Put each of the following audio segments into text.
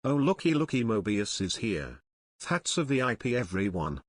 Oh looky looky, Mobius is here. That's a VIP everyone.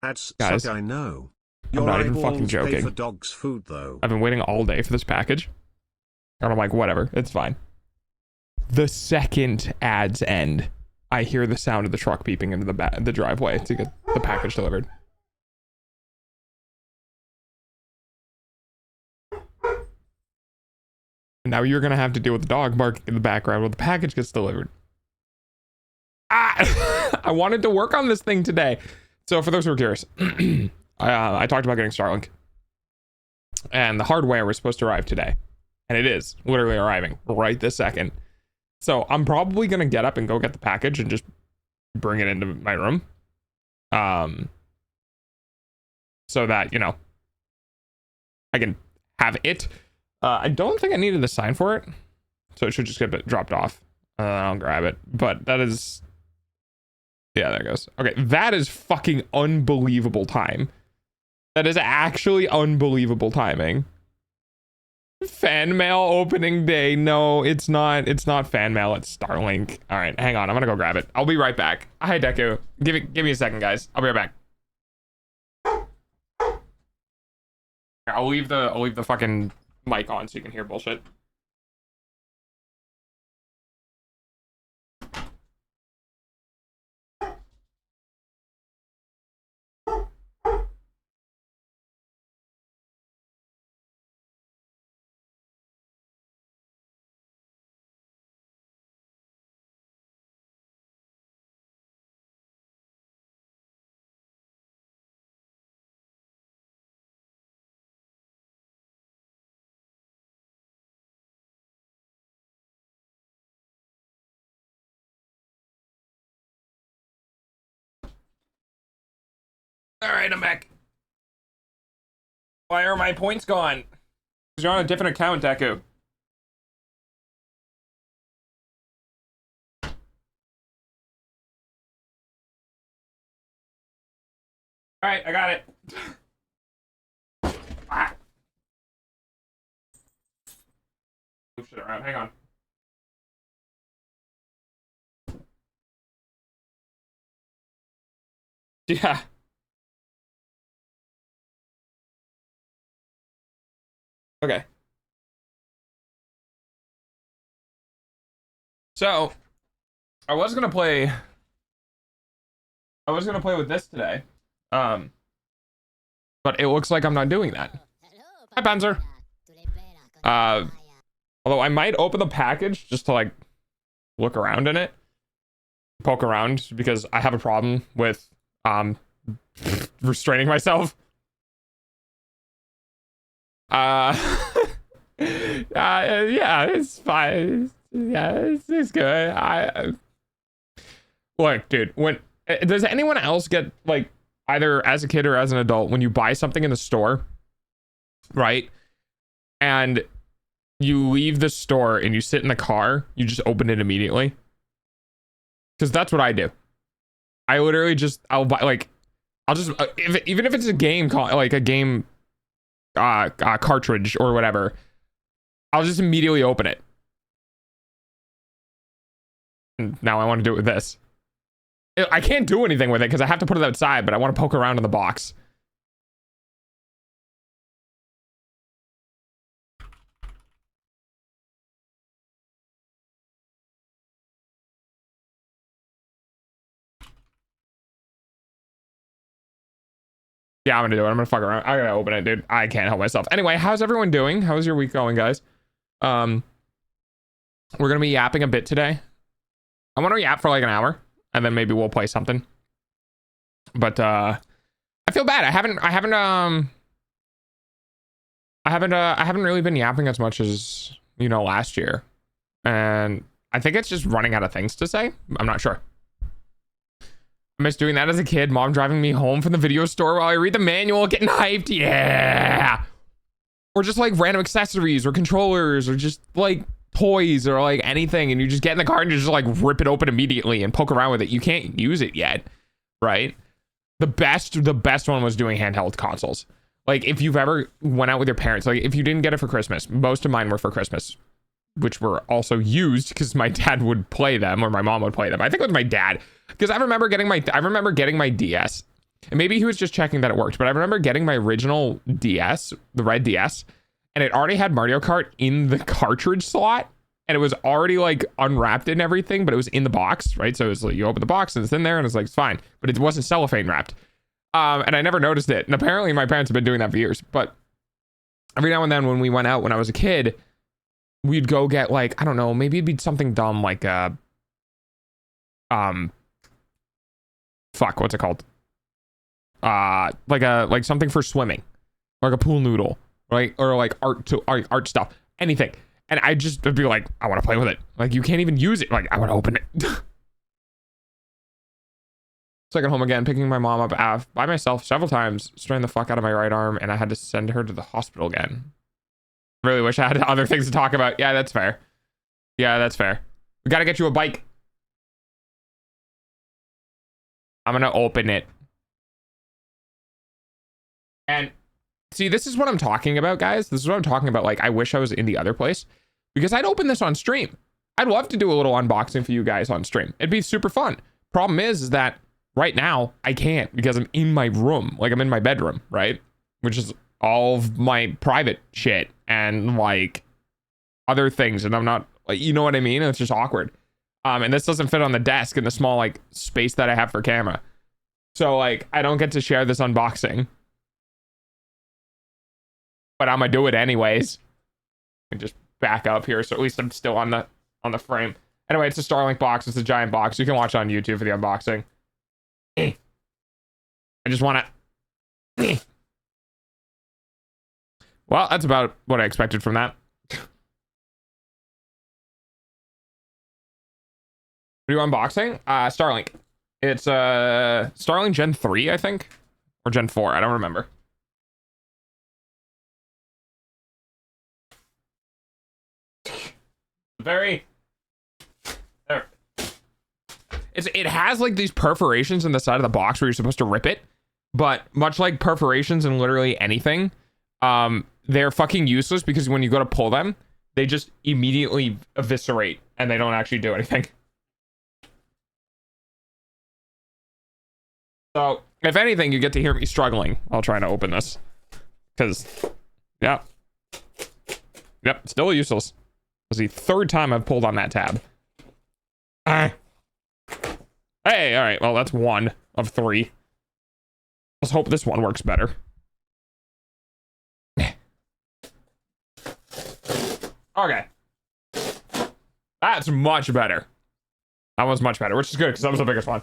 Ads Guys, suck, I know. I'm not even fucking eyeballs pay joking. for dog's food though. I've been waiting all day for this package. And I'm like, whatever, it's fine. The second ads end, I hear the sound of the truck beeping into the driveway to get the package delivered. And now you're gonna have to deal with the dog barking in the background when the package gets delivered. I wanted to work on this thing today. So for those who are curious, I talked about getting Starlink. And the hardware was supposed to arrive today. And it is literally arriving right this second. So I'm probably going to get up and go get the package and just bring it into my room. So that, you know, I can have it. I don't think I needed to sign for it. So it should just get dropped off. I'll grab it. But that is... Yeah, there it goes. Okay, that is fucking unbelievable time. That is actually unbelievable timing. Fan mail opening day. No, it's not. It's not fan mail. It's Starlink. All right, hang on. I'm gonna go grab it. I'll be right back. Hi, Deku. Give me a second, guys. I'll be right back. I'll leave the fucking mic on so you can hear bullshit. All right, I'm back. Why are my points gone? Because you're on a different account, Deku. All right, I got it. Ah. Move shit around. Hang on. Yeah. Okay. So, I was gonna play with this today. But it looks like I'm not doing that. Hi, Panzer. Although I might open the package just to like look around in it, poke around, because I have a problem with restraining myself. Yeah, it's fine. Yeah, it's good. Look, dude, when does anyone else get, like, either as a kid or as an adult, when you buy something in the store, right, and you leave the store and you sit in the car, you just open it immediately? Because that's what I do. I literally just, I'll buy, like, I'll just, even if it's a game, like a game cartridge or whatever, I'll just immediately open it. And now I want to do it with this. I can't do anything with it because I have to put it outside, but I want to poke around in the box. Yeah, I'm gonna do it. I'm gonna fuck around. I gotta open it, dude. I can't help myself. Anyway, how's everyone doing? How's your week going, guys? We're gonna be yapping a bit today. I want to yap for like an hour, and then maybe we'll play something. But I feel bad. I haven't really been yapping as much as, you know, last year, and I think it's just running out of things to say. I'm not sure. I miss doing that as a kid. Mom driving me home from the video store while I read the manual, getting hyped. Yeah. Or just like random accessories or controllers or just like toys or like anything, and you just get in the car and you just like rip it open immediately and poke around with it. You can't use it yet, right? The best one was doing handheld consoles. Like, if you've ever went out with your parents, like if you didn't get it for Christmas, most of mine were for Christmas, which were also used because my dad would play them or my mom would play them. I think it was my dad, because I remember getting my DS And maybe he was just checking that it worked, but I remember getting my original DS, the red DS, and it already had Mario Kart in the cartridge slot, and it was already like unwrapped and everything, but it was in the box, right? So it was like you open the box and it's in there and it's like, it's fine, but it wasn't cellophane wrapped. And I never noticed it. And apparently my parents have been doing that for years, but every now and then when we went out when I was a kid, we'd go get like, I don't know, maybe it'd be something dumb like fuck, what's it called? Like something for swimming, like a pool noodle, right? Or like art stuff, anything. And I'd be like, I want to play with it. Like, you can't even use it. Like, I want to open it. So I got home again, picking my mom up by myself several times, strained the fuck out of my right arm, and I had to send her to the hospital again. Really wish I had other things to talk about. Yeah, that's fair. Yeah, that's fair. We got to get you a bike. I'm going to open it. And see, this is what I'm talking about, guys. This is what I'm talking about. Like, I wish I was in the other place because I'd open this on stream. I'd love to do a little unboxing for you guys on stream. It'd be super fun. Problem is that right now I can't because I'm in my room. Like, I'm in my bedroom, right? Which is all of my private shit and like other things. And I'm not, like, you know what I mean? It's just awkward. And this doesn't fit on the desk in the small like space that I have for camera. So like, I don't get to share this unboxing. But I'm gonna do it anyways. And just back up here, so at least I'm still on the frame. Anyway, it's a Starlink box. It's a giant box. You can watch it on YouTube for the unboxing. I just want to. Well, that's about what I expected from that. What are you unboxing? Starlink. It's Starlink Gen 3, I think, or Gen 4. I don't remember. Very there. It has like these perforations in the side of the box where you're supposed to rip it, but much like perforations in literally anything, they're fucking useless because when you go to pull them, they just immediately eviscerate and they don't actually do anything. So if anything, you get to hear me struggling while trying to open this because yep, still useless. Was the third time I've pulled on that tab. Hey, all right. Well, that's one of three. Let's hope this one works better. Okay. That's much better. That was much better, which is good because that was the biggest one.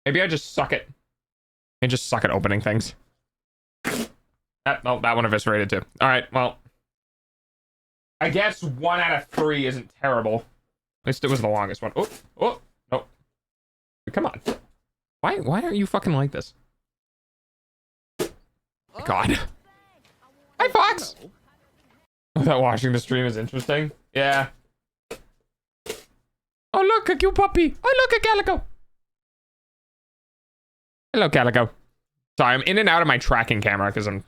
Maybe I just suck it. I just suck at opening things. Oh, that one eviscerated too. All right, well. I guess 1 out of 3 isn't terrible. At least it was the longest one. Oh, no. Come on. Why aren't you fucking like this? God. Hi, Fox! I thought watching the stream is interesting. Yeah. Oh, look, a cute puppy. Oh, look, a calico. Hello, calico. Sorry, I'm in and out of my tracking camera because I'm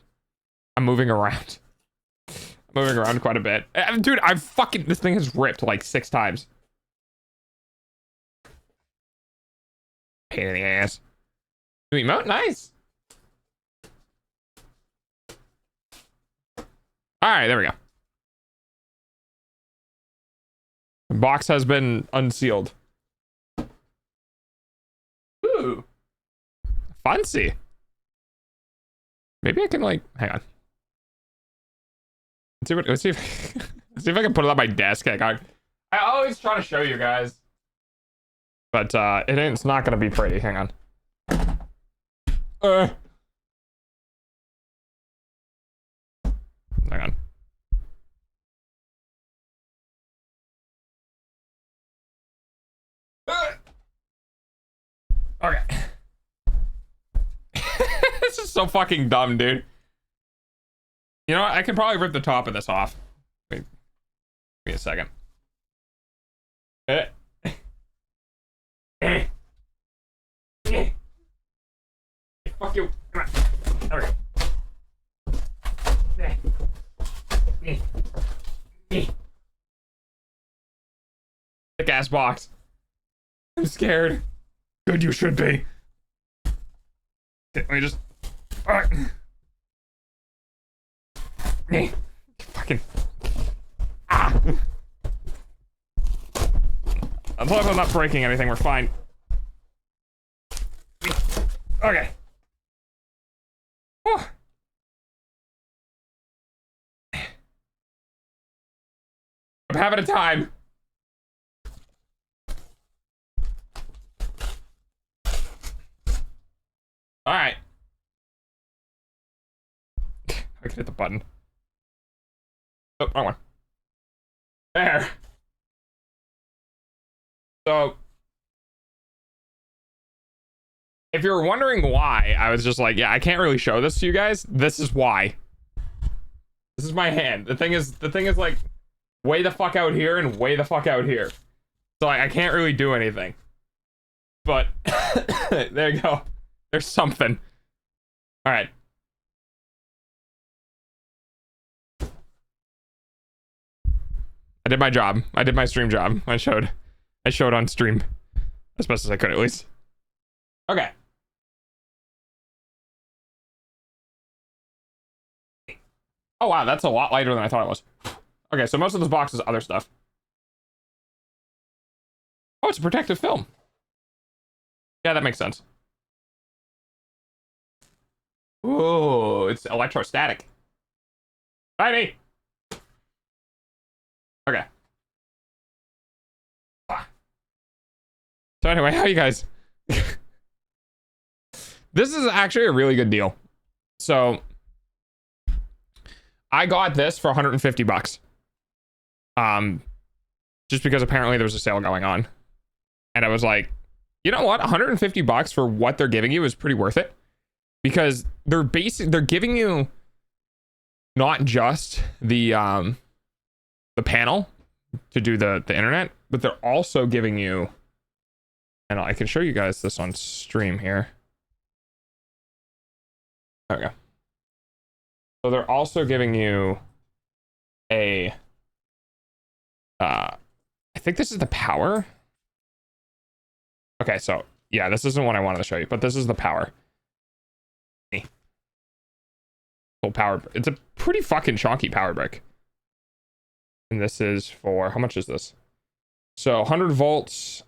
moving around. Moving around quite a bit. Dude, this thing has ripped like 6 times. Pain in the ass. New emote, nice. All right, there we go. The box has been unsealed. Ooh. Fancy. Maybe I can like, hang on. Let's see if I can put it on my desk. I always try to show you guys, but it's not gonna be pretty. Hang on. Hang on. Okay. This is so fucking dumb, dude. You know what? I can probably rip the top of this off. Wait. Give me a second. Fuck you. Come on. There we go. Thick ass box. I'm scared. Good, you should be. Okay, let me just. Fucking. Ah. As long as I'm not breaking anything, we're fine. Okay. Whew. I'm having a time. All right. I can hit the button. Oh, wrong one. There. So, if you're wondering why, I was just like, yeah, I can't really show this to you guys. This is why. This is my hand. The thing is like way the fuck out here and way the fuck out here. So I can't really do anything. But there you go. There's something. All right. I did my job. I did my stream job. I showed on stream as best as I could, at least. Okay. Oh wow, that's a lot lighter than I thought it was. Okay, so most of this box is other stuff. Oh, it's a protective film. Yeah, that makes sense. Ooh, it's electrostatic. Bye. Okay. So anyway, how you guys? This is actually a really good deal. So I got this for 150 bucks. Just because apparently there was a sale going on. And I was like, you know what? 150 bucks for what they're giving you is pretty worth it. Because they're giving you not just the panel to do the internet, but they're also giving you, and I can show you guys this on stream here. There we go. So they're also giving you a I think this is the power. Okay, so yeah, this isn't what I wanted to show you, but this is the power. Full power. It's a pretty fucking chunky power brick. And this is for, how much is this? So 100 volts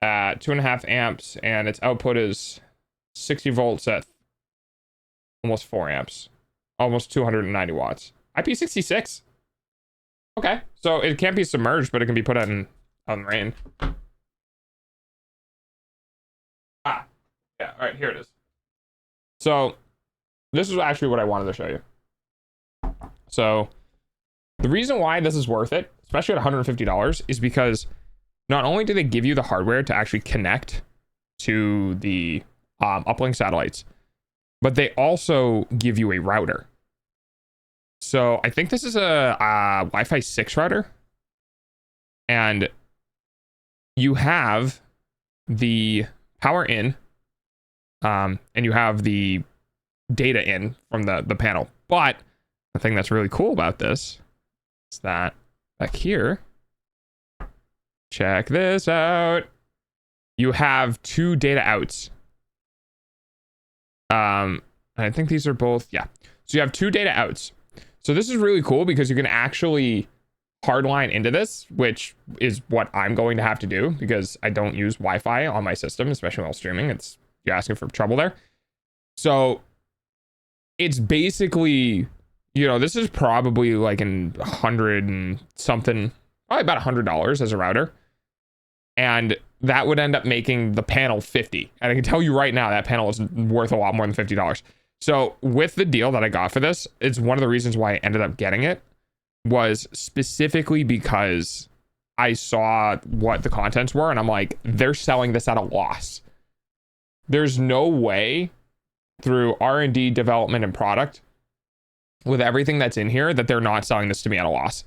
at 2.5 amps, and its output is 60 volts at almost 4 amps. Almost 290 watts. IP66. Okay, so it can't be submerged, but it can be put out in rain. Ah, yeah, all right, here it is. So this is actually what I wanted to show you. So the reason why this is worth it, especially at $150, is because not only do they give you the hardware to actually connect to the uplink satellites, but they also give you a router. So I think this is a Wi-Fi 6 router. And you have the power in, and you have the data in from the panel. But the thing that's really cool about this is that back here, check this out. You have 2 data outs. I think these are both, yeah. So you have 2 data outs. So this is really cool because you can actually hardline into this, which is what I'm going to have to do because I don't use Wi-Fi on my system, especially while streaming. You're asking for trouble there. So it's basically, you know, this is probably like in 100 and something, probably about $100 as a router. And that would end up making the panel 50. And I can tell you right now, that panel is worth a lot more than $50. So with the deal that I got for this, it's one of the reasons why I ended up getting it was specifically because I saw what the contents were and I'm like, they're selling this at a loss. There's no way through R&D development and product with everything that's in here that they're not selling this to me at a loss,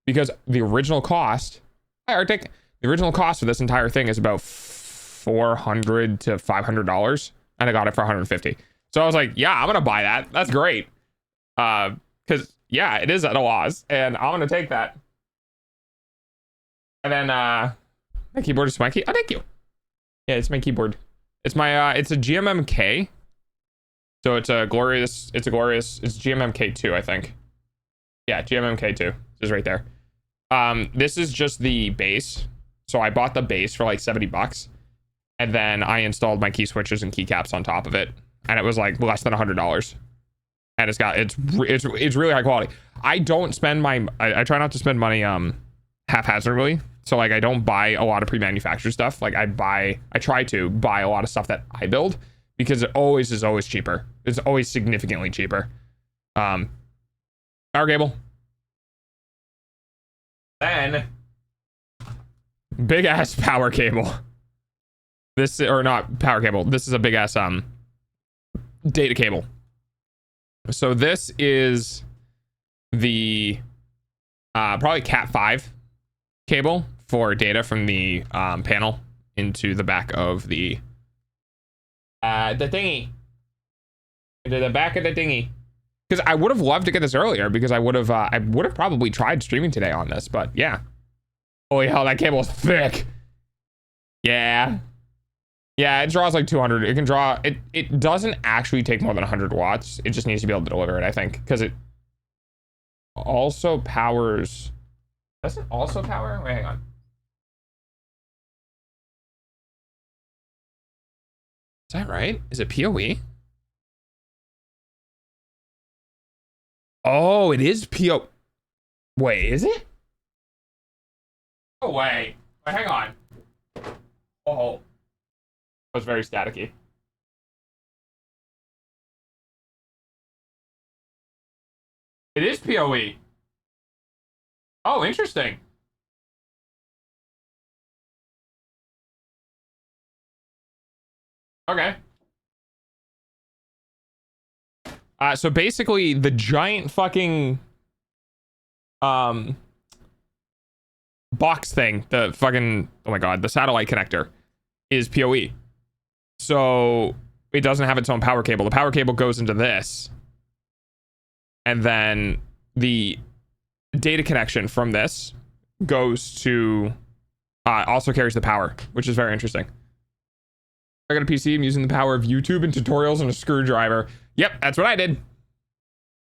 because the original cost, hi Arctic, the original cost for this entire thing is about $400 to $500 and I got it for 150. So I was like, yeah, I'm gonna buy that. That's great. Because yeah, it is at a loss, and I'm gonna take that. And then my keyboard is my key. Oh, thank you. Yeah, it's my keyboard. It's my it's a GMMK. So it's GMMK2, I think. Yeah, GMMK2 is right there. This is just the base. So I bought the base for like 70 bucks. And then I installed my key switches and keycaps on top of it. And it was like less than $100. And it's really high quality. I don't spend I try not to spend money haphazardly. So like I don't buy a lot of pre-manufactured stuff. Like I try to buy a lot of stuff that I build because it is always cheaper. It's always significantly cheaper. Power cable. Then big ass power cable. This, or not power cable. This is a big ass data cable. So this is the probably Cat 5 cable for data from the panel into the back of the thingy. Into the back of the thingy. Because I would have loved to get this earlier because I would have probably tried streaming today on this, but yeah. Holy hell, that cable is thick. Yeah. Yeah, it draws like 200. It can draw, it doesn't actually take more than 100 watts. It just needs to be able to deliver it, I think, because it also powers. Does it also power? Wait, hang on. Is that right? Is it PoE? Oh, it is PO. Wait, is it? Oh, wait. Wait, hang on. Oh. That was very staticky. It is PoE. Oh, interesting. Okay. So basically the giant fucking box thing, the fucking, oh my god, the satellite connector is PoE. So it doesn't have its own power cable. The power cable goes into this. And then the data connection from this goes to also carries the power, which is very interesting. I got a PC. I'm using the power of YouTube and tutorials and a screwdriver. Yep, that's what I did.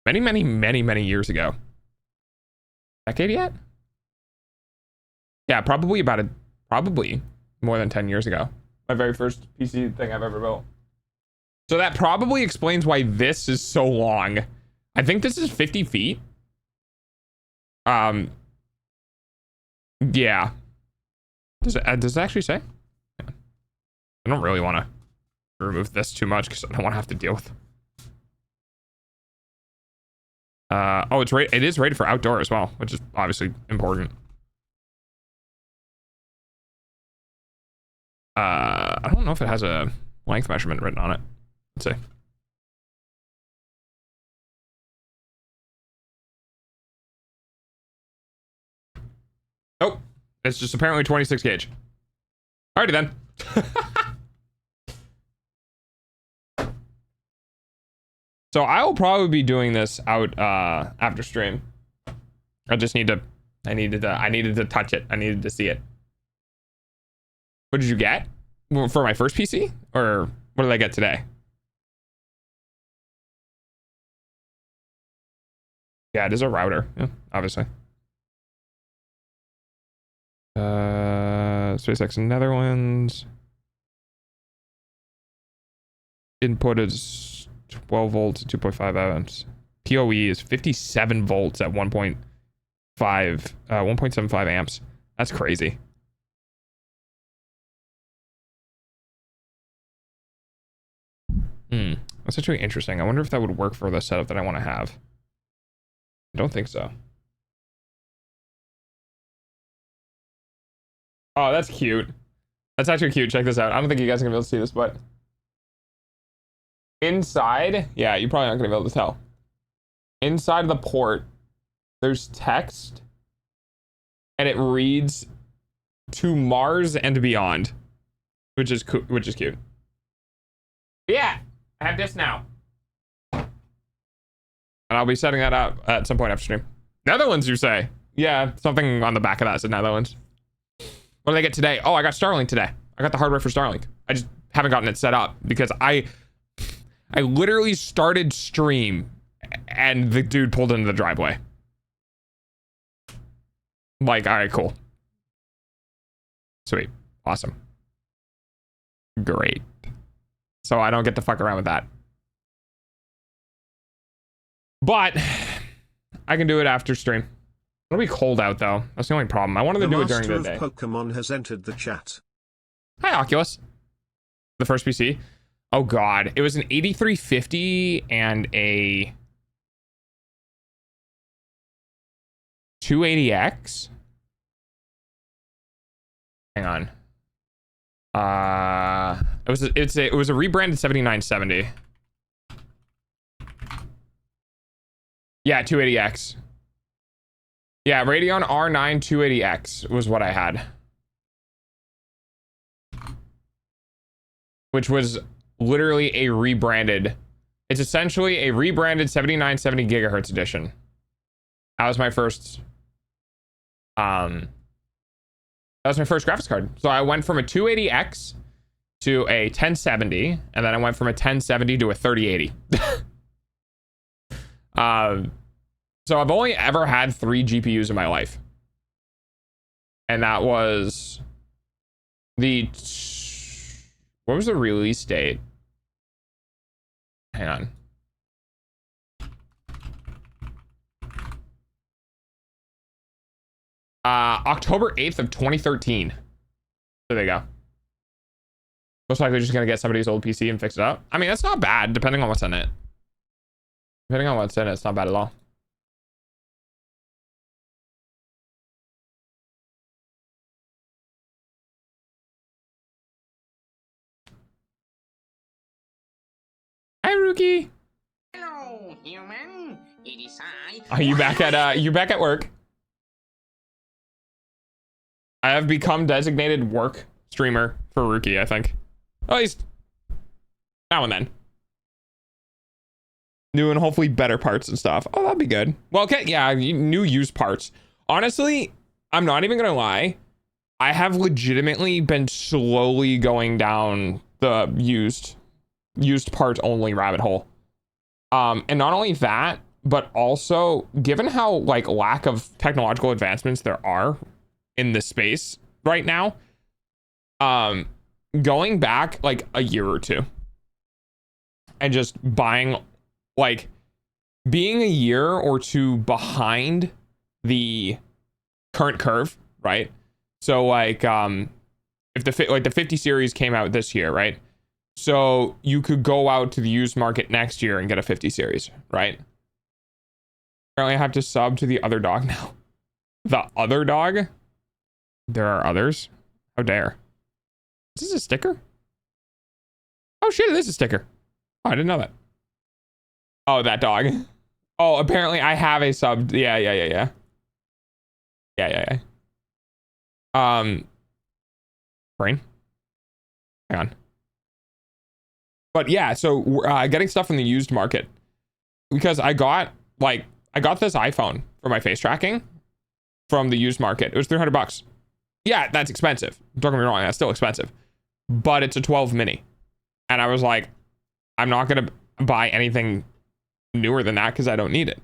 Many years ago. Decade yet? Yeah, probably more than 10 years ago. My very first PC thing I've ever built. So that probably explains why this is so long. I think this is 50 feet. Yeah. Does it actually say? I don't really want to remove this too much because I don't want to have to deal with. Oh, it is rated for outdoor as well, which is obviously important. I don't know if it has a length measurement written on it. Let's see. Nope. It's just apparently 26 gauge. Alrighty then. So I will probably be doing this out after stream. I needed to touch it. I needed to see it. What did you get? For my first PC? Or what did I get today? Yeah, it is a router. Yeah, obviously. SpaceX Netherlands. Input is 12 volts, 2.5 amps. PoE is 57 volts at 1.75 amps. That's crazy. That's actually interesting. I wonder if that would work for the setup that I want to have. I don't think so. Oh, that's cute. That's actually cute. Check this out. I don't think you guys are gonna be able to see this, but inside, yeah, you're probably not gonna be able to tell. Inside of the port, there's text, and it reads "To Mars and Beyond," which is cute. Yeah, I have this now, and I'll be setting that up at some point after stream. Netherlands, you say? Yeah, something on the back of that said Netherlands. What did I get today? Oh, I got Starlink today. I got the hardware for Starlink. I just haven't gotten it set up because I I literally started stream and the dude pulled into the driveway. Like, all right, cool. Sweet. Awesome. Great. So I don't get to fuck around with that. But I can do it after stream. It'll be cold out though. That's the only problem. I wanted to do it during the day. Pokemon has entered the chat. Hi, Oculus. The first PC. Oh god, it was an 8350 and a 280X. Hang on. It was a rebranded 7970. Yeah, 280X. Yeah, Radeon R9 280X was what I had. Which was literally a rebranded. It's essentially a rebranded 7970 gigahertz edition. That was my first graphics card. So I went from a 280X to a 1070, and then I went from a 1070 to a 3080. So I've only ever had 3 GPUs in my life. And that was what was the release date? Hang on. October 8th of 2013. There they go. Most likely just gonna get somebody's old PC and fix it up. I mean, that's not bad, depending on what's in it. Depending on what's in it, it's not bad at all. Hi, Rookie. Hello, human. It is I. Are you back at work? I have become designated work streamer for Rookie, I think. At least now and then. New and hopefully better parts and stuff. Oh, that'd be good. Well, okay, yeah, new used parts. Honestly, I'm not even gonna lie. I have legitimately been slowly going down the used parts only rabbit hole. And not only that, but also given how like lack of technological advancements there are in this space right now, going back like a year or two and just buying, like, being a year or two behind the current curve, right? So like if the 50 series came out this year, right? So you could go out to the used market next year and get a 50 series, right? Apparently I have to sub to the other dog now. The other dog? There are others? How dare. Is this a sticker? Oh shit, it is a sticker. Oh, I didn't know that. Oh, that dog. Oh, apparently I have a sub. Yeah. Brain. Hang on. But yeah, so getting stuff from the used market, because I got this iPhone for my face tracking from the used market. It was $300. Yeah, that's expensive. Don't get me wrong, that's still expensive, but it's a 12 mini, and I was like, I'm not gonna buy anything newer than that because I don't need it.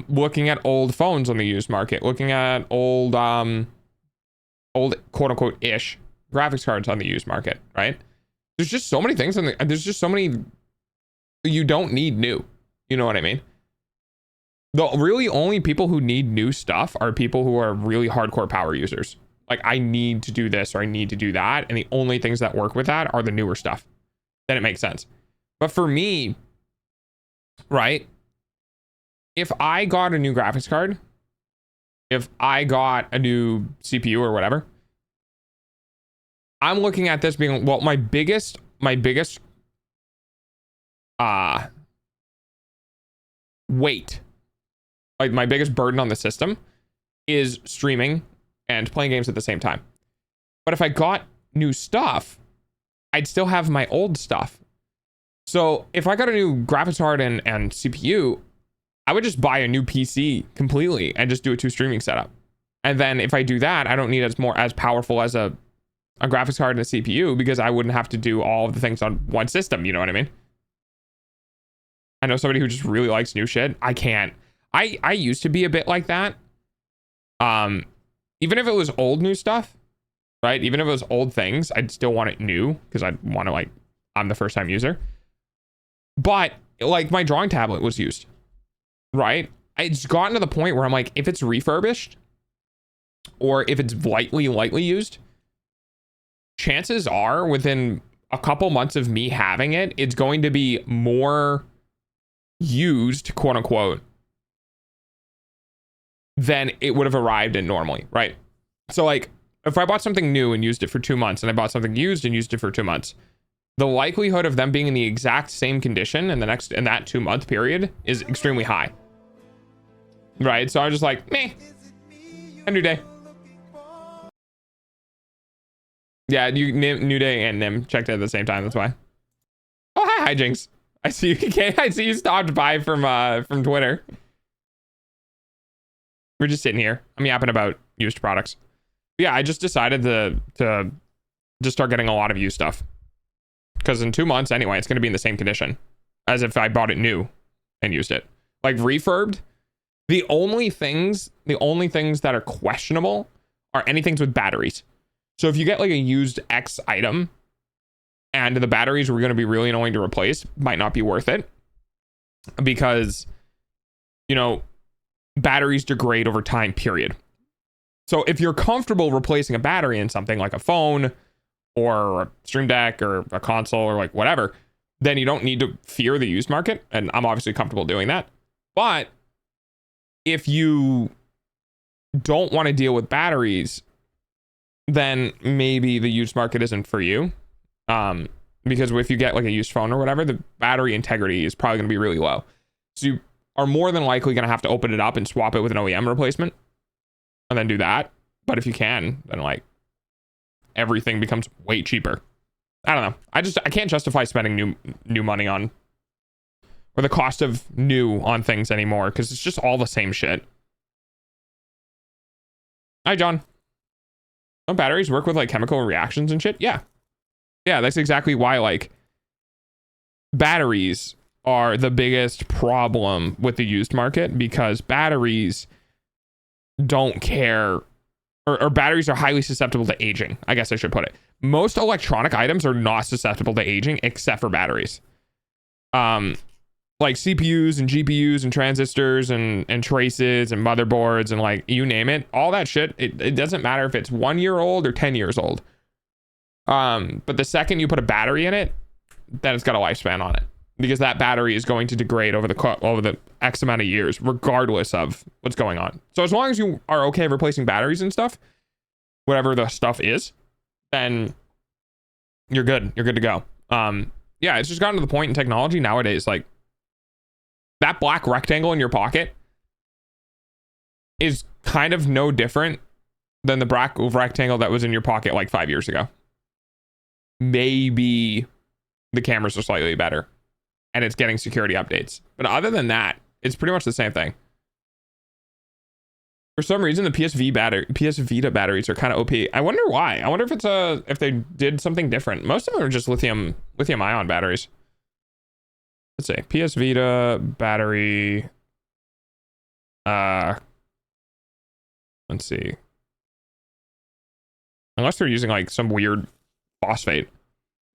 Looking at old phones on the used market, looking at old quote unquote ish graphics cards on the used market, right? There's just so many things, and there's just so many you don't need new. You know what I mean? The really only people who need new stuff are people who are really hardcore power users. Like, I need to do this or I need to do that, and the only things that work with that are the newer stuff. Then it makes sense. But for me, right, if I got a new graphics card, if I got a new CPU or whatever, I'm looking at this being, well, my biggest weight, like my biggest burden on the system is streaming and playing games at the same time. But if I got new stuff, I'd still have my old stuff. So if I got a new graphics card and CPU, I would just buy a new PC completely and just do a 2 streaming setup. And then if I do that, I don't need as powerful as a graphics card and a CPU, because I wouldn't have to do all of the things on one system. You know what I mean? I know somebody who just really likes new shit. I can't. I used to be a bit like that. Even if it was old new stuff, right? Even if it was old things, I'd still want it new because I'd want to, like, I'm the first time user. But like my drawing tablet was used, right? It's gotten to the point where I'm like, if it's refurbished or if it's lightly used, chances are within a couple months of me having it, it's going to be more used, quote unquote, than it would have arrived in normally, right? So like if I bought something new and used it for 2 months and I bought something used and used it for 2 months, the likelihood of them being in the exact same condition in that 2 month period is extremely high, right? So I was just like, meh, a new day. Yeah, New Day and Nim checked it at the same time. That's why. Oh, hi, Jinx. I see you. I see you stopped by from Twitter. We're just sitting here. I'm yapping about used products. Yeah, I just decided to just start getting a lot of used stuff because in 2 months anyway, it's going to be in the same condition as if I bought it new and used it. Like refurbed. The only things that are questionable are anything with batteries. So if you get like a used X item and the batteries were going to be really annoying to replace, might not be worth it because, you know, batteries degrade over time, period. So if you're comfortable replacing a battery in something like a phone or a Stream Deck or a console or like whatever, then you don't need to fear the used market. And I'm obviously comfortable doing that. But if you don't want to deal with batteries, then maybe the used market isn't for you. Because if you get like a used phone or whatever, the battery integrity is probably going to be really low. So you are more than likely going to have to open it up and swap it with an OEM replacement and then do that. But if you can, then like everything becomes way cheaper. I don't know. I can't justify spending new money on, or the cost of new on things anymore because it's just all the same shit. Hi, John. Don't batteries work with like chemical reactions and shit? Yeah, that's exactly why like batteries are the biggest problem with the used market, because batteries don't care, or batteries are highly susceptible to aging. I guess I should put it. Most electronic items are not susceptible to aging except for batteries. Like CPUs and GPUs and transistors and traces and motherboards and like you name it, all that shit, it doesn't matter if it's 1 year old or 10 years old. But the second you put a battery in it, then it's got a lifespan on it, because that battery is going to degrade over the X amount of years, regardless of what's going on. So as long as you are okay replacing batteries and stuff, whatever the stuff is, then you're good. You're good to go. Yeah, it's just gotten to the point in technology nowadays, like that black rectangle in your pocket is kind of no different than the black rectangle that was in your pocket like 5 years ago. Maybe the cameras are slightly better and it's getting security updates. But other than that, it's pretty much the same thing. For some reason, the PS Vita batteries are kind of OP. I wonder why. I wonder if they did something different. Most of them are just lithium ion batteries. Let's see. PS Vita battery. Let's see. Unless they're using like some weird phosphate.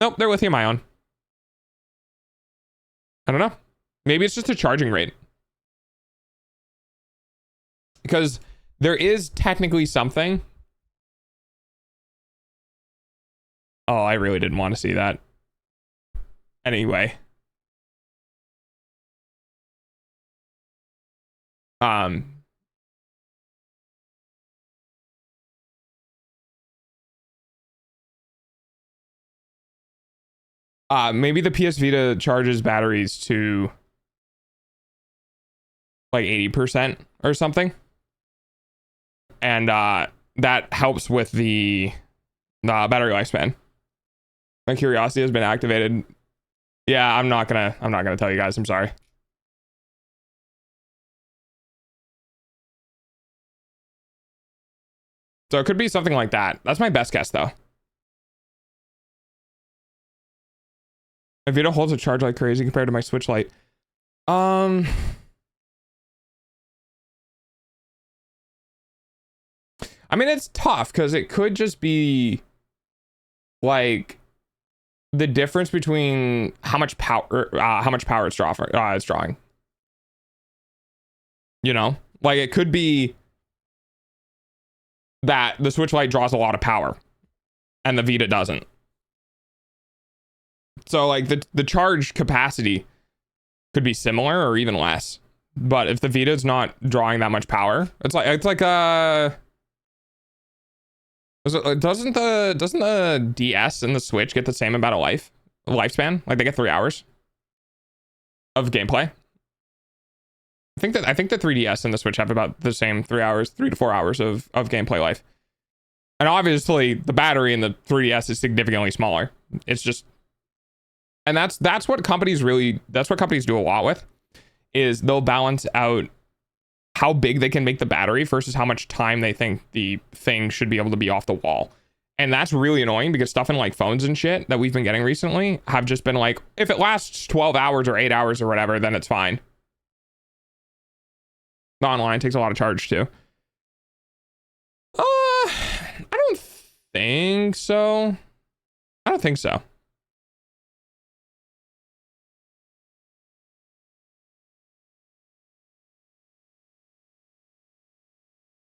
Nope, they're lithium ion. I don't know. Maybe it's just a charging rate. Because there is technically something. Oh, I really didn't want to see that. Anyway. Maybe the PS Vita charges batteries to like 80% or something. And that helps with the battery lifespan. My curiosity has been activated. Yeah, I'm not gonna tell you guys. I'm sorry. So it could be something like that. That's my best guess, though. My Vita holds a charge like crazy compared to my Switch Lite. I mean, it's tough because it could just be like the difference between how much power it's drawing. You know, like it could be that the Switch Lite draws a lot of power and the Vita doesn't. So like the charge capacity could be similar or even less. But if the Vita is not drawing that much power, doesn't the DS and the Switch get the same amount of lifespan? Like they get 3 hours of gameplay. I think the 3DS and the Switch have about the same 3 to 4 hours of gameplay life. And obviously the battery in the 3DS is significantly smaller. It's just, and that's what companies do a lot with, is they'll balance out how big they can make the battery versus how much time they think the thing should be able to be off the wall. And that's really annoying because stuff in like phones and shit that we've been getting recently have just been like, if it lasts 12 hours or 8 hours or whatever, then it's fine. The online takes a lot of charge too. I don't think so. I don't think so.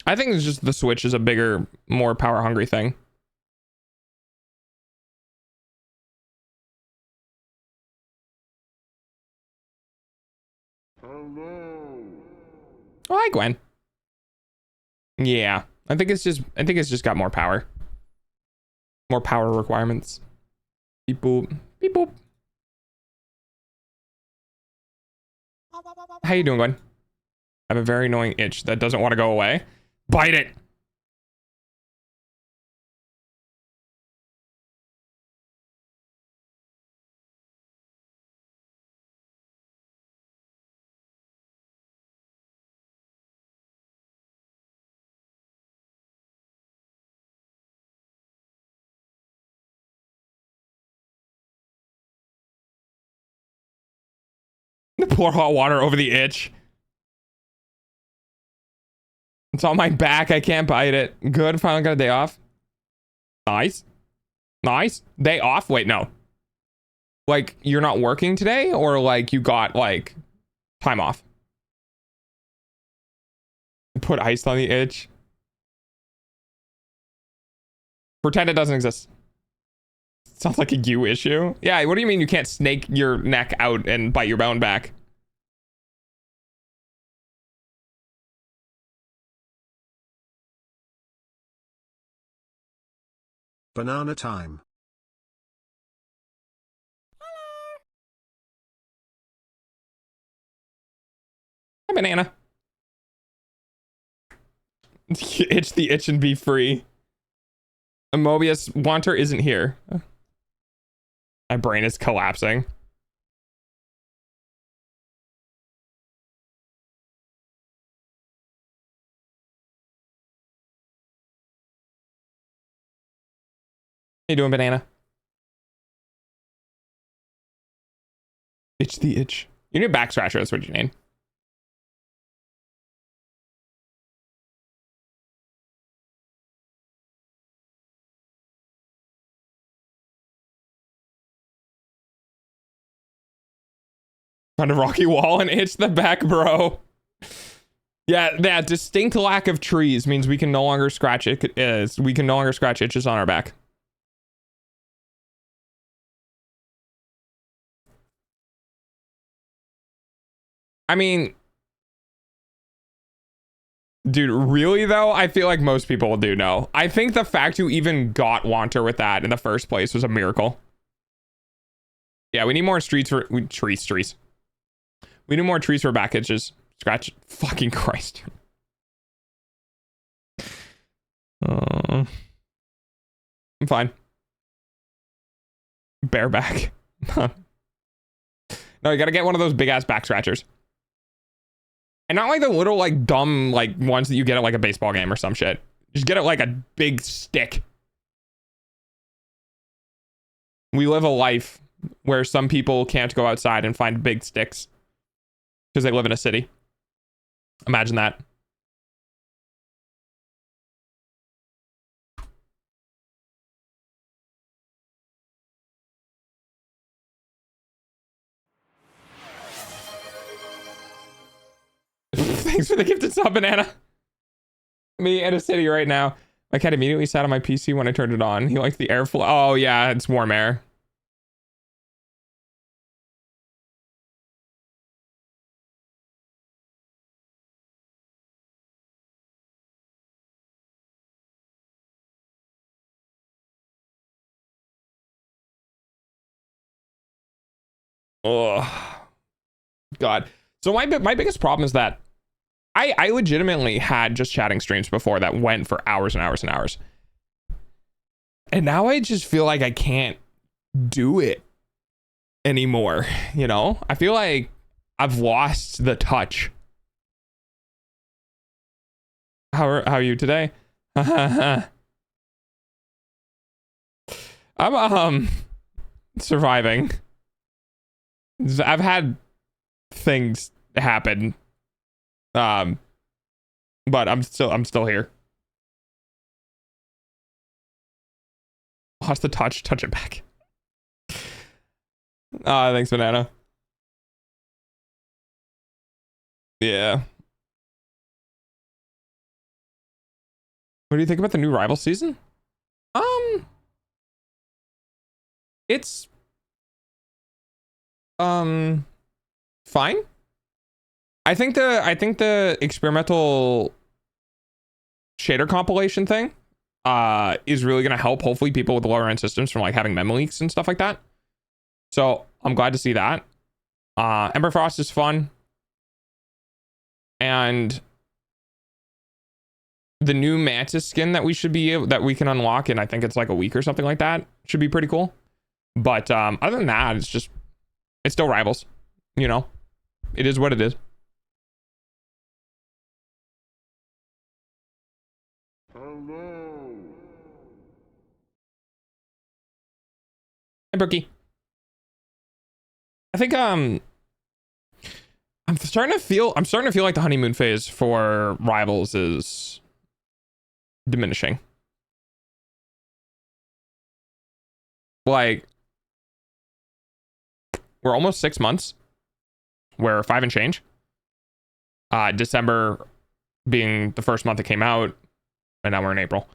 I think it's just the Switch is a bigger, more power hungry thing. Hello. Oh, hi, Gwen. Yeah, I think it's just got more power. More power requirements. Beep boop. Beep boop. How you doing, Gwen? I have a very annoying itch that doesn't want to go away. Bite it. Pour hot water over the itch. It's on my back. I can't bite it. Good. Finally got a day off. Nice. Nice. Day off? Wait, no. Like, you're not working today? Or, like, you got, like, time off? Put ice on the itch. Pretend it doesn't exist. Sounds like a you issue. Yeah, what do you mean you can't snake your neck out and bite your bone back? Banana time. Hi, banana. Itch the itch and be free. A Mobius Wanter isn't here. My brain is collapsing. How you doing, banana? Itch the itch. You need a back scratcher, that's what you need. Find a rocky wall and itch the back, bro. Yeah, that distinct lack of trees means we can no longer scratch it. We can no longer scratch itches on our back. I mean, dude, really though? I feel like most people do know. I think the fact you even got Wanter with that in the first place was a miracle. Yeah, we need more trees. We need more trees for back itches. Scratch. Fucking Christ. I'm fine. Bareback. No, you gotta get one of those big ass back scratchers. And not like the little like dumb like ones that you get at like a baseball game or some shit. Just get it like a big stick. We live a life where some people can't go outside and find big sticks. because they live in a city. Imagine that. Thanks for the gifted sub, banana. Me in a city right now. My cat immediately sat on my PC when I turned it on. He likes the airflow. Oh yeah, it's warm air. Oh God. So my biggest problem is that I legitimately had just chatting streams before that went for hours and hours and hours. And now I just feel like I can't do it anymore, you know? I feel like I've lost the touch. How are you today? I'm surviving. I've had things happen. But I'm still here. Lost the touch it back. Thanks, banana. Yeah. What do you think about the new rival season? It's fine. I think the experimental shader compilation thing is really gonna help hopefully people with lower end systems from like having mem leaks and stuff like that. So I'm glad to see that. Ember Frost is fun. And the new Mantis skin that we can unlock in, I think it's like a week or something like that, should be pretty cool. But other than that, it's still rivals, you know. It is what it is. Hello. Hey, Brookie. I think I'm starting to feel like the honeymoon phase for rivals is diminishing. Like, we're almost 6 months. We're 5 and change. December being the first month it came out, and now we're in April.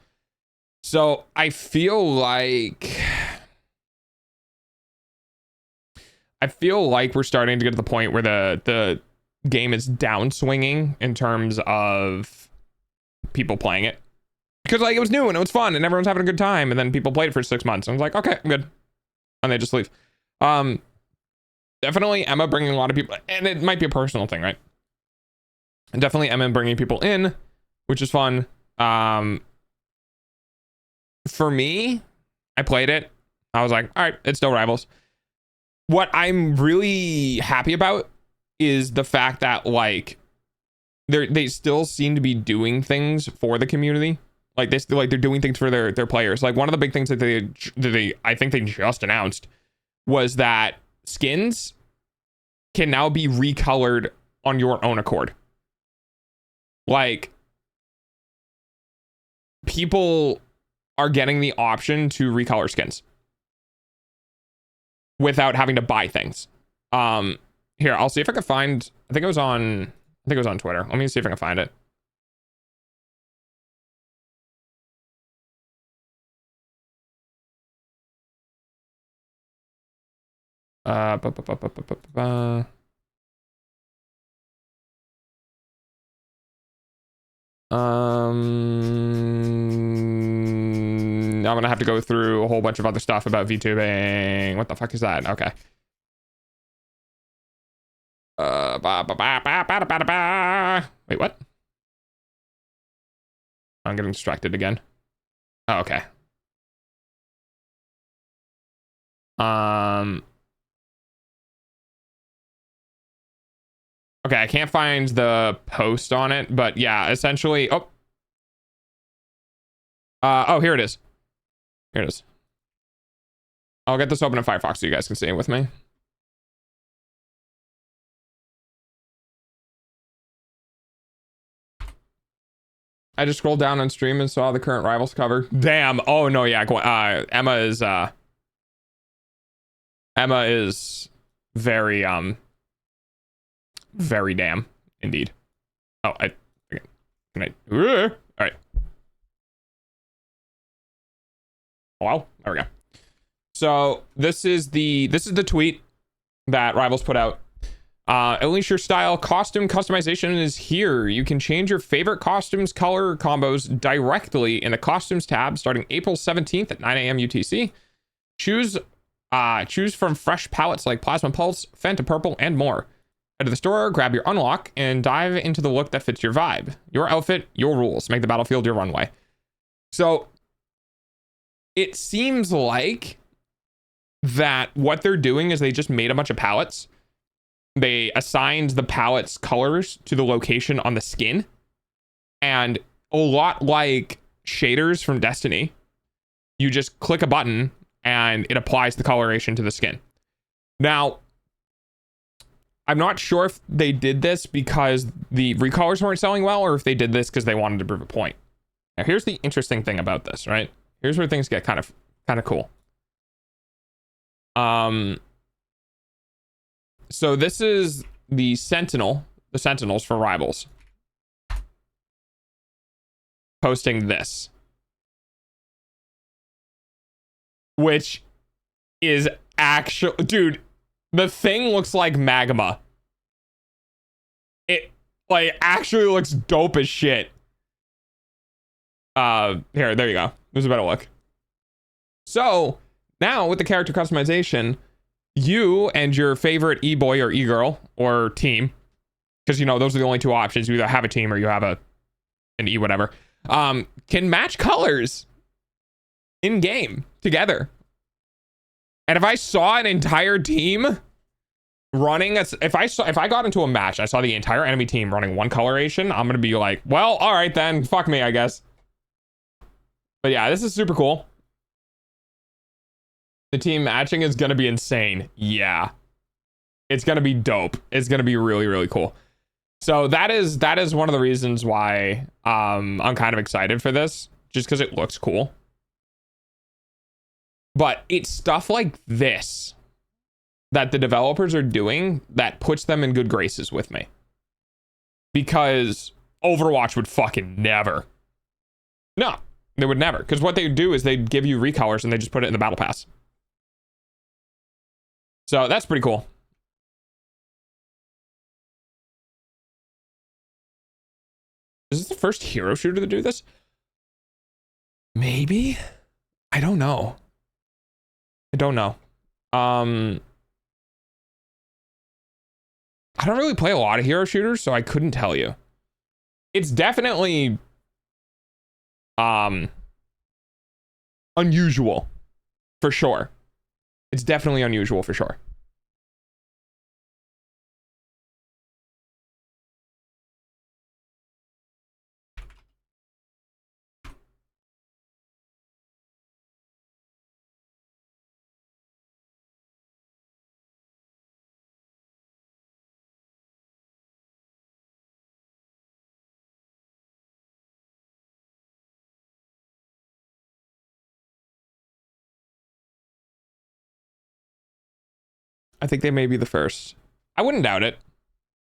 So I feel like we're starting to get to the point where the game is downswinging in terms of people playing it. Because like it was new and it was fun and everyone's having a good time, and then people played it for 6 months and I was like, okay, I'm good. And they just leave. Definitely Emma bringing a lot of people, and it might be a personal thing, right? And definitely Emma bringing people in, which is fun. For me, I played it. I was like, all right, it's still rivals. What I'm really happy about is the fact that like they still seem to be doing things for the community. Like they're doing things for their players. Like one of the big things that they I think they just announced was that skins can now be recolored on your own accord. Like people are getting the option to recolor skins without having to buy things. Here, I'll see if I can find, I think it was on Twitter. Let me see if I can find it. I'm gonna have to go through a whole bunch of other stuff about VTubing. What the fuck is that? Okay. Wait, what? I'm getting distracted again. Oh, okay. Okay, I can't find the post on it, but yeah, essentially, oh, here it is. Here it is. I'll get this open in Firefox so you guys can see it with me. I just scrolled down on stream and saw the current Rivals cover. Damn. Oh no, yeah. Emma is very very damn indeed. Oh, all right. Well, there we go. So this is the tweet that Rivals put out. Unleash your style. Costume customization is here. You can change your favorite costumes color combos directly in the costumes tab starting April 17th at 9 a.m. UTC. Choose from fresh palettes like Plasma Pulse, Phantom Purple, and more. Head to the store, grab your unlock, and dive into the look that fits your vibe. Your outfit, your rules. Make the battlefield your runway. So it seems like that what they're doing is they just made a bunch of palettes. They assigned the palette's colors to the location on the skin. And a lot like shaders from Destiny, you just click a button and it applies the coloration to the skin. Now, I'm not sure if they did this because the recolors weren't selling well or if they did this because they wanted to prove a point. Now, here's the interesting thing about this, right? Here's where things get kind of cool. So this is the Sentinels for Rivals posting this, which is actually, dude, the thing looks like magma. It like actually looks dope as shit. There you go. There's a better look. So now with the character customization, you and your favorite e-boy or e-girl or team, because you know those are the only two options. You either have a team or you have an e whatever, can match colors in game together. And if I saw an entire team running, if I got into a match, I saw the entire enemy team running one coloration, I'm gonna be like, well, all right then, fuck me, I guess. But yeah, this is super cool. The team matching is gonna be insane. Yeah, it's gonna be dope. It's gonna be really, really cool. So that is one of the reasons why I'm kind of excited for this, just because it looks cool. But it's stuff like this that the developers are doing that puts them in good graces with me, because Overwatch would fucking never. No, they would never, because what they do is they give you recolors and they just put it in the battle pass. So that's pretty cool. Is this the first hero shooter to do this? Maybe? I don't know. I don't know. I don't really play a lot of hero shooters, so I couldn't tell you. It's definitely unusual, for sure. It's definitely unusual for sure. I think they may be the first. I wouldn't doubt it.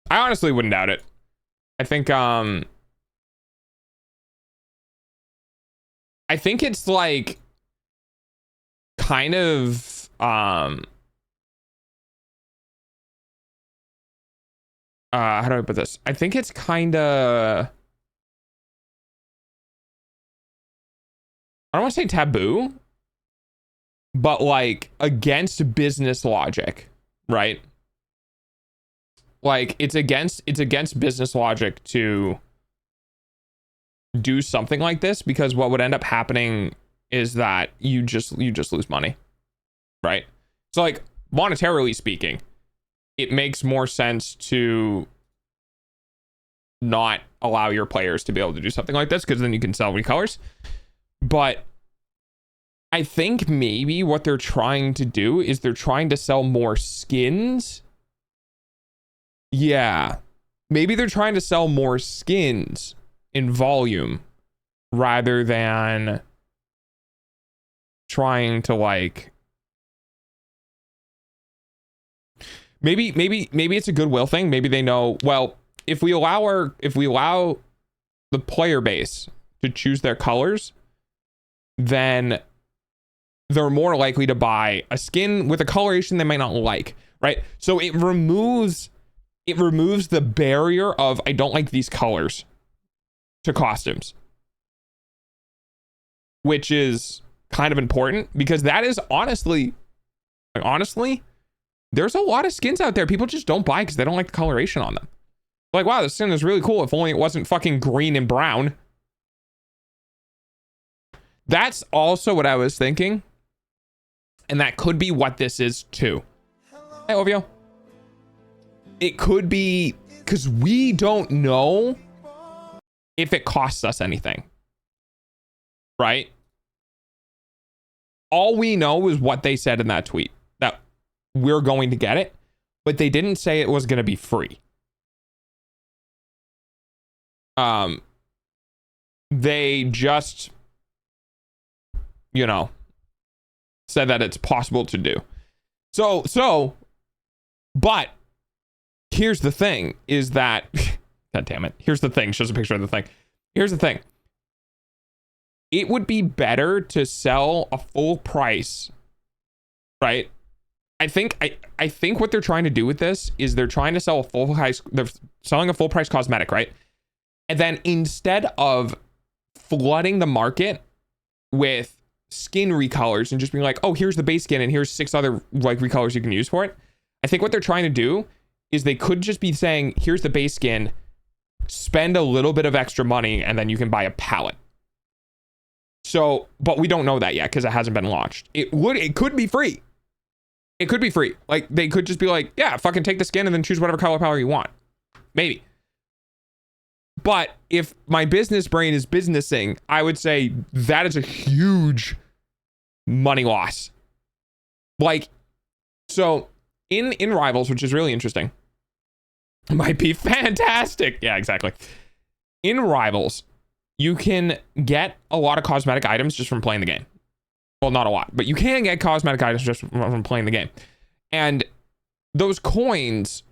I honestly wouldn't doubt it. I think it's like kind of how do I put this? I think it's kind of, I don't want to say taboo, but like against business logic, right? Like it's against business logic to do something like this, because what would end up happening is that you just lose money, right? So like monetarily speaking, it makes more sense to not allow your players to be able to do something like this, because then you can sell recolors. But I think maybe what they're trying to do is they're trying to sell more skins. Yeah, maybe they're trying to sell more skins in volume rather than trying to like maybe it's a goodwill thing. Maybe they know, well, if we allow the player base to choose their colors, then they're more likely to buy a skin with a coloration they might not like, right? So it removes the barrier of I don't like these colors to costumes, which is kind of important because that is honestly, there's a lot of skins out there people just don't buy because they don't like the coloration on them. Like, wow, this skin is really cool. If only it wasn't fucking green and brown. That's also what I was thinking. And that could be what this is too. Hey, Ovio. It could be because we don't know if it costs us anything. Right? All we know is what they said in that tweet, that we're going to get it, but they didn't say it was going to be free. They just, you know, said that it's possible to do. So, but here's the thing is that, God damn it. Here's the thing. Shows a picture of the thing. Here's the thing. It would be better to sell a full price, right? I think what they're trying to do with this is they're trying to sell a full price. They're selling a full price cosmetic, right? And then instead of flooding the market with skin recolors and just being like, oh, here's the base skin and here's 6 other like recolors you can use for it. I think what they're trying to do is they could just be saying, here's the base skin, spend a little bit of extra money, and then you can buy a palette. So, but we don't know that yet because it hasn't been launched. It could be free. It could be free. Like they could just be like, yeah, fucking take the skin and then choose whatever color palette you want. Maybe. But if my business brain is businessing, I would say that is a huge money loss. Like, so in Rivals, which is really interesting, might be fantastic. Yeah, exactly. In Rivals, you can get a lot of cosmetic items just from playing the game. Well, not a lot, but you can get cosmetic items just from playing the game. And those coins,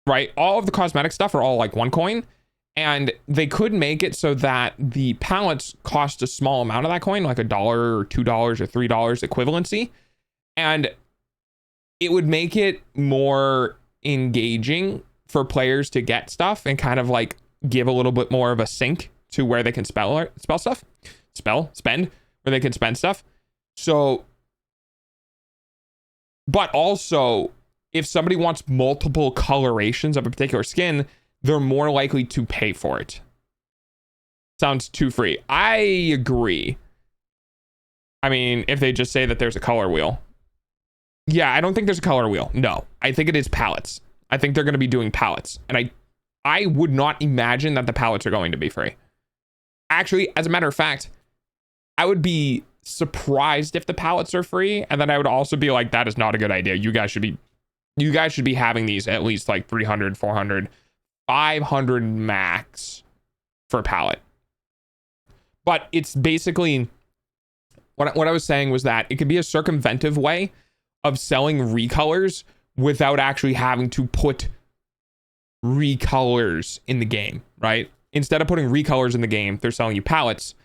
right? All of the cosmetic stuff are all like 1 coin. And they could make it so that the palettes cost a small amount of that coin, like $1 or $2 or $3 equivalency. And it would make it more engaging for players to get stuff and kind of like give a little bit more of a sync to where they can spend, where they can spend stuff. So, but also if somebody wants multiple colorations of a particular skin, they're more likely to pay for it. Sounds too free. I agree. I mean, if they just say that there's a color wheel. Yeah, I don't think there's a color wheel. No, I think it is palettes. I think they're going to be doing palettes. And I would not imagine that the palettes are going to be free. Actually, as a matter of fact, I would be surprised if the palettes are free. And then I would also be like, that is not a good idea. You guys should be having these at least like 300, 400, 500 max for palette. But it's basically what I was saying was that it could be a circumventive way of selling recolors without actually having to put recolors in the game, right? Instead of putting recolors in the game, they're selling you palettes,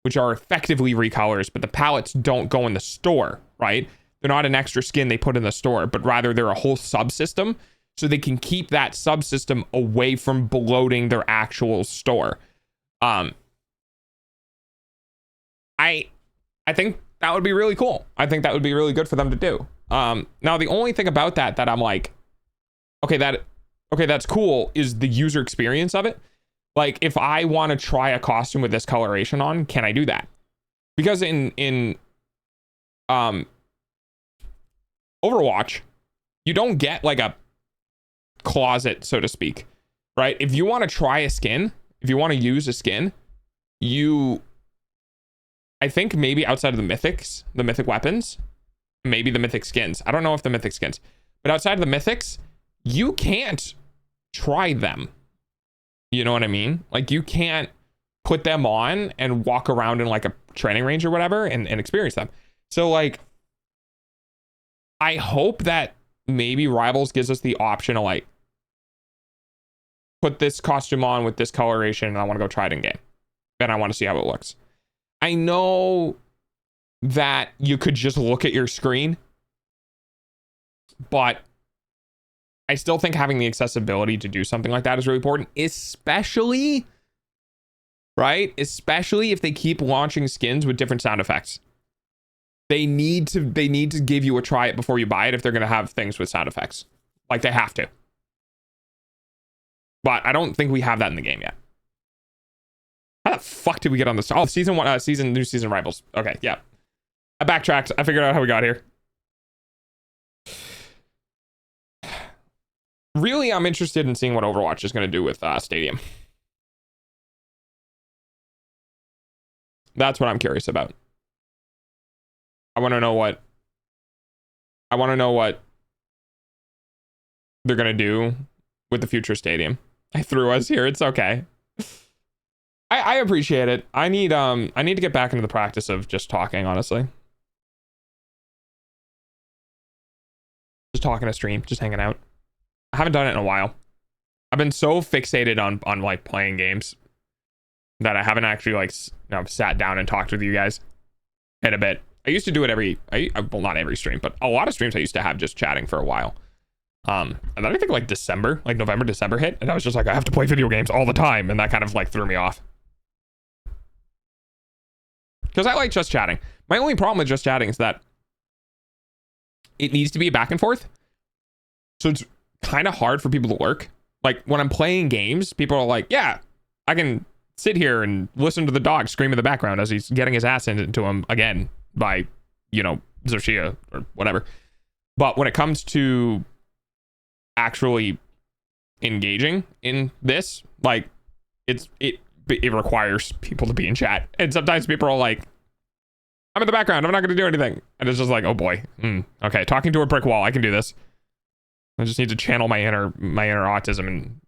which are effectively recolors, but the palettes don't go in the store, right? They're not an extra skin they put in the store, but rather they're a whole subsystem. So they can keep that subsystem away from bloating their actual store. I think that would be really cool. I think that would be really good for them to do. Now the only thing about that I'm like, okay, that's cool, is the user experience of it. Like if I want to try a costume with this coloration on, can I do that? Because in Overwatch, you don't get like a closet, so to speak, right? If you want to try a skin, if you want to use a skin, I think maybe outside of the mythics, the mythic weapons, maybe the mythic skins. I don't know if the mythic skins, but outside of the mythics, you can't try them. You know what I mean? Like you can't put them on and walk around in like a training range or whatever and experience them. So like, I hope that maybe Rivals gives us the option to like put this costume on with this coloration and I want to go try it in game. And I want to see how it looks. I know that you could just look at your screen, but I still think having the accessibility to do something like that is really important, especially, right? Especially if they keep launching skins with different sound effects. They need to give you a try it before you buy it if they're going to have things with sound effects. Like they have to. But I don't think we have that in the game yet. How the fuck did we get on this? Oh, new season Rivals. Okay, yeah. I backtracked. I figured out how we got here. Really, I'm interested in seeing what Overwatch is going to do with Stadium. That's what I'm curious about. I want to know what they're going to do with the future Stadium. I threw us here. It's okay. I appreciate it. I need to get back into the practice of just talking, honestly. Just talking to stream, just hanging out. I haven't done it in a while. I've been so fixated on like playing games that I haven't actually like sat down and talked with you guys in a bit. I used to do it well, not every stream, but a lot of streams I used to have just chatting for a while. And then I think like December, like November, December hit, and I was just like, I have to play video games all the time, and that kind of like threw me off. Because I like just chatting. My only problem with just chatting is that it needs to be back and forth. So it's kind of hard for people to lurk. Like when I'm playing games, people are like, yeah, I can sit here and listen to the dog scream in the background as he's getting his ass into him again by, Zoshia or whatever. But when it comes to actually engaging in this, like it requires people to be in chat. And sometimes people are like, I'm in the background, I'm not going to do anything. And it's just like, oh boy. Okay, talking to a brick wall, I can do this. I just need to channel my inner autism and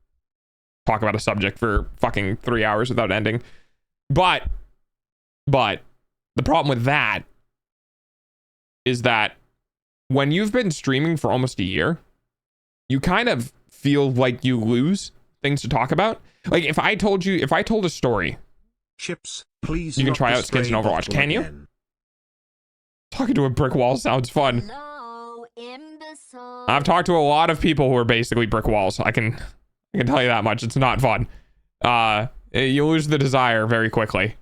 talk about a subject for fucking 3 hours without ending. But the problem with that is that when you've been streaming for almost a year, you kind of feel like you lose things to talk about. Like if I told a story, Chips, please. You can try out skins in Overwatch. Can you? Again. Talking to a brick wall sounds fun. Hello, imbecile. I've talked to a lot of people who are basically brick walls. I can tell you that much. It's not fun. You lose the desire very quickly.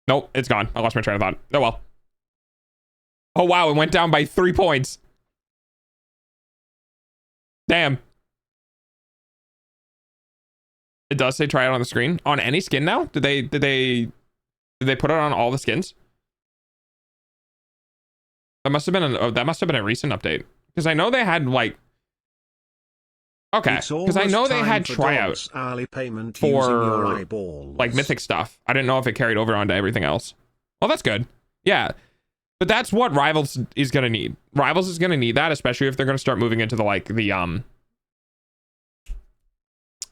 Nope, it's gone. I lost my train of thought. Oh well. Oh wow, it went down by 3 points. Damn. It does say try it on the screen. On any skin now? Did they put it on all the skins? That must have been a recent update. Because I know they had like okay, because I know they had tryouts for like mythic stuff. I didn't know if it carried over onto everything else. Well, that's good. Yeah. But that's what Rivals is going to need. Rivals is going to need that, especially if they're going to start moving into the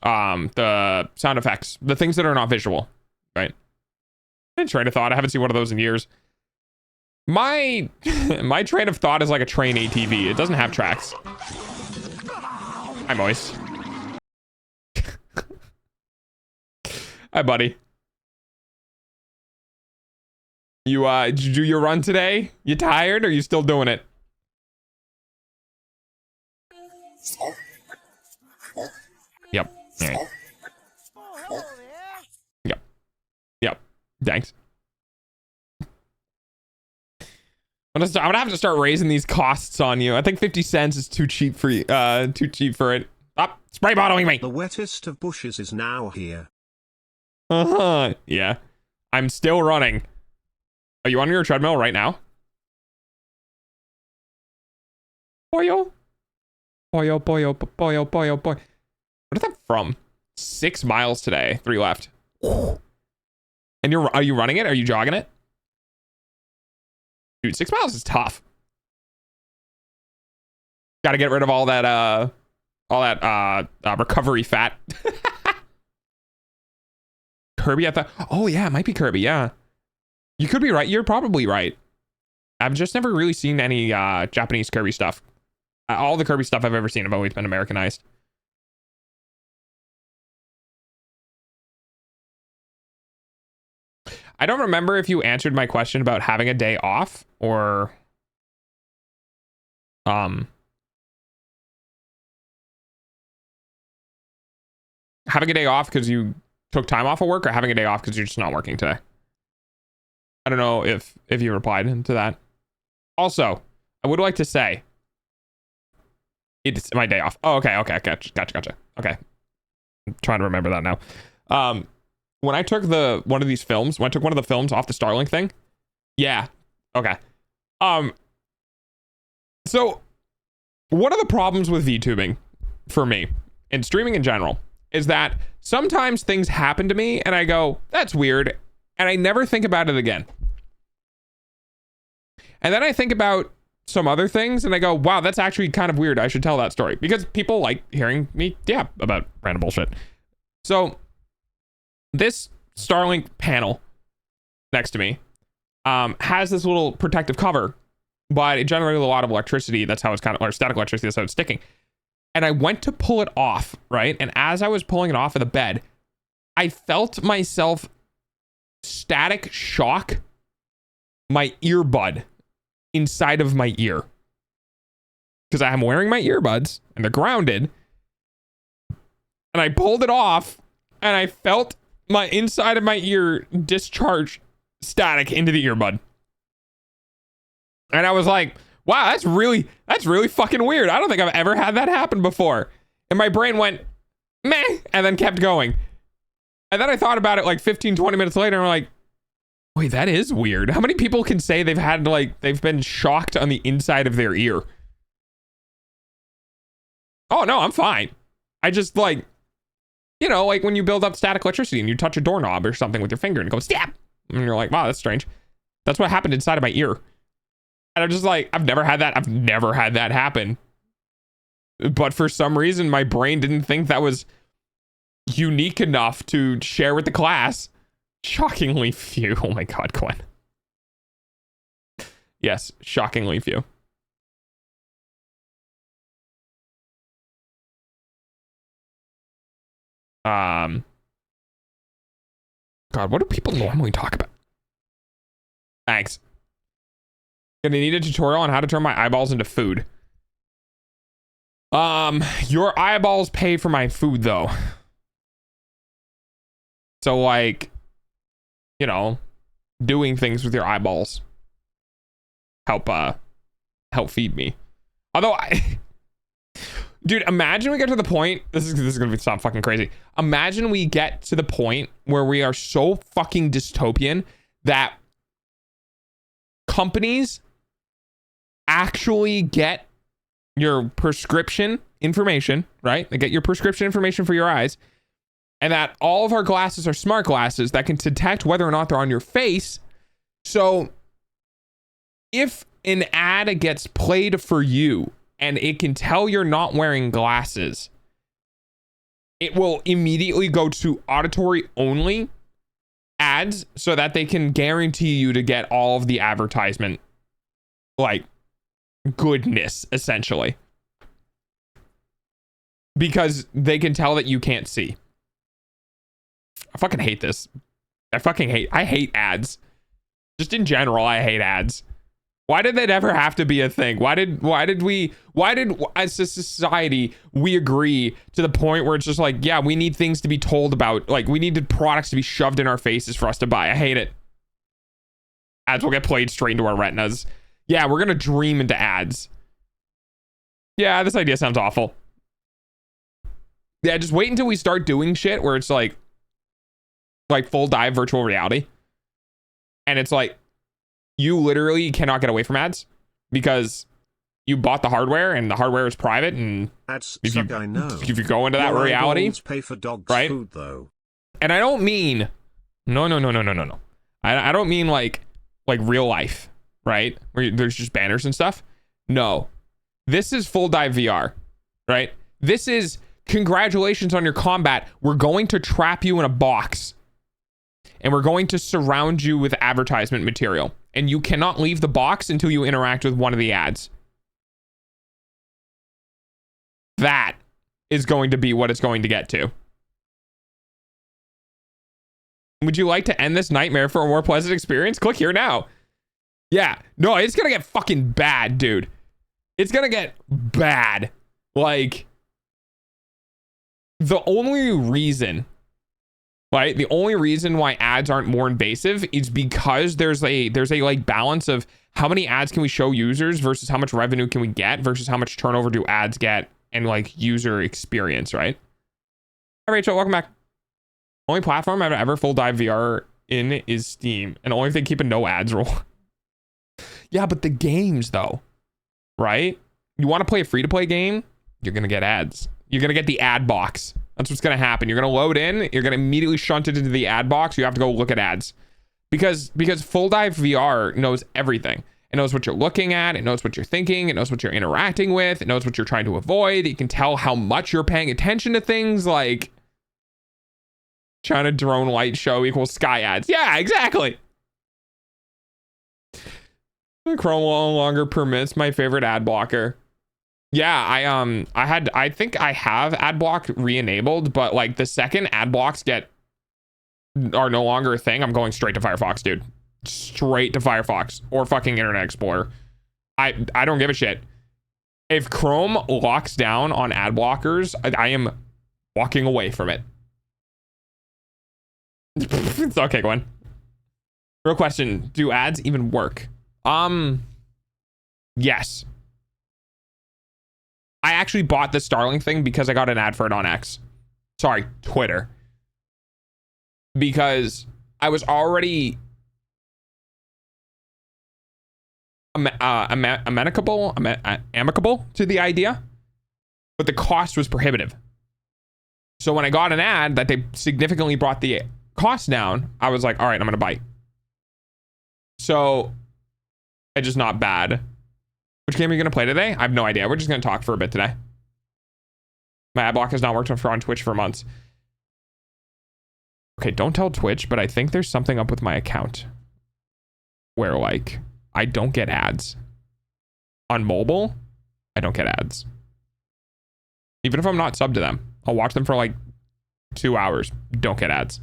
sound effects, the things that are not visual, right? Train of thought. I haven't seen one of those in years. My train of thought is like a train ATV. It doesn't have tracks. Hi, Moist. Hi, buddy. Did you do your run today? You tired or you still doing it? Yep. All right. Yep. Thanks. I'm gonna have to start raising these costs on you. I think 50 cents is too cheap for you. Too cheap for it. Stop spray bottling me. The wettest of bushes is now here. Yeah. I'm still running. Are you on your treadmill right now? Boyo. Boyo, boyo, boyo, boyo, boy. What is that from? 6 miles today. 3 left. And are you running it? Are you jogging it? Dude, 6 miles is tough. Got to get rid of all that recovery fat. Kirby, I thought. Oh yeah, it might be Kirby. Yeah, you could be right. You're probably right. I've just never really seen any Japanese Kirby stuff. All the Kirby stuff I've ever seen have always been Americanized. I don't remember if you answered my question about having a day off or having a day off because you took time off of work, or having a day off because you're just not working today. I don't know if you replied to that. Also, I would like to say it's my day off. Oh, okay. Gotcha. Okay. I'm trying to remember that now. When I took one of the films off the Starlink thing. Yeah. Okay. So one of the problems with VTubing for me and streaming in general is that sometimes things happen to me and I go, that's weird. And I never think about it again. And then I think about some other things and I go, wow, that's actually kind of weird. I should tell that story, because people like hearing me yap about random bullshit. So this Starlink panel next to me has this little protective cover, but it generated a lot of electricity. That's how it's kind of, or static electricity, that's how it's sticking. And I went to pull it off, right? And as I was pulling it off of the bed, I felt myself static shock my earbud inside of my ear, because I'm wearing my earbuds and they're grounded. And I pulled it off and I felt my inside of my ear discharge static into the earbud. And I was like, wow, that's really fucking weird. I don't think I've ever had that happen before. And my brain went, meh, and then kept going. And then I thought about it like 15, 20 minutes later, and I'm like, wait, that is weird. How many people can say they've been shocked on the inside of their ear? Oh no, I'm fine. I just like, like when you build up static electricity and you touch a doorknob or something with your finger and it goes, stab. And you're like, wow, that's strange. That's what happened inside of my ear. And I'm just like, I've never had that happen. But for some reason, my brain didn't think that was unique enough to share with the class. Shockingly few. Oh my God, Gwen. Yes, shockingly few. God, what do people normally talk about? Thanks. Gonna need a tutorial on how to turn my eyeballs into food. Your eyeballs pay for my food though. So like, doing things with your eyeballs help feed me. Although dude, imagine we get to the point, this is gonna sound fucking crazy. Imagine we get to the point where we are so fucking dystopian that companies actually get your prescription information, right? They get your prescription information for your eyes, and that all of our glasses are smart glasses that can detect whether or not they're on your face. So if an ad gets played for you and it can tell you're not wearing glasses, it will immediately go to auditory only ads so that they can guarantee you to get all of the advertisement, like, goodness, essentially. Because they can tell that you can't see. I fucking hate this. I hate ads. Just in general, I hate ads. Why did that ever have to be a thing? Why did as a society we agree to the point where it's just like, yeah, we need things to be told about, like we needed products to be shoved in our faces for us to buy. I hate it. Ads will get played straight into our retinas. Yeah, we're gonna dream into ads. Yeah, this idea sounds awful. Yeah, just wait until we start doing shit where it's like full dive virtual reality. And it's like, you literally cannot get away from ads because you bought the hardware and the hardware is private. And ads if suck, you, I know. if you go into that reality, pay for dogs' right? food, though. And I don't mean, no. I don't mean like real life, right? Where there's just banners and stuff. No, This is full dive VR, right? This is congratulations on your combat. We're going to trap you in a box and we're going to surround you with advertisement material. And you cannot leave the box until you interact with one of the ads. That is going to be what it's going to get to. Would you like to end this nightmare for a more pleasant experience? Click here now. Yeah, no, it's gonna get fucking bad, dude. It's gonna get bad. Like, the only reason, right? The only reason why ads aren't more invasive is because there's a like balance of how many ads can we show users versus how much revenue can we get versus how much turnover do ads get and like user experience, right? Hi, Rachel, welcome back. Only platform I've ever full dive VR in is Steam, and only thing keeping no ads rule. Yeah, but the games though, right? You want to play a free-to-play game? You're gonna get ads. You're gonna get the ad box. That's what's gonna happen. You're gonna load in. You're gonna immediately shunt it into the ad box. You have to go look at ads, because full dive VR knows everything. It knows what you're looking at. It knows what you're thinking. It knows what you're interacting with. It knows what you're trying to avoid. It can tell how much you're paying attention to things like China drone light show equals sky ads. Yeah, exactly. Chrome no longer permits my favorite ad blocker. Yeah, I think I have ad block re-enabled, but like the second ad blocks are no longer a thing, I'm going straight to Firefox, dude. Straight to Firefox or fucking Internet Explorer. I don't give a shit. If Chrome locks down on ad blockers, I am walking away from it. It's okay, Gwen. Real question, do ads even work? Yes. I actually bought the Starlink thing because I got an ad for it on X. Sorry, Twitter. Because I was already amicable to the idea, but the cost was prohibitive. So when I got an ad that they significantly brought the cost down, I was like, all right, I'm gonna bite. So it's just not bad. Which game are you gonna play today? I have no idea. We're just gonna talk for a bit today. My ad block has not worked on Twitch for months. Okay, don't tell Twitch, but I think there's something up with my account where like I don't get ads. On mobile, I don't get ads. Even if I'm not subbed to them, I'll watch them for like 2 hours. Don't get ads.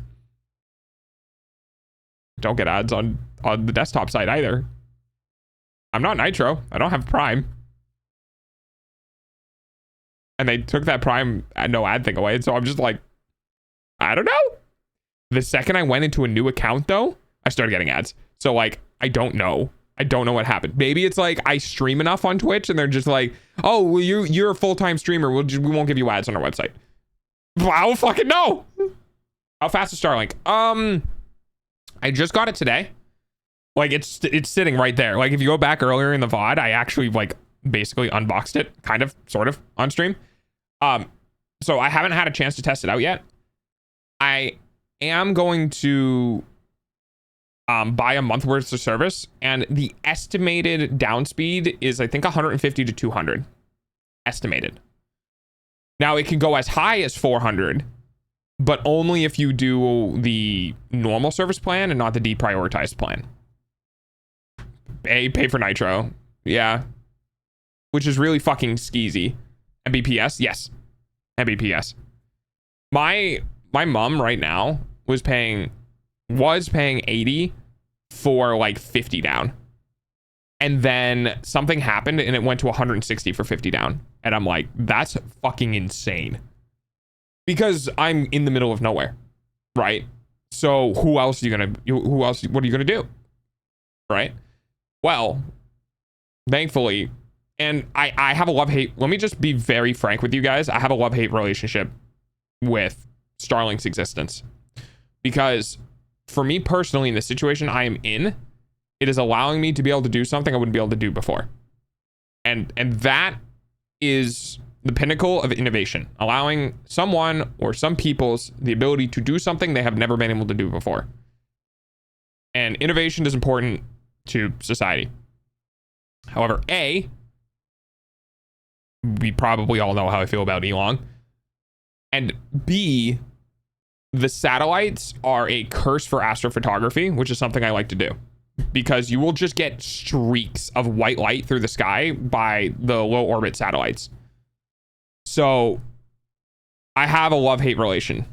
Don't get ads on the desktop side either. I'm not Nitro. I don't have Prime. And they took that Prime no ad thing away. So I'm just like, I don't know. The second I went into a new account though, I started getting ads. So like, I don't know. I don't know what happened. Maybe it's like I stream enough on Twitch and they're just like, oh, well, you're a full-time streamer. We won't give you ads on our website. I don't fucking know. How fast is Starlink? I just got it today. Like it's sitting right there. Like if you go back earlier in the VOD, I actually like basically unboxed it, kind of, sort of, on stream. So I haven't had a chance to test it out yet. I am going to buy a month worth of service, and the estimated down speed is I think 150 to 200 estimated. Now it can go as high as 400, but only if you do the normal service plan and not the deprioritized plan. Pay for Nitro. Yeah. Which is really fucking skeezy. Mbps? Yes. Mbps. My mom right now was paying 80 for like 50 down. And then something happened and it went to 160 for 50 down. And I'm like, that's fucking insane. Because I'm in the middle of nowhere. Right? So what are you gonna do? Right? Well, thankfully, and I have a love-hate, let me just be very frank with you guys. I have a love-hate relationship with Starlink's existence. Because for me personally, in the situation I am in, it is allowing me to be able to do something I wouldn't be able to do before. And that is the pinnacle of innovation, allowing someone or some people's the ability to do something they have never been able to do before. And innovation is important to society. However, we probably all know how I feel about Elon. And B, the satellites are a curse for astrophotography, which is something I like to do. Because you will just get streaks of white light through the sky by the low orbit satellites. So I have a love-hate relation.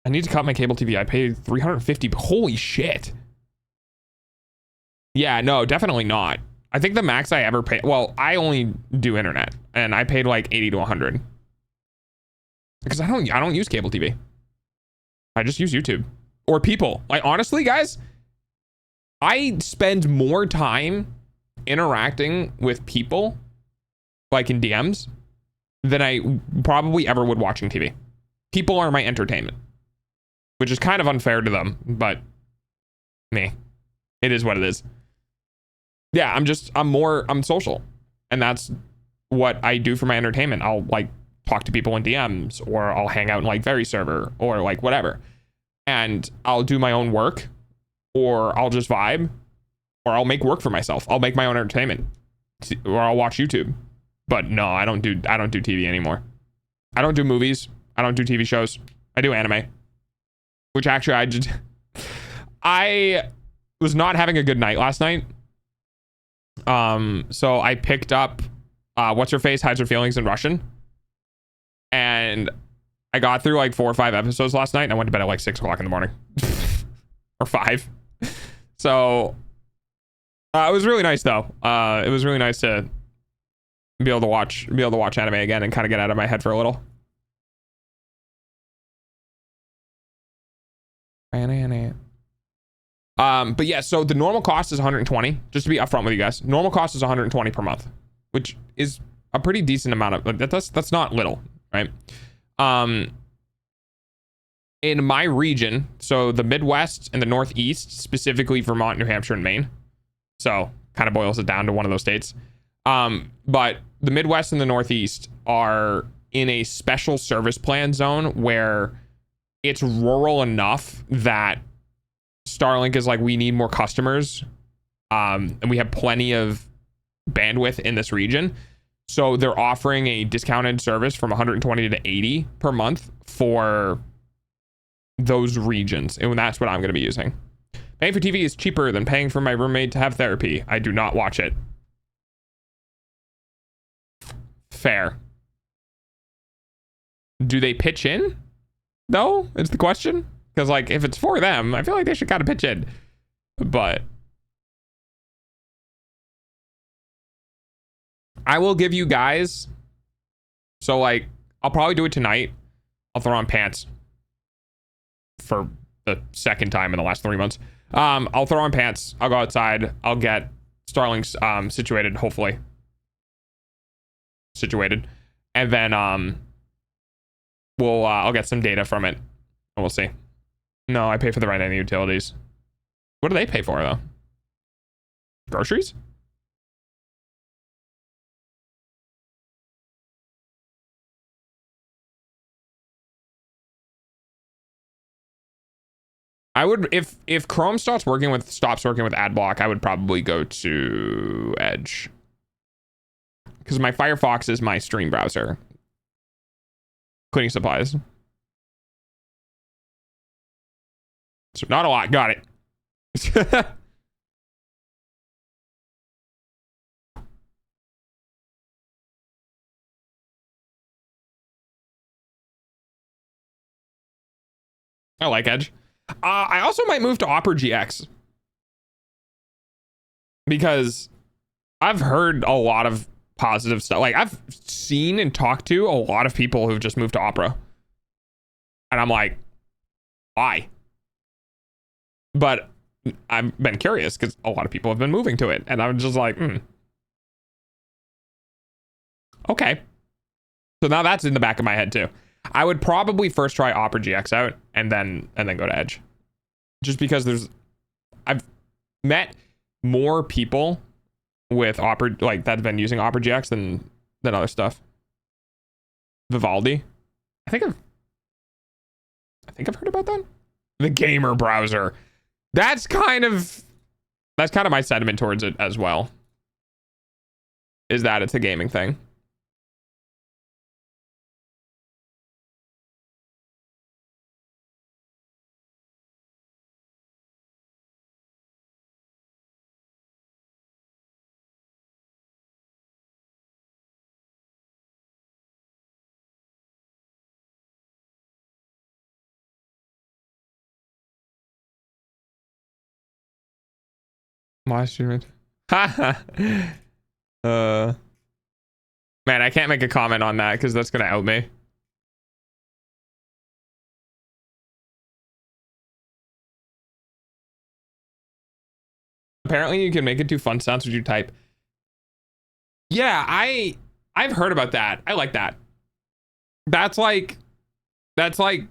I need to cut my cable TV. I paid $350. Holy shit. Yeah, no, definitely not. I think the max I ever pay, well, I only do internet and I paid like 80 to 100. Because I don't use cable TV. I just use YouTube. Or people. Like, honestly, guys, I spend more time interacting with people, like in DMs, than I probably ever would watching TV. People are my entertainment, which is kind of unfair to them, but me. It is what it is. Yeah, I'm social. And that's what I do for my entertainment. I'll like talk to people in DMs, or I'll hang out in like Very server, or like whatever. And I'll do my own work, or I'll just vibe, or I'll make work for myself. I'll make my own entertainment, or I'll watch YouTube. But no, I don't do TV anymore. I don't do movies. I don't do TV shows. I do anime, which actually I was not having a good night last night. So I picked up What's Her Face Hides Her Feelings in Russian, and I got through like 4 or 5 episodes last night, and I went to bed at like 6 o'clock in the morning or 5. So it was really nice though. It was really nice to be able to watch anime again and kind of get out of my head for a little. But yeah, so the normal cost is 120. Just to be upfront with you guys, normal cost is 120 per month, which is a pretty decent amount of, like, that's not little, right? In my region, so the Midwest and the Northeast, specifically Vermont, New Hampshire, and Maine, so kind of boils it down to one of those states. But the Midwest and the Northeast are in a special service plan zone where it's rural enough that Starlink is like, we need more customers, and we have plenty of bandwidth in this region. So they're offering a discounted service from 120 to 80 per month for those regions. And that's what I'm going to be using. Paying for TV is cheaper than paying for my roommate to have therapy. I do not watch it. Fair. Do they pitch in? No, it's the question. Because like, if it's for them, I feel like they should kind of pitch in. But I will give you guys, so like, I'll probably do it tonight. I'll throw on pants for the second time in the last 3 months. I'll throw on pants. I'll go outside. I'll get Starlink's situated, hopefully. Situated. And then I'll get some data from it. And we'll see. No, I pay for the rent and the utilities. What do they pay for though? Groceries? I would, if Chrome stops working with AdBlock, I would probably go to Edge, because my Firefox is my stream browser. Cleaning supplies. So not a lot. Got it. I like Edge. I also might move to Opera GX, because I've heard a lot of positive stuff. Like, I've seen and talked to a lot of people who've just moved to Opera, and I'm like, why? But I've been curious because a lot of people have been moving to it, and I'm just like, okay. So now that's in the back of my head too. I would probably first try Opera GX out and then go to Edge. Just because I've met more people with Opera, like, that have been using Opera GX than other stuff. Vivaldi. I think I've heard about that. The gamer browser. That's kind of my sentiment towards it as well. is that it's a gaming thing. My student. Haha. Man, I can't make a comment on that because that's gonna out me. Apparently you can make it do fun sounds when you type. Yeah, I've heard about that. I like that. That's like stimmy.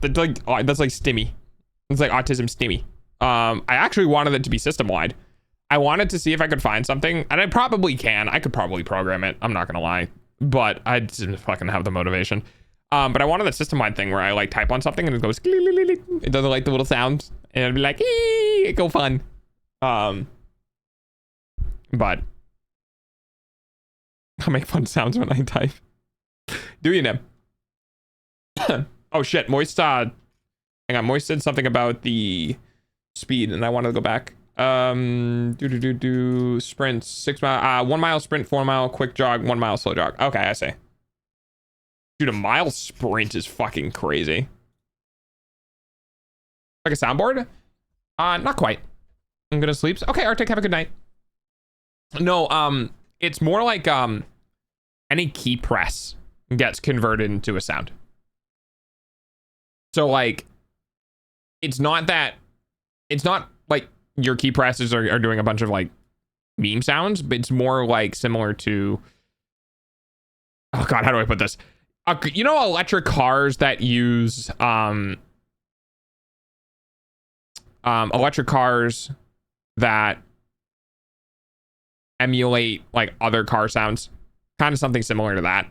It's like autism stimmy. I actually wanted it to be system wide. I wanted to see if I could find something, and I probably can. I could probably program it. I'm not gonna lie, but I didn't fucking have the motivation. But I wanted a system wide thing where I like type on something and it goes. It does like the little sounds, and it'd be like, it go fun. But I'll make fun sounds when I type. Do you know? Oh shit, Moist. Hang on, Moist said something about the speed, and I wanted to go back. Sprints 6 mile, 1 mile sprint, 4 mile quick jog, 1 mile slow jog. Okay, I see. Dude, a mile sprint is fucking crazy. Like a soundboard? Not quite. I'm gonna sleep. Okay, Arctic, have a good night. No, it's more like any key press gets converted into a sound. So like, it's not like your key presses are doing a bunch of like meme sounds, but it's more like similar to, oh god, how do I put this? You know, electric cars that use electric cars that emulate like other car sounds, kind of something similar to that,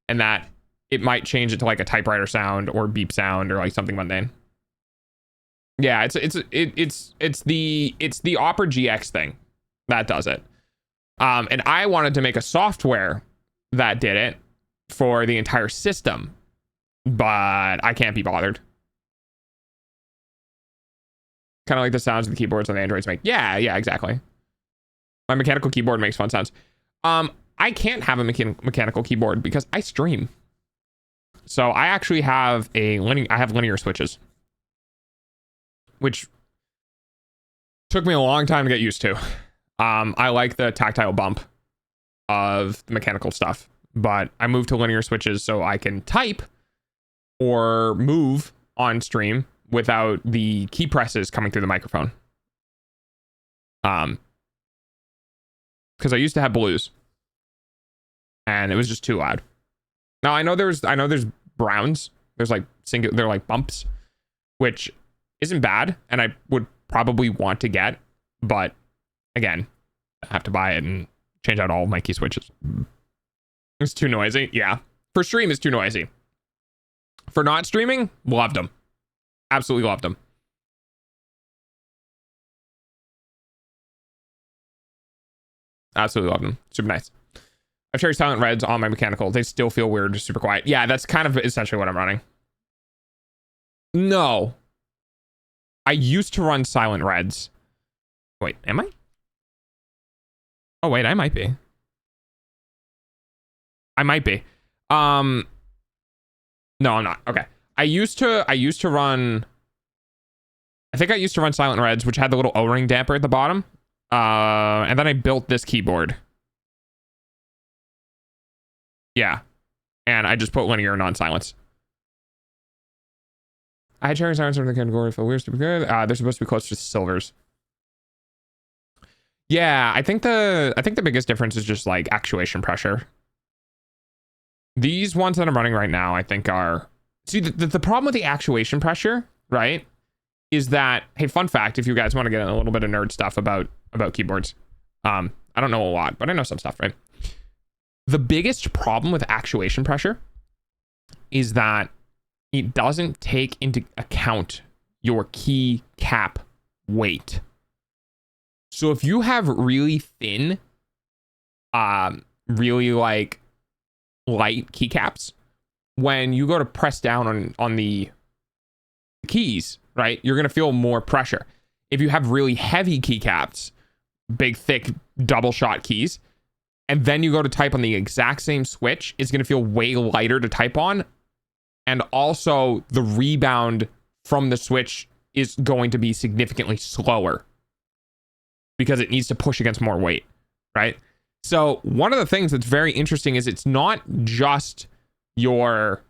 and that it might change it to like a typewriter sound or beep sound or like something mundane. Yeah, it's the Opera GX thing that does it. And I wanted to make a software that did it for the entire system, but I can't be bothered. Kind of like the sounds of the keyboards on the Androids make. Yeah, exactly. My mechanical keyboard makes fun sounds. I can't have a mechanical keyboard because I stream. So I actually have linear switches, which took me a long time to get used to. I like the tactile bump of the mechanical stuff, but I moved to linear switches so I can type or move on stream without the key presses coming through the microphone. Because I used to have blues, and it was just too loud. Now I know there's browns. There's like they're like bumps, which isn't bad, and I would probably want to get, but again, I have to buy it and change out all of my key switches. It's too noisy. Yeah, for stream it's too noisy. For not streaming, loved them. Absolutely loved them. Absolutely loved them. Super nice. I've tried silent reds on my mechanical. They still feel weird, super quiet. Yeah, that's kind of essentially what I'm running. No. I used to run silent reds. Wait, am I? Oh, wait, I might be. I might be. No, I'm not. Okay. I used to run, I think I used to run silent reds, which had the little O-ring damper at the bottom. And then I built this keyboard. Yeah. And I just put linear non-silence. I had cherry silence over the category for weird, super good. They're supposed to be close to silvers. Yeah, I think the biggest difference is just like actuation pressure. These ones that I'm running right now, I think are, see, the problem with the actuation pressure, right, is that, hey, fun fact, if you guys want to get in a little bit of nerd stuff about keyboards, I don't know a lot, but I know some stuff, right? The biggest problem with actuation pressure is that it doesn't take into account your key cap weight. So if you have really thin really like light keycaps, when you go to press down on the keys, right, you're going to feel more pressure. If you have really heavy keycaps, big, thick, double shot keys, and then you go to type on the exact same switch, it's going to feel way lighter to type on. And also the rebound from the switch is going to be significantly slower because it needs to push against more weight, right? So one of the things that's very interesting is it's not just your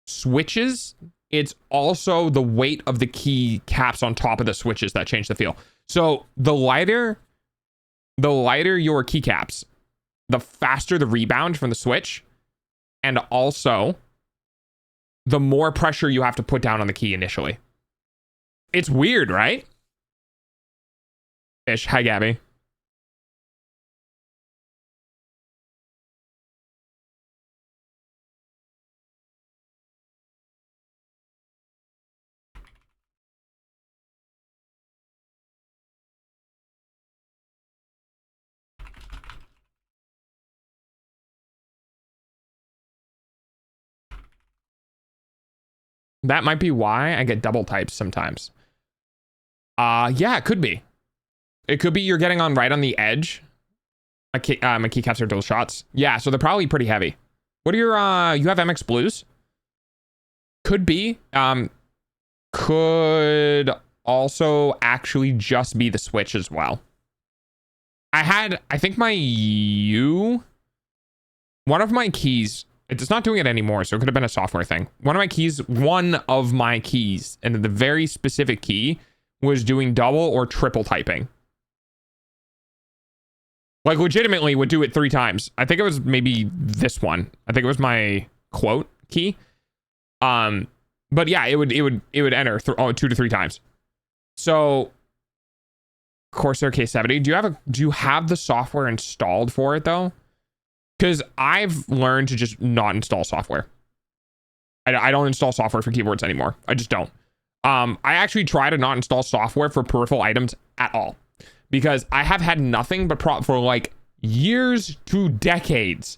switches, it's also the weight of the key caps on top of the switches that change the feel. So the lighter your keycaps, the faster the rebound from the switch, and also the more pressure you have to put down on the key initially. It's weird, right? Ish, hi Gabby. That might be why I get double types sometimes. Yeah, it could be. It could be you're getting on right on the edge. My keycaps are dual shots. Yeah, so they're probably pretty heavy. What are your, you have MX Blues? Could be. Could also actually just be the switch as well. I think my one of my keys, it's not doing it anymore, so it could have been a software thing. One of my keys, and the very specific key, was doing double or triple typing. Like, legitimately would do it 3 times. I think it was maybe this one. I think it was my quote key. But yeah, it would enter 2 to 3 times. So Corsair K70, do you have the software installed for it though? Because I've learned to just not install software. I don't install software for keyboards anymore. I just don't. I actually try to not install software for peripheral items at all, because I have had nothing but for like years to decades,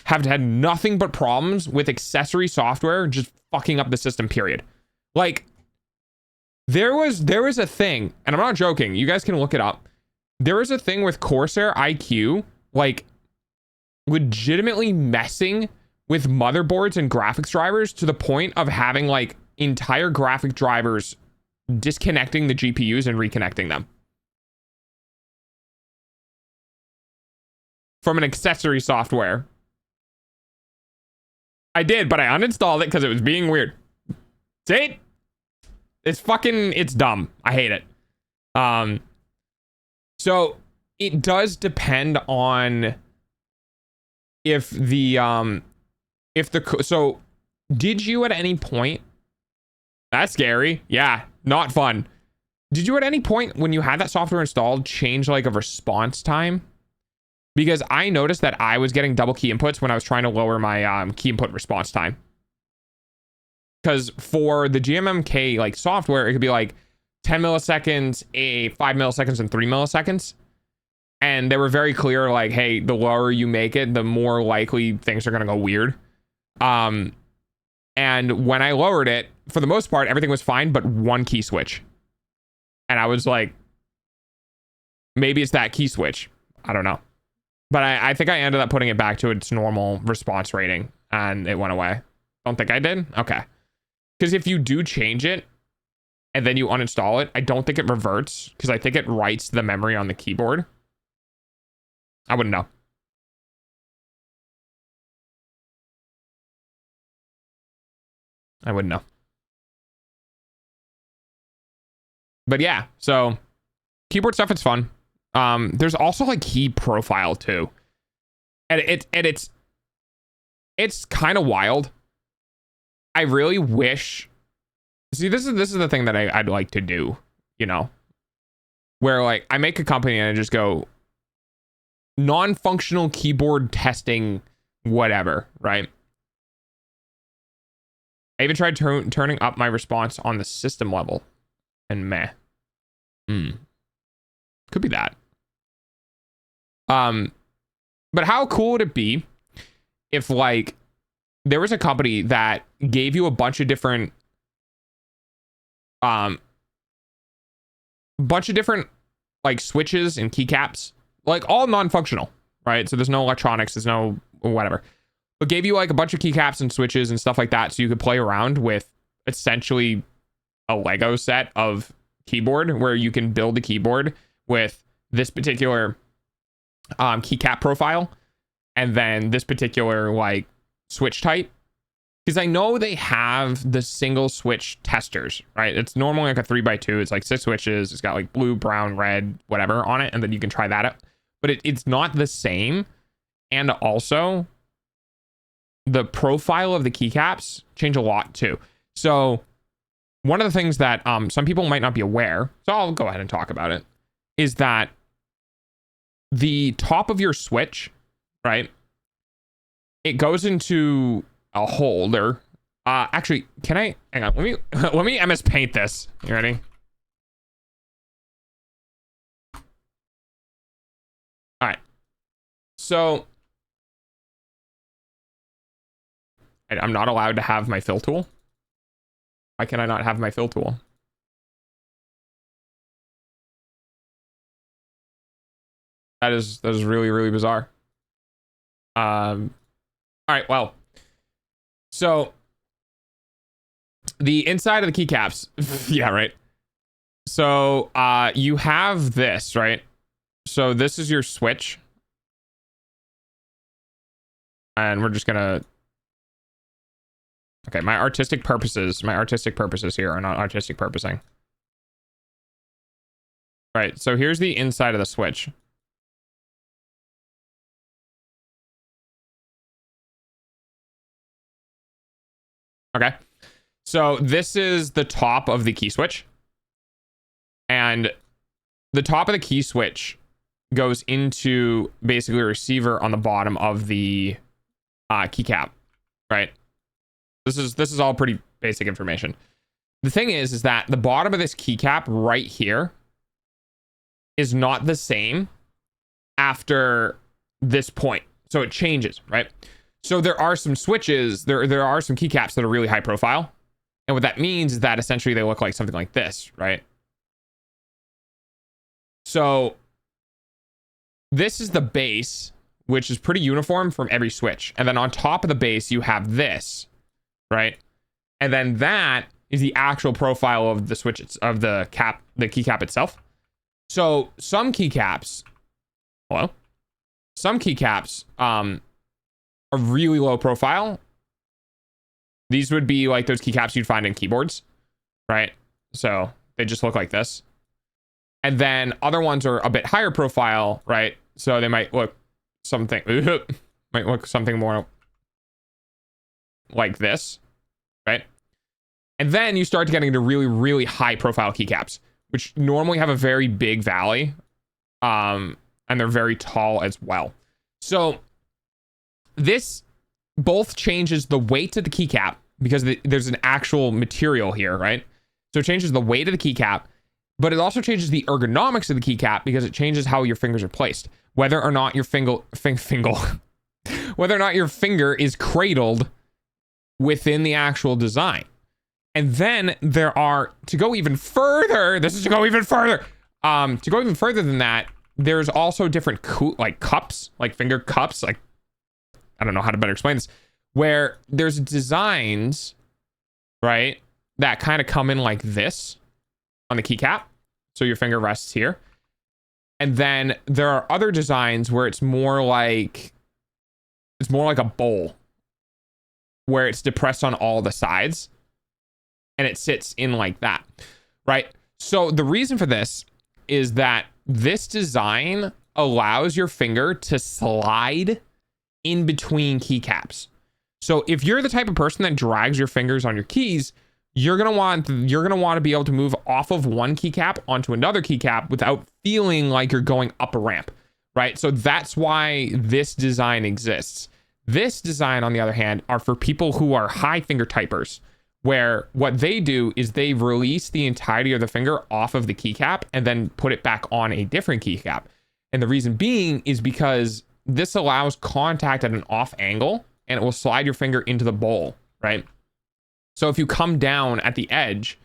have had nothing but problems with accessory software just fucking up the system, period. Like, there was a thing, and I'm not joking, you guys can look it up. There was a thing with Corsair iQ, like legitimately messing with motherboards and graphics drivers to the point of having like entire graphic drivers disconnecting the GPUs and reconnecting them from an accessory software. I did, but I uninstalled it because it was being weird. See? It's dumb. I hate it. So it does depend on so did you at any point, that's scary. Yeah, not fun. Did you at any point when you had that software installed change like a response time? Because I noticed that I was getting double key inputs when I was trying to lower my key input response time. Because for the GMMK like software, it could be like 10 milliseconds, 5 milliseconds, and 3 milliseconds. And they were very clear, like, hey, the lower you make it, the more likely things are going to go weird. And when I lowered it, for the most part, everything was fine, but one key switch. And I was like, maybe it's that key switch. I don't know. But I think I ended up putting it back to its normal response rating, and it went away. Don't think I did? Okay. Because if you do change it, and then you uninstall it, I don't think it reverts, because I think it writes the memory on the keyboard. I wouldn't know. I wouldn't know. But yeah, so keyboard stuff, it's fun. There's also like key profile too. And it's kind of wild. I really wish, see, this is the thing that I'd like to do, you know, where like I make a company and I just go non-functional keyboard testing, whatever, right? I even tried turning up my response on the system level, and meh. Could be that. But how cool would it be if like there was a company that gave you a bunch of different like switches and keycaps, like all non-functional, right? So there's no electronics, there's no whatever, but gave you like a bunch of keycaps and switches and stuff like that, so you could play around with essentially a Lego set of keyboard where you can build a keyboard with this particular keycap profile and then this particular like switch type. Because I know they have the single switch testers, right? It's normally like a 3x2. It's like 6 switches. It's got like blue, brown, red, whatever on it. And then you can try that out. But it's not the same. And also, the profile of the keycaps change a lot too. So one of the things that some people might not be aware, so I'll go ahead and talk about it, is that the top of your switch, right? It goes into a holder. Actually, can I hang on? Let me MS Paint this. You ready? All right. So I'm not allowed to have my fill tool. Why can I not have my fill tool? That is really, really bizarre. All right, well, so the inside of the keycaps, yeah, right. So you have this, right? So this is your switch. And we're just gonna, okay, my artistic purposes here are not artistic purposing. Right, so here's the inside of the switch. Okay, so this is the top of the key switch, and the top of the key switch goes into basically a receiver on the bottom of the keycap, right? This is all pretty basic information. The thing is that the bottom of this keycap right here is not the same after this point, so it changes, right? So there are some switches, there are some keycaps that are really high profile. And what that means is that essentially they look like something like this, right? So this is the base, which is pretty uniform from every switch. And then on top of the base, you have this, right? And then that is the actual profile of the switch, of the keycap itself. So some keycaps, are really low profile. These would be like those keycaps you'd find in keyboards, right? So they just look like this. And then other ones are a bit higher profile, right? So they might look something more like this, right? And then you start getting into really, really high profile keycaps, which normally have a very big valley, and they're very tall as well. So this both changes the weight of the keycap, because there's an actual material here, right? So it changes the weight of the keycap, but it also changes the ergonomics of the keycap, because it changes how your fingers are placed. Whether or not your whether or not your finger is cradled within the actual design. And then there are, to go even further than that, there's also different like cups, like finger cups, like, I don't know how to better explain this, where there's designs, right, that kind of come in like this on the keycap. So your finger rests here. And then there are other designs where it's more like a bowl, where it's depressed on all the sides and it sits in like that, right? So the reason for this is that this design allows your finger to slide in between keycaps. So if you're the type of person that drags your fingers on your keys, you're gonna want to be able to move off of one keycap onto another keycap without feeling like you're going up a ramp, right? So that's why this design exists. This design, on the other hand, are for people who are high finger typers, where what they do is they release the entirety of the finger off of the keycap and then put it back on a different keycap. And the reason being is because this allows contact at an off angle, and it will slide your finger into the bowl, right? So if you come down at the edge,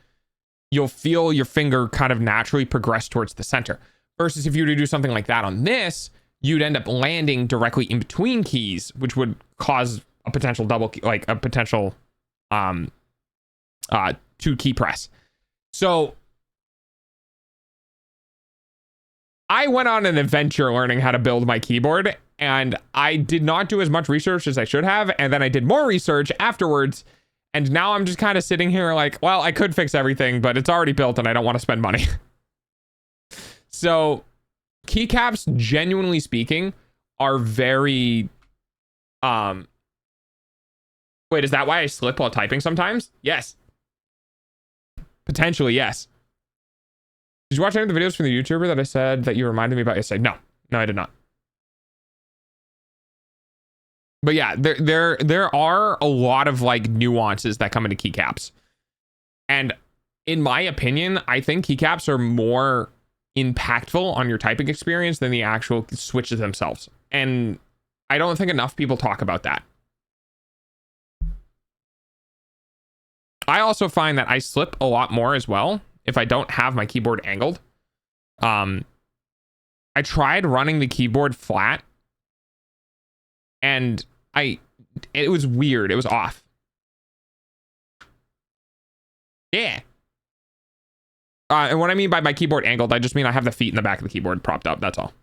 you'll feel your finger kind of naturally progress towards the center. Versus if you were to do something like that on this, you'd end up landing directly in between keys, which would cause a potential double key, like a potential 2 key press. So I went on an adventure learning how to build my keyboard, and I did not do as much research as I should have. And then I did more research afterwards. And now I'm just kind of sitting here like, well, I could fix everything, but it's already built and I don't want to spend money. So keycaps, genuinely speaking, are very, wait, is that why I slip while typing sometimes? Yes. Potentially, yes. Did you watch any of the videos from the YouTuber that I said that you reminded me about yesterday? No, I did not. But yeah, there are a lot of like nuances that come into keycaps. And in my opinion, I think keycaps are more impactful on your typing experience than the actual switches themselves. And I don't think enough people talk about that. I also find that I slip a lot more as well if I don't have my keyboard angled. I tried running the keyboard flat, and it was weird. It was off. Yeah. And what I mean by my keyboard angled, I just mean I have the feet in the back of the keyboard propped up. That's all.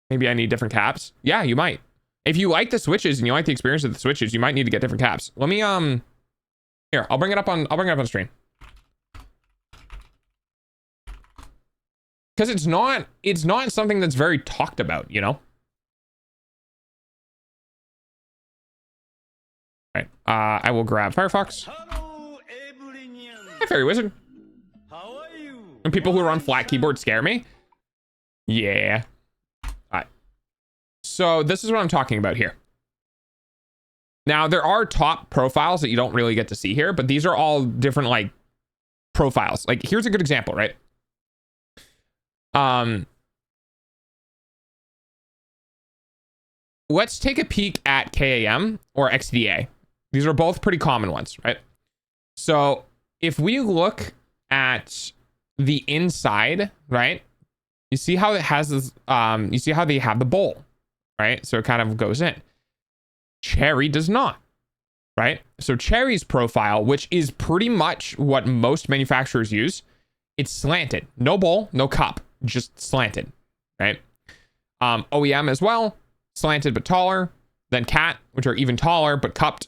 Maybe I need different caps. Yeah, you might. If you like the switches and you like the experience of the switches, you might need to get different caps. Let me, here, I'll bring it up on stream. Because it's not something that's very talked about, you know? All right, I will grab Firefox. Hi, Fairy Wizard. How are you? And people who run flat keyboards scare me. Yeah. All right. So this is what I'm talking about here. Now, there are top profiles that you don't really get to see here, but these are all different, like, profiles. Like, here's a good example, right? Let's take a peek at KAM or XDA. These are both pretty common ones, right? So if we look at the inside, right? You see how it has this, you see how they have the bowl, right? So it kind of goes in. Cherry does not, right? So Cherry's profile, which is pretty much what most manufacturers use, it's slanted. No bowl, no cup, just slanted, right? OEM as well, slanted but taller. Then Cat, which are even taller but cupped.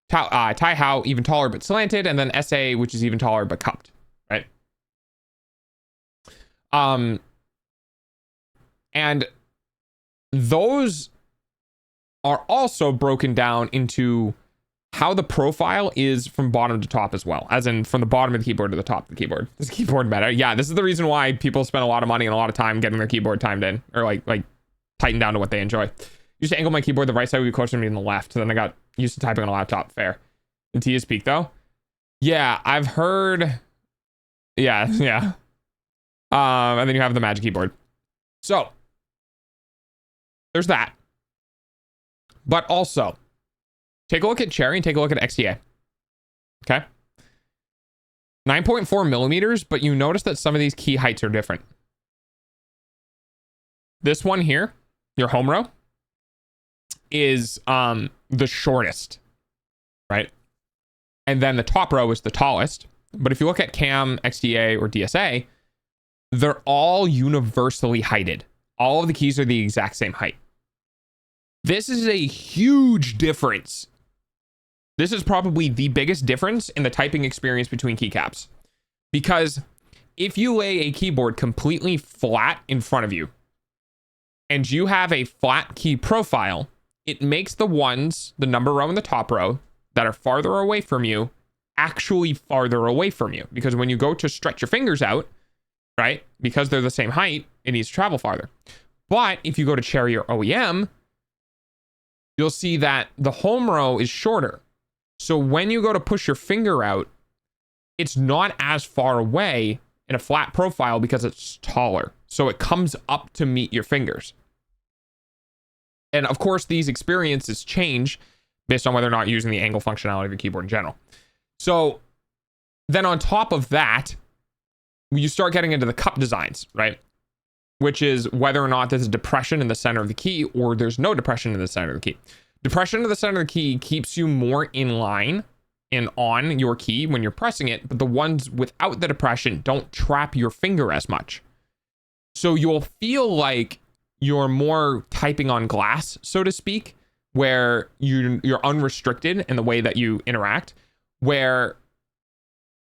Tai-Hao, even taller but slanted. And then SA, which is even taller but cupped, right? And those are also broken down into how the profile is from bottom to top as well, as in from the bottom of the keyboard to the top of the keyboard. This keyboard meta, yeah, this is the reason why people spend a lot of money and a lot of time getting their keyboard timed in, or like tightened down to what they enjoy. Used to angle my keyboard, the right side would be closer to me than the left. So then I got used to typing on a laptop. Fair. And T is peak though. Yeah, I've heard. Yeah. And then you have the magic keyboard. So there's that. But also, take a look at Cherry and take a look at XDA. Okay. 9.4 millimeters, but you notice that some of these key heights are different. This one here, your home row, is the shortest, right? And then the top row is the tallest. But if you look at CAM, XDA, or DSA, they're all universally heighted. All of the keys are the exact same height. This is a huge difference. This is probably the biggest difference in the typing experience between keycaps. Because if you lay a keyboard completely flat in front of you, and you have a flat key profile, it makes the ones, the number row and the top row, that are farther away from you, actually farther away from you. Because when you go to stretch your fingers out, right, because they're the same height, it needs to travel farther. But if you go to Cherry or OEM, you'll see that the home row is shorter. So when you go to push your finger out, it's not as far away in a flat profile because it's taller. So it comes up to meet your fingers. And of course, these experiences change based on whether or not you're using the angle functionality of your keyboard in general. So then on top of that, you start getting into the cup designs, right? Which is whether or not there's a depression in the center of the key or there's no depression in the center of the key. Depression in the center of the key keeps you more in line and on your key when you're pressing it, but the ones without the depression don't trap your finger as much. So you'll feel like you're more typing on glass, so to speak, where you're unrestricted in the way that you interact, where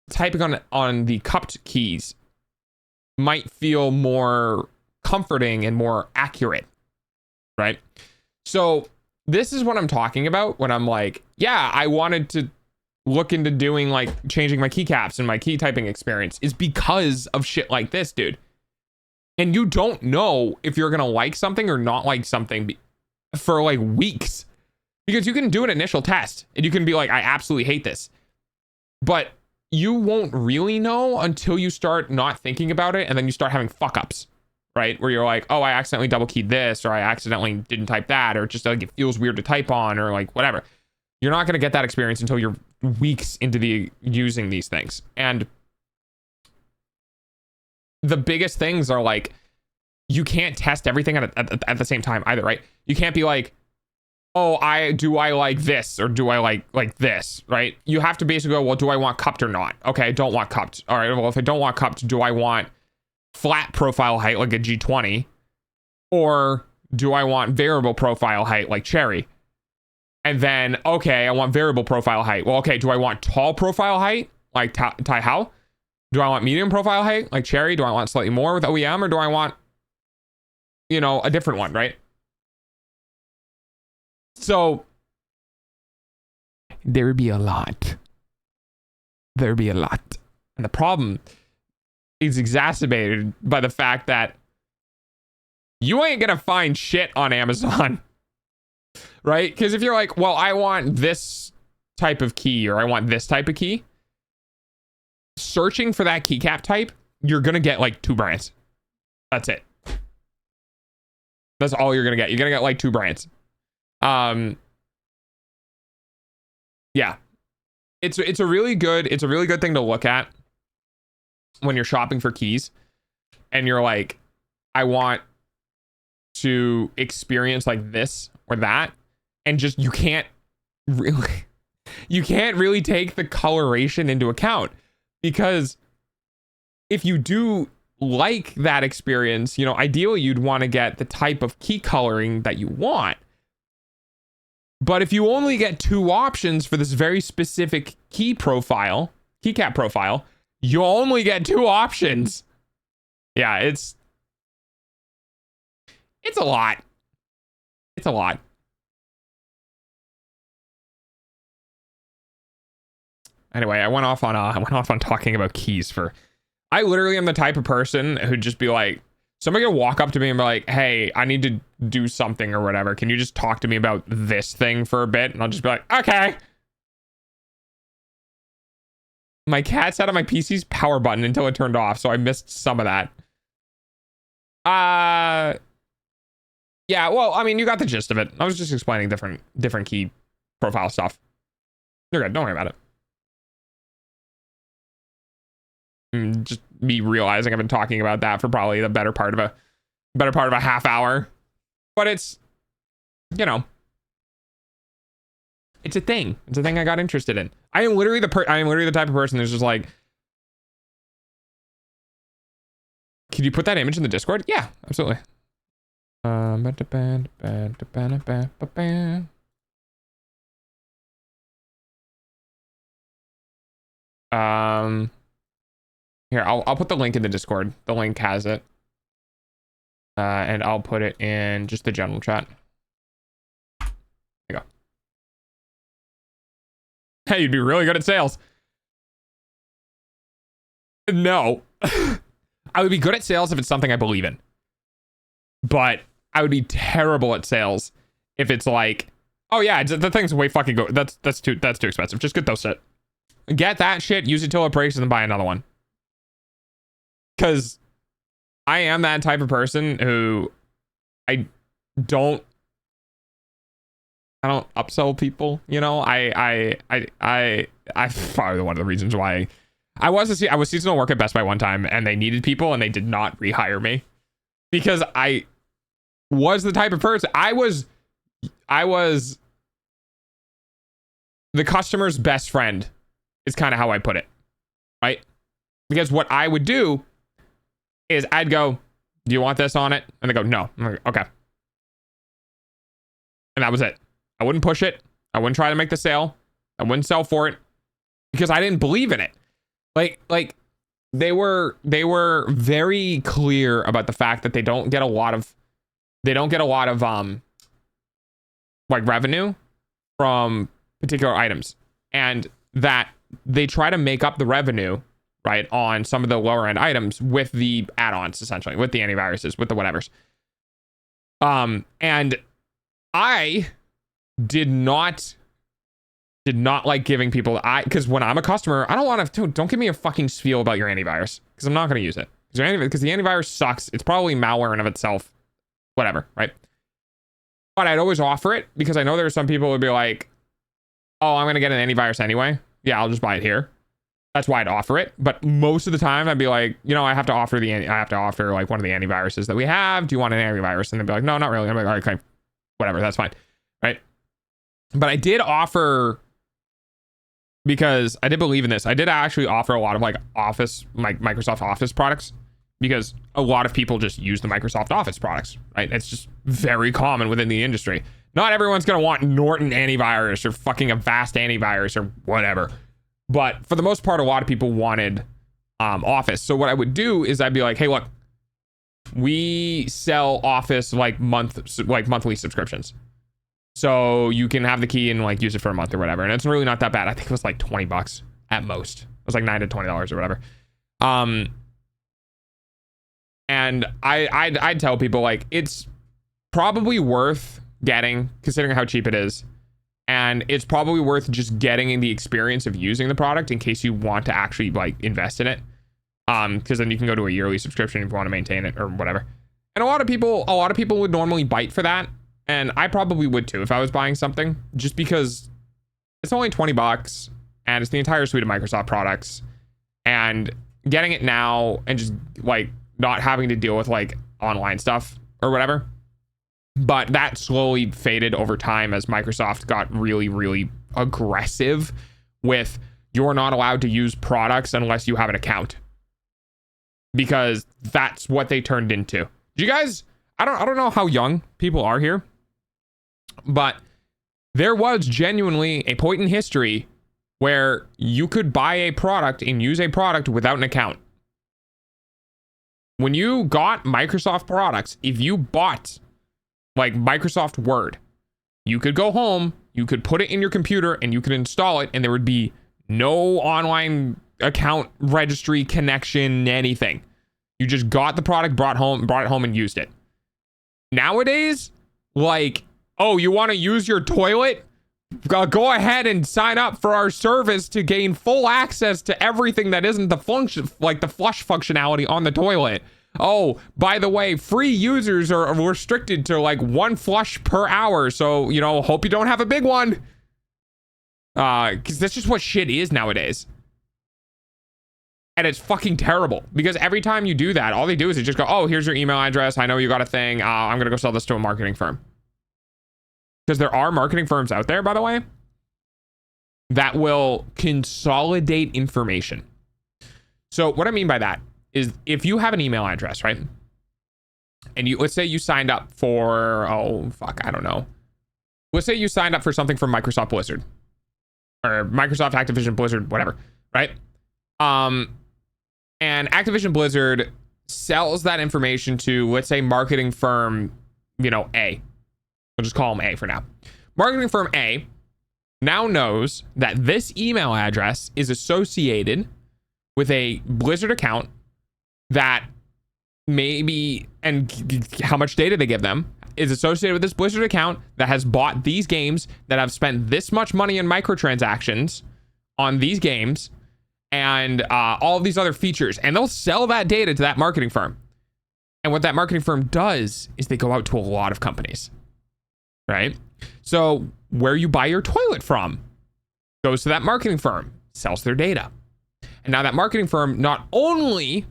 typing on the cupped keys might feel more comforting and more accurate, right? So this is what I'm talking about when I'm like, yeah, I wanted to look into doing like changing my keycaps and my key typing experience, is because of shit like this, dude. And you don't know if you're gonna like something or not like something for like weeks, because you can do an initial test and you can be like, I absolutely hate this, but you won't really know until you start not thinking about it, and then you start having fuck ups, right? Where you're like, oh, I accidentally double keyed this, or I accidentally didn't type that, or just like it feels weird to type on, or like whatever. You're not going to get that experience until you're weeks into using these things. And the biggest things are like, you can't test everything at the same time either, right? You can't be like, oh, I like this, or do I like this, right? You have to basically go, well, do I want cupped or not? Okay, I don't want cupped. All right, well, if I don't want cupped, do I want flat profile height like a G20? Or do I want variable profile height like Cherry? And then, okay, I want variable profile height. Well, okay, do I want tall profile height like Tai Hao? Do I want medium profile height like Cherry? Do I want slightly more with OEM, or do I want, you know, a different one, right? So there'd be a lot. There'd be a lot. And the problem is exacerbated by the fact that you ain't gonna find shit on Amazon, right? Because if you're like, well, I want this type of key, or I want this type of key, searching for that keycap type, you're gonna get like 2 brands. That's it. That's all you're gonna get. You're gonna get like 2 brands. Yeah, it's a really good thing to look at when you're shopping for keys, and you're like, I want to experience like this or that, and just you can't really take the coloration into account, because if you do like that experience, you know, ideally you'd want to get the type of key coloring that you want. But if you only get 2 options for this very specific keycap profile, you only get 2 options. Yeah, it's a lot. It's a lot. Anyway, I went off on talking about keys for. I literally am the type of person who'd just be like, somebody will walk up to me and be like, hey, I need to do something or whatever. Can you just talk to me about this thing for a bit? And I'll just be like, okay. My cat sat on my PC's power button until it turned off, so I missed some of that. Yeah, well, I mean, you got the gist of it. I was just explaining different key profile stuff. You're good. Don't worry about it. Just me realizing I've been talking about that for probably the better part of a half hour, but it's, you know, it's a thing I got interested in. I am literally the type of person that's just like, can you put that image in the Discord? Yeah, absolutely. Here, I'll put the link in the Discord. The link has it. And I'll put it in just the general chat. There you go. Hey, you'd be really good at sales. No. I would be good at sales if it's something I believe in. But I would be terrible at sales if it's like, oh yeah, the thing's way fucking good. That's too expensive. Just get those shit. Get that shit, use it till it breaks, and then buy another one. because I am that type of person who I don't upsell people, you know. I probably one of the reasons why I was seasonal work at Best Buy one time, and they needed people and they did not rehire me because I was the type of person I was the customer's best friend is kind of how I put it, right? Because what I would do is I'd go, do you want this on it? And they go, no. I'm like, okay. And that was it. I wouldn't push it. I wouldn't try to make the sale. I wouldn't sell for it because I didn't believe in it. Like they were very clear about the fact that they don't get a lot of like revenue from particular items, and that they try to make up the revenue, right, on some of the lower end items with the add-ons, essentially, with the antiviruses, with the whatevers. And I did not like giving people, because when I'm a customer, I don't want to, don't give me a fucking spiel about your antivirus, because I'm not going to use it. Because the antivirus sucks. It's probably malware in of itself, whatever, right? But I'd always offer it because I know there are some people who would be like, oh, I'm going to get an antivirus anyway. Yeah, I'll just buy it here. That's why I'd offer it. But most of the time I'd be like, you know, I have to offer like one of the antiviruses that we have. Do you want an antivirus? And they'd be like, no, not really. I'm like, all right, okay, whatever. That's fine. Right. But I did offer, because I did believe in this. I did actually offer a lot of like Office, like Microsoft Office products, because a lot of people just use the Microsoft Office products, right? It's just very common within the industry. Not everyone's going to want Norton antivirus or fucking Avast antivirus or whatever. But for the most part, a lot of people wanted Office. So what I would do is I'd be like, hey, look, we sell Office like monthly subscriptions. So you can have the key and like use it for a month or whatever. And it's really not that bad. I think it was like $20 at most. It was like $9 to $20 or whatever. And I'd tell people like, it's probably worth getting, considering how cheap it is. And it's probably worth just getting in the experience of using the product in case you want to actually like invest in it. Because then you can go to a yearly subscription if you want to maintain it or whatever. And a lot of people would normally bite for that. And I probably would too if I was buying something, just because it's only $20 and it's the entire suite of Microsoft products, and getting it now and just like not having to deal with like online stuff or whatever. But that slowly faded over time as Microsoft got really, really aggressive with, you're not allowed to use products unless you have an account, because that's what they turned into. Do you guys, I don't know how young people are here, but there was genuinely a point in history where you could buy a product and use a product without an account. When you got Microsoft products, if you bought like Microsoft Word, you could go home, you could put it in your computer and you could install it, and there would be no online account, registry, connection, anything. You just got the product, brought it home and used it. Nowadays, like, oh, you want to use your toilet? Go ahead and sign up for our service to gain full access to everything that isn't the function, like the flush functionality on the toilet. Oh, by the way, free users are restricted to like 1 flush per hour. So, you know, hope you don't have a big one. Because that's just what shit is nowadays. And it's fucking terrible, because every time you do that, all they do is they just go, oh, here's your email address. I know you got a thing. I'm going to go sell this to a marketing firm. Because there are marketing firms out there, by the way, that will consolidate information. So what I mean by that is, if you have an email address, right? And you, let's say you signed up for, oh, fuck, I don't know. Let's say you signed up for something from Microsoft Blizzard or Microsoft Activision Blizzard, whatever, right? And Activision Blizzard sells that information to, let's say, marketing firm, you know, A. We'll just call them A for now. Marketing firm A now knows that this email address is associated with a Blizzard account that maybe, and how much data they give them is associated with this Blizzard account that has bought these games, that have spent this much money in microtransactions on these games, and all of these other features, and they'll sell that data to that marketing firm. And what that marketing firm does is they go out to a lot of companies, right? So where you buy your toilet from goes to that marketing firm, sells their data. And now that marketing firm not only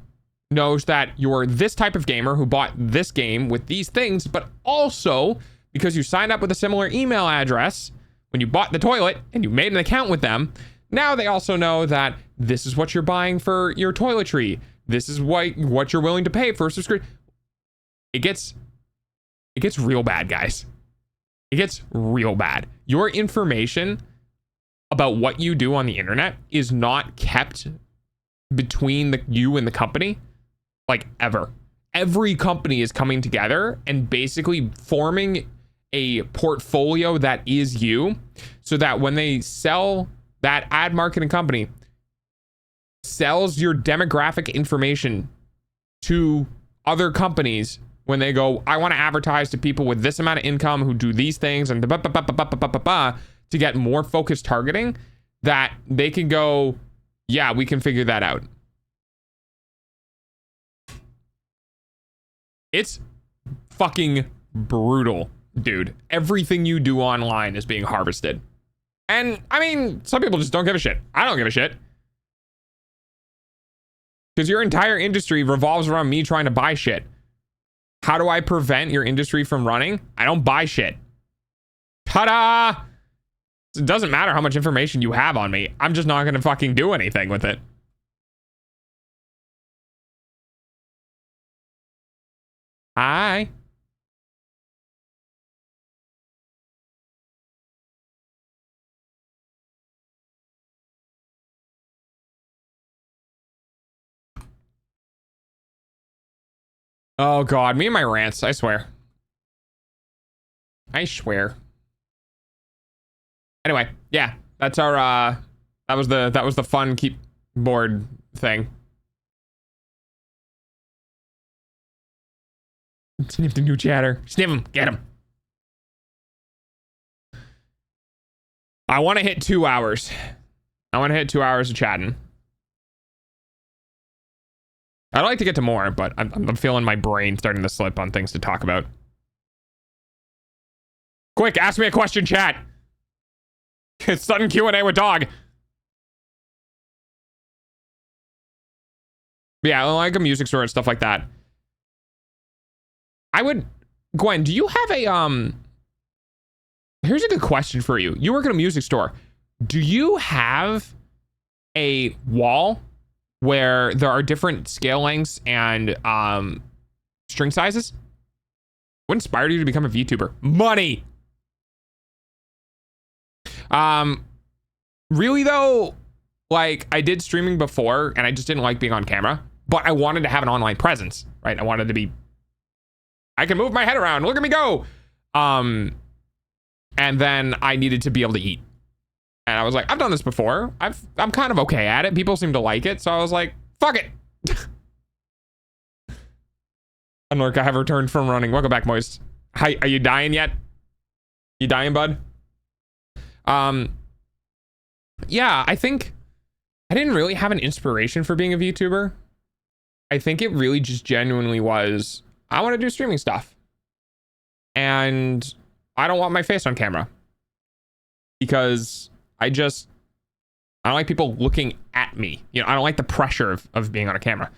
knows that you're this type of gamer who bought this game with these things, but also because you signed up with a similar email address when you bought the toilet and you made an account with them, now they also know that this is what you're buying for your toiletry. This is what you're willing to pay for a subscription. It gets real bad, guys. It gets real bad. Your information about what you do on the internet is not kept between you and the company, like, ever. Every company is coming together and basically forming a portfolio that is you, so that when they sell, that ad marketing company sells your demographic information to other companies when they go, I want to advertise to people with this amount of income who do these things and to get more focused targeting, that they can go, yeah, we can figure that out. It's fucking brutal, dude. Everything you do online is being harvested. And I mean, some people just don't give a shit. I don't give a shit. Because your entire industry revolves around me trying to buy shit. How do I prevent your industry from running? I don't buy shit. Ta-da! It doesn't matter how much information you have on me. I'm just not going to fucking do anything with it. Hi. Oh God, me and my rants, I swear. I swear. Anyway, yeah, that's our that was the fun keyboard thing. Sniff the new chatter. Sniff him, get him. I want to hit 2 hours. I want to hit 2 hours of chatting. I'd like to get to more, but I'm feeling my brain starting to slip on things to talk about. Quick, ask me a question, chat. It's sudden Q&A with dog. Yeah, like a music store and stuff like that. I would, Gwen, do you have a, here's a good question for you. You work at a music store. Do you have a wall where there are different scale lengths and string sizes? What inspired you to become a VTuber? Money. Really though, like, I did streaming before and I just didn't like being on camera, but I wanted to have an online presence, right? I wanted to be, I can move my head around, look at me go. And then I needed to be able to eat. And I was like, I've done this before. I'm kind of okay at it. People seem to like it. So I was like, fuck it. Unlurk, I have returned from running. Welcome back, Moist. Hi, are you dying yet? You dying, bud? Yeah, I think I didn't really have an inspiration for being a VTuber. I think it really just genuinely was, I want to do streaming stuff. And I don't want my face on camera. Because I don't like people looking at me. You know, I don't like the pressure of being on a camera.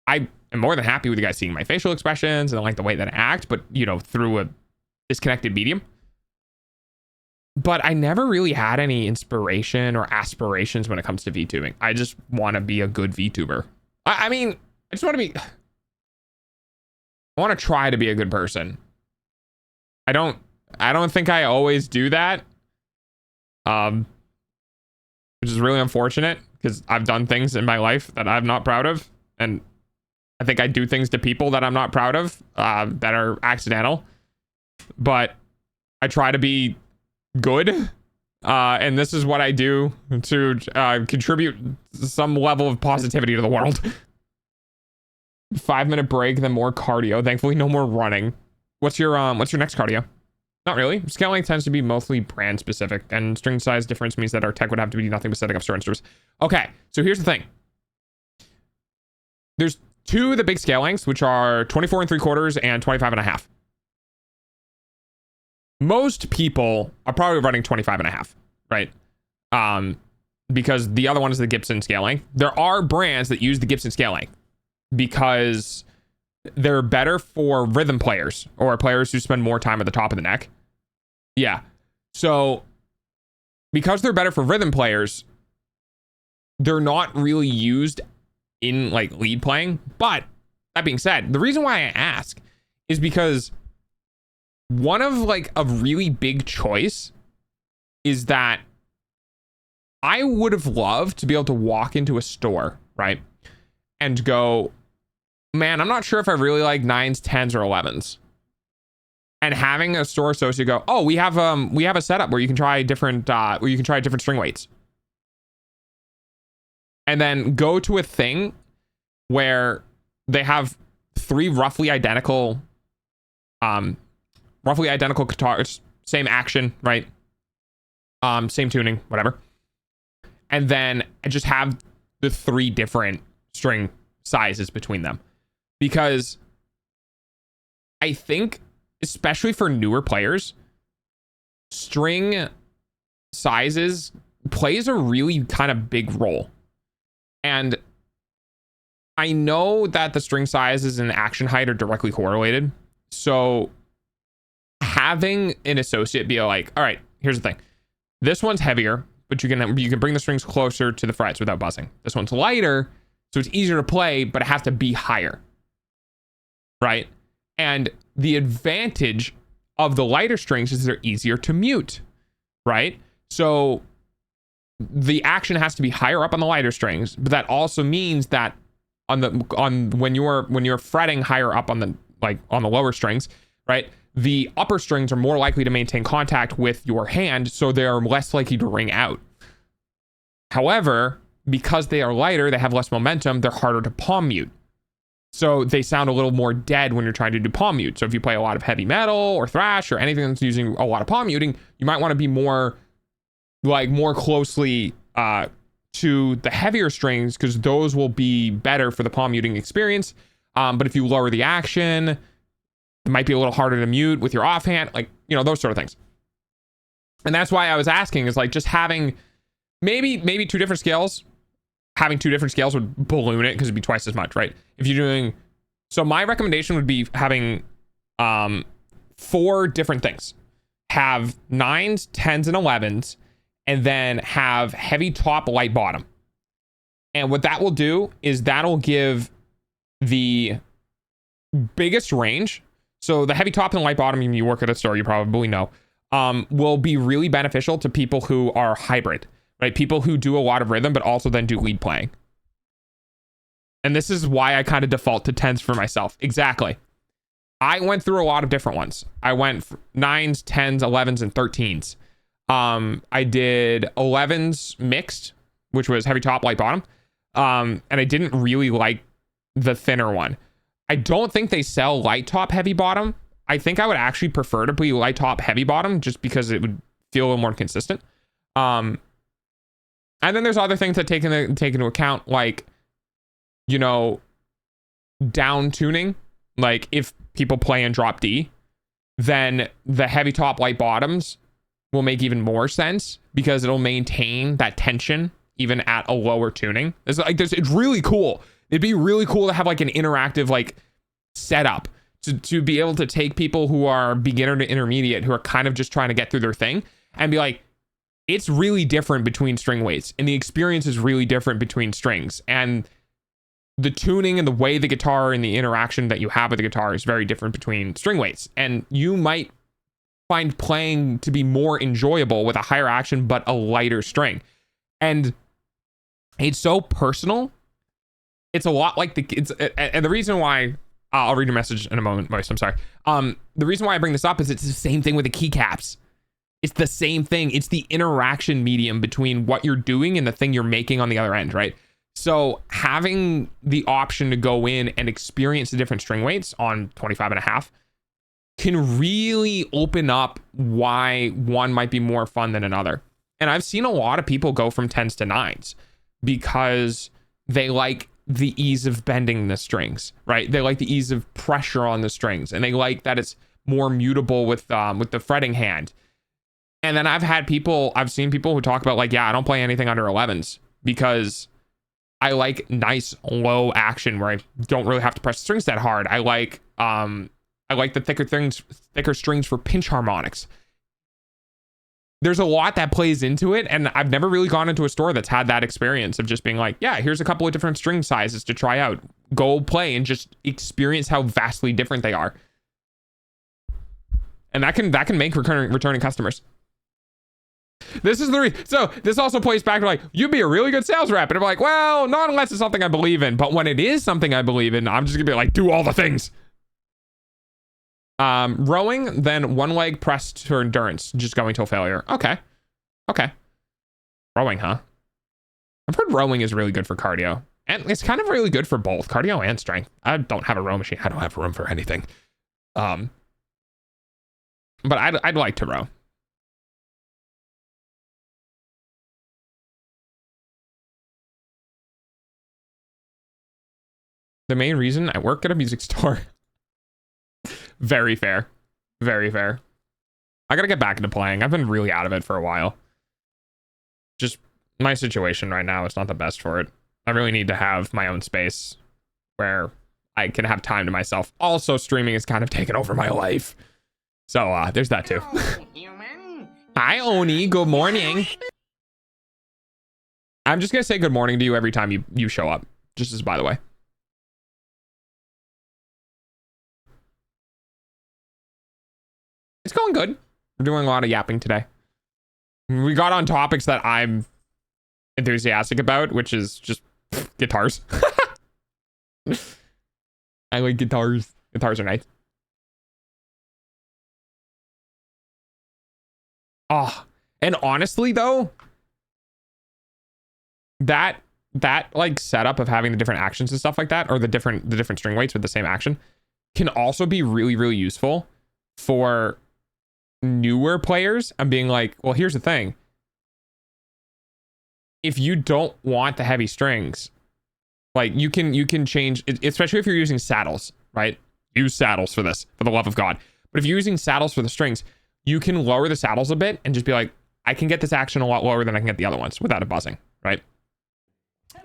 I am more than happy with you guys seeing my facial expressions and I like the way that I act, but, you know, through a disconnected medium. But I never really had any inspiration or aspirations when it comes to VTubing. I just want to be a good VTuber. I mean, I just want to be, I want to try to be a good person. I don't think I always do that. Which is really unfortunate because I've done things in my life that I'm not proud of. And I think I do things to people that I'm not proud of, that are accidental, but I try to be good. And this is what I do to, contribute some level of positivity to the world. 5-minute break, then more cardio. Thankfully, no more running. What's your next cardio? Not really. Scale length tends to be mostly brand specific, and string size difference means that our tech would have to be nothing but setting up store and stores. Okay, so here's the thing. There's two of the big scale lengths, which are 24 and 3/4 and 25 and a half. Most people are probably running 25 and a half, right? Because the other one is the Gibson scale length. There are brands that use the Gibson scale length because they're better for rhythm players or players who spend more time at the top of the neck. Yeah. So because they're better for rhythm players, they're not really used in like lead playing. But that being said, the reason why I ask is because one of like a really big choice is that I would have loved to be able to walk into a store, right? And go, man, I'm not sure if I really like 9s, 10s, or 11s. And having a store associate go, oh, we have a setup where you can try different string weights. And then go to a thing where they have three roughly identical guitars, same action, right? Same tuning, whatever. And then just have the three different string sizes between them. Because I think, especially for newer players, string sizes plays a really kind of big role. And I know that the string sizes and action height are directly correlated. So having an associate be like, all right, here's the thing. This one's heavier, but you can bring the strings closer to the frets without buzzing. This one's lighter, so it's easier to play, but it has to be higher. Right? And the advantage of the lighter strings is they're easier to mute, right? So the action has to be higher up on the lighter strings, but that also means that when you're fretting higher up on the lower strings, right? The upper strings are more likely to maintain contact with your hand, so they're less likely to ring out. However, because they are lighter, they have less momentum, they're harder to palm mute. So they sound a little more dead when you're trying to do palm mute. So if you play a lot of heavy metal or thrash or anything that's using a lot of palm muting, you might want to be more closely to the heavier strings, because those will be better for the palm muting experience. But if you lower the action, it might be a little harder to mute with your offhand, those sort of things. And that's why I was asking, is like just having maybe two different scales. Having two different scales would balloon it because it'd be twice as much, right? If you're doing, so my recommendation would be having 4 different things. Have 9s, 10s, and 11s, and then have heavy top, light bottom. And what that will do is that'll give the biggest range. So the heavy top and light bottom, when you work at a store, you probably know, will be really beneficial to people who are hybrid. Right? People who do a lot of rhythm, but also then do lead playing. And this is why I kind of default to 10s for myself. Exactly. I went through a lot of different ones. I went 9s, 10s, 11s, and 13s. I did 11s mixed, which was heavy top, light bottom. And I didn't really like the thinner one. I don't think they sell light top, heavy bottom. I think I would actually prefer to be light top, heavy bottom, just because it would feel a little more consistent. And then there's other things that take into account, like, down tuning. Like if people play in drop D, then the heavy top, light bottoms will make even more sense because it'll maintain that tension even at a lower tuning. It's really cool. It'd be really cool to have like an interactive setup to be able to take people who are beginner to intermediate, who are kind of just trying to get through their thing, and be like, it's really different between string weights, and the experience is really different between strings, and the tuning and the way the guitar and the interaction that you have with the guitar is very different between string weights. And you might find playing to be more enjoyable with a higher action but a lighter string. And it's so personal. It's a lot like and the reason why I'll read your message in a moment, Moise, I'm sorry. The reason why I bring this up is it's the same thing with the keycaps. It's the same thing. It's the interaction medium between what you're doing and the thing you're making on the other end, right? So having the option to go in and experience the different string weights on 25 and a half can really open up why one might be more fun than another. And I've seen a lot of people go from 10s to 9s because they like the ease of bending the strings, right? They like the ease of pressure on the strings, and they like that it's more mutable with the fretting hand. And then I've seen people who talk about like, yeah, I don't play anything under 11s because I like nice low action where I don't really have to press strings that hard. I like the thicker strings for pinch harmonics. There's a lot that plays into it, and I've never really gone into a store that's had that experience of just being like, yeah, here's a couple of different string sizes to try out. Go play and just experience how vastly different they are. And that can make returning customers. This is so this also plays back to like, you'd be a really good sales rep. And I'm like, well, not unless it's something I believe in. But when it is something I believe in, I'm just gonna be like, do all the things. Rowing, then one leg pressed for endurance, just going till failure. Okay. Rowing, huh? I've heard rowing is really good for cardio. And it's kind of really good for both cardio and strength. I don't have a row machine. I don't have room for anything. But I'd like to row. The main reason I work at a music store. Very fair. Very fair. I gotta get back into playing. I've been really out of it for a while. Just my situation right now is not the best for it. I really need to have my own space where I can have time to myself. Also, streaming has kind of taken over my life. So there's that too. Hi, Oni. Good morning. I'm just gonna say good morning to you every time you show up. Just as by the way. It's going good. We're doing a lot of yapping today. We got on topics that I'm enthusiastic about, which is just guitars. I like guitars. Guitars are nice. Oh, and honestly though, that like setup of having the different actions and stuff like that, or the different string weights with the same action, can also be really, really useful for newer players. I'm being like, well, here's the thing. If you don't want the heavy strings, like you can change, especially if you're using saddles, right? Use saddles for this, for the love of God. But if you're using saddles for the strings, you can lower the saddles a bit and just be like, I can get this action a lot lower than I can get the other ones without it buzzing, right?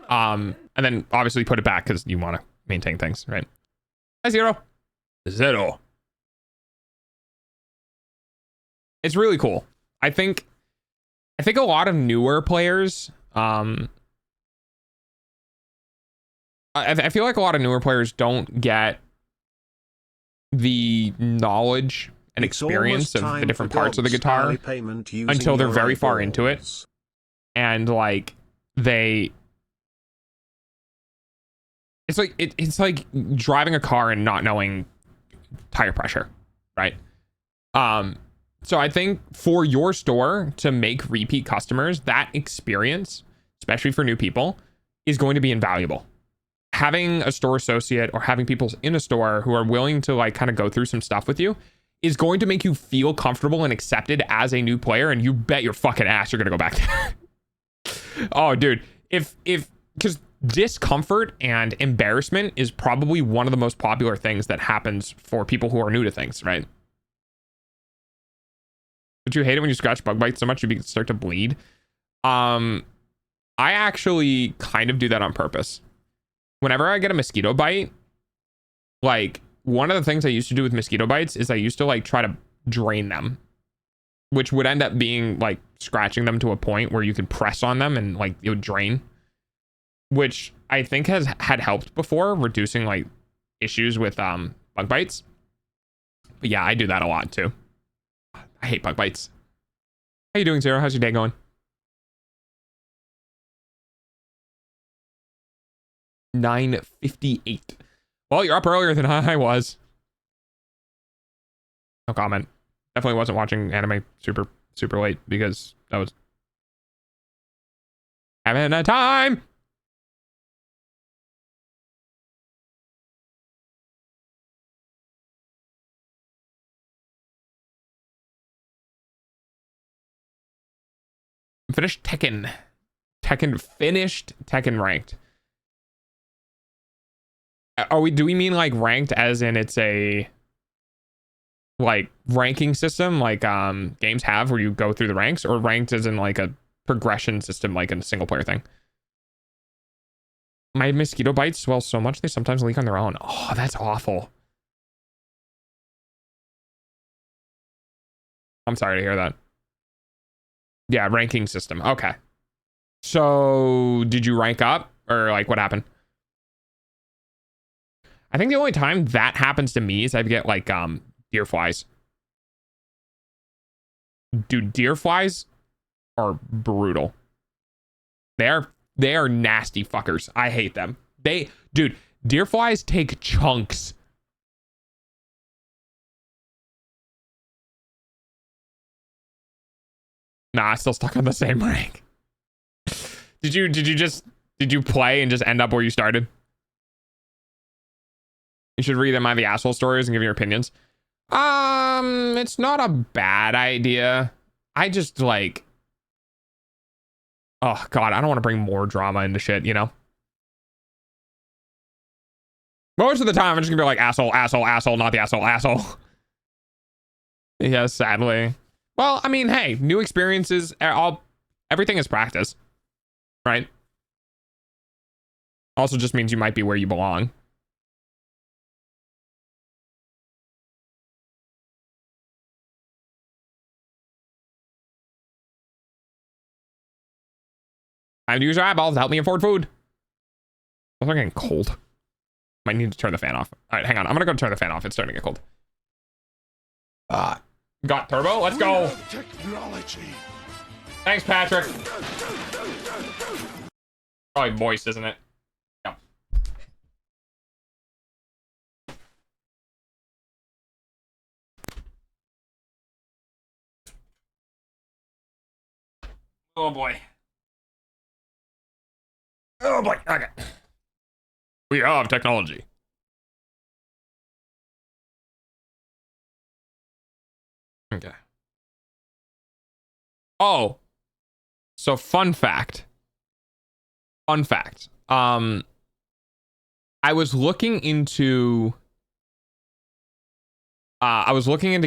And then obviously put it back because you want to maintain things, right? Hi, Zero. It's really cool. I think a lot of newer players, I feel like a lot of newer players don't get the knowledge and experience of the different parts of the guitar until they're very far into it. And like it's like driving a car and not knowing tire pressure, right? So I think for your store to make repeat customers, that experience, especially for new people, is going to be invaluable. Having a store associate or having people in a store who are willing to like kind of go through some stuff with you is going to make you feel comfortable and accepted as a new player, and you bet your fucking ass you're gonna go back there. Oh, dude, because discomfort and embarrassment is probably one of the most popular things that happens for people who are new to things, right? Would you hate it when you scratch bug bites so much you start to bleed? I actually kind of do that on purpose. Whenever I get a mosquito bite, like one of the things I used to do with mosquito bites is I used to like try to drain them, which would end up being like scratching them to a point where you could press on them and like it would drain, which I think had helped before reducing like issues with bug bites. But yeah, I do that a lot too. I hate bug bites. How you doing, Zero? How's your day going? 9:58. Well, you're up earlier than I was. No comment. Definitely wasn't watching anime super late because that was having a time. finished Tekken. Finished Tekken ranked. Do we mean like ranked as in it's a like ranking system like games have where you go through the ranks, or ranked as in like a progression system like in a single player thing? My mosquito bites swell so much they sometimes leak on their own. Oh, that's awful. I'm sorry to hear that. Yeah, ranking system. Okay. So did you rank up, or like what happened? I think the only time that happens to me is I get like deer flies. Dude, deer flies are brutal. They are nasty fuckers. I hate them. Dude, deer flies take chunks. Nah, still stuck on the same rank. Did you play and just end up where you started? You should read the asshole stories and give your opinions. It's not a bad idea. I just like, oh god, I don't want to bring more drama into shit, you know? Most of the time, I'm just gonna be like, asshole, asshole, asshole, not the asshole, asshole. Yes, sadly. Well, I mean, hey, new experiences, everything is practice, right? Also just means you might be where you belong. Time to use your eyeballs to help me afford food. I'm getting cold. Might need to turn the fan off. All right, hang on. I'm gonna go turn the fan off. It's starting to get cold. Got turbo. Let's go. Technology. Thanks, Patrick. Probably voice, isn't it? Yep. Oh boy. Oh boy. Okay. We have technology. Okay. Oh. So fun fact. I was looking into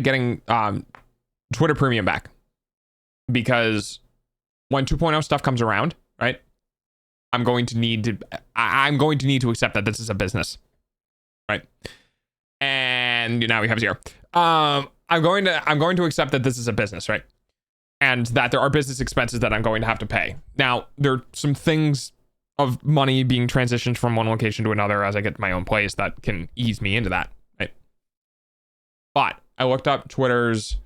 getting Twitter Premium back, because when 2.0 stuff comes around, right? I'm going to need to accept that this is a business, right? And now we have 0. I'm going to accept that this is a business, right? And that there are business expenses that I'm going to have to pay. Now, there are some things of money being transitioned from one location to another as I get my own place that can ease me into that, right? But I looked up Twitter's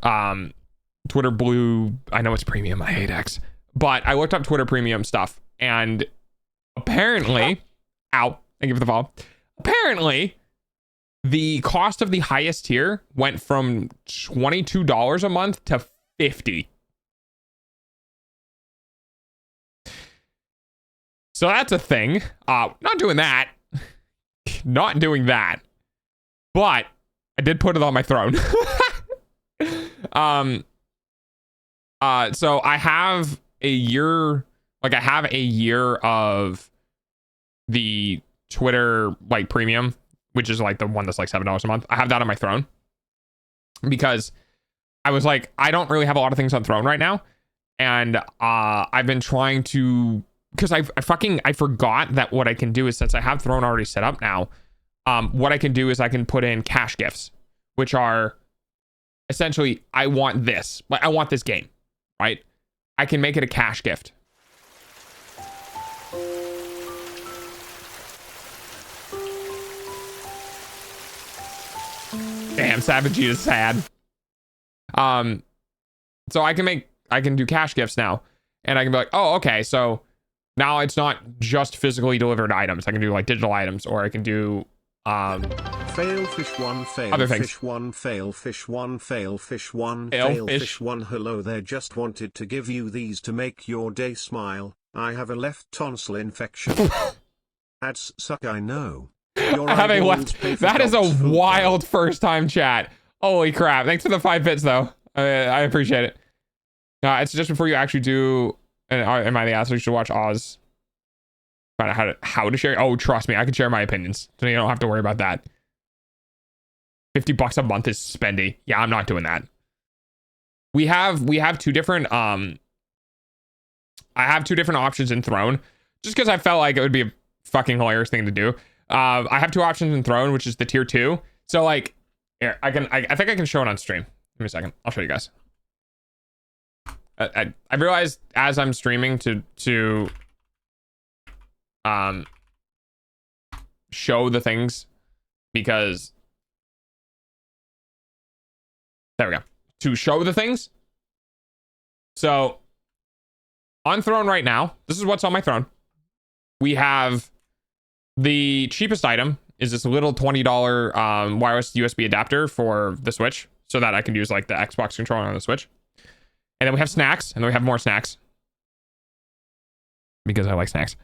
Twitter Blue. I know it's premium. I hate X. But I looked up Twitter Premium stuff, and apparently, thank you for the follow. Apparently, the cost of the highest tier went from $22 a month to $50. So that's a thing. Not doing that. Not doing that. But I did put it on my throne. So I have a year of the Twitter like premium, which is like the one that's like $7 a month. I have that on my throne because I was like, I don't really have a lot of things on throne right now. And I've been trying to, because I forgot that what I can do is, since I have throne already set up now, what I can do is I can put in cash gifts, which are essentially, I want this game, right? I can make it a cash gift. Damn, Savage is sad. So I can do cash gifts now, and I can be like, oh, okay, so now it's not just physically delivered items. I can do like digital items, or I can do fail fish 1, fail other things. fish 1, fail fish 1, fail fish 1, Fail fail fish. fish 1. Hello there, just wanted to give you these to make your day smile. I have a left tonsil infection. Ads suck, I know. Your I have a eyeballs pay left. for That is a dog's food, wild first time chat. Holy crap. Thanks for the 5 bits though. I appreciate it. It's just before you actually do. Am I the asshole? You should watch Oz. Find out how to share. Oh, trust me, I can share my opinions, so you don't have to worry about that. $50 a month is spendy. Yeah, I'm not doing that. We have two different I have two different options in Throne, just because I felt like it would be a fucking hilarious thing to do. I have two options in Throne, which is the tier 2. So like, here, I think I can show it on stream. Give me a second. I'll show you guys. I realized as I'm streaming to show the things, because there we go, to show the things. So on Throne right now, this is what's on my Throne. We have the cheapest item is this little $20 wireless USB adapter for the Switch, so that I can use like the Xbox controller on the Switch. And then we have snacks, and then we have more snacks, because I like snacks.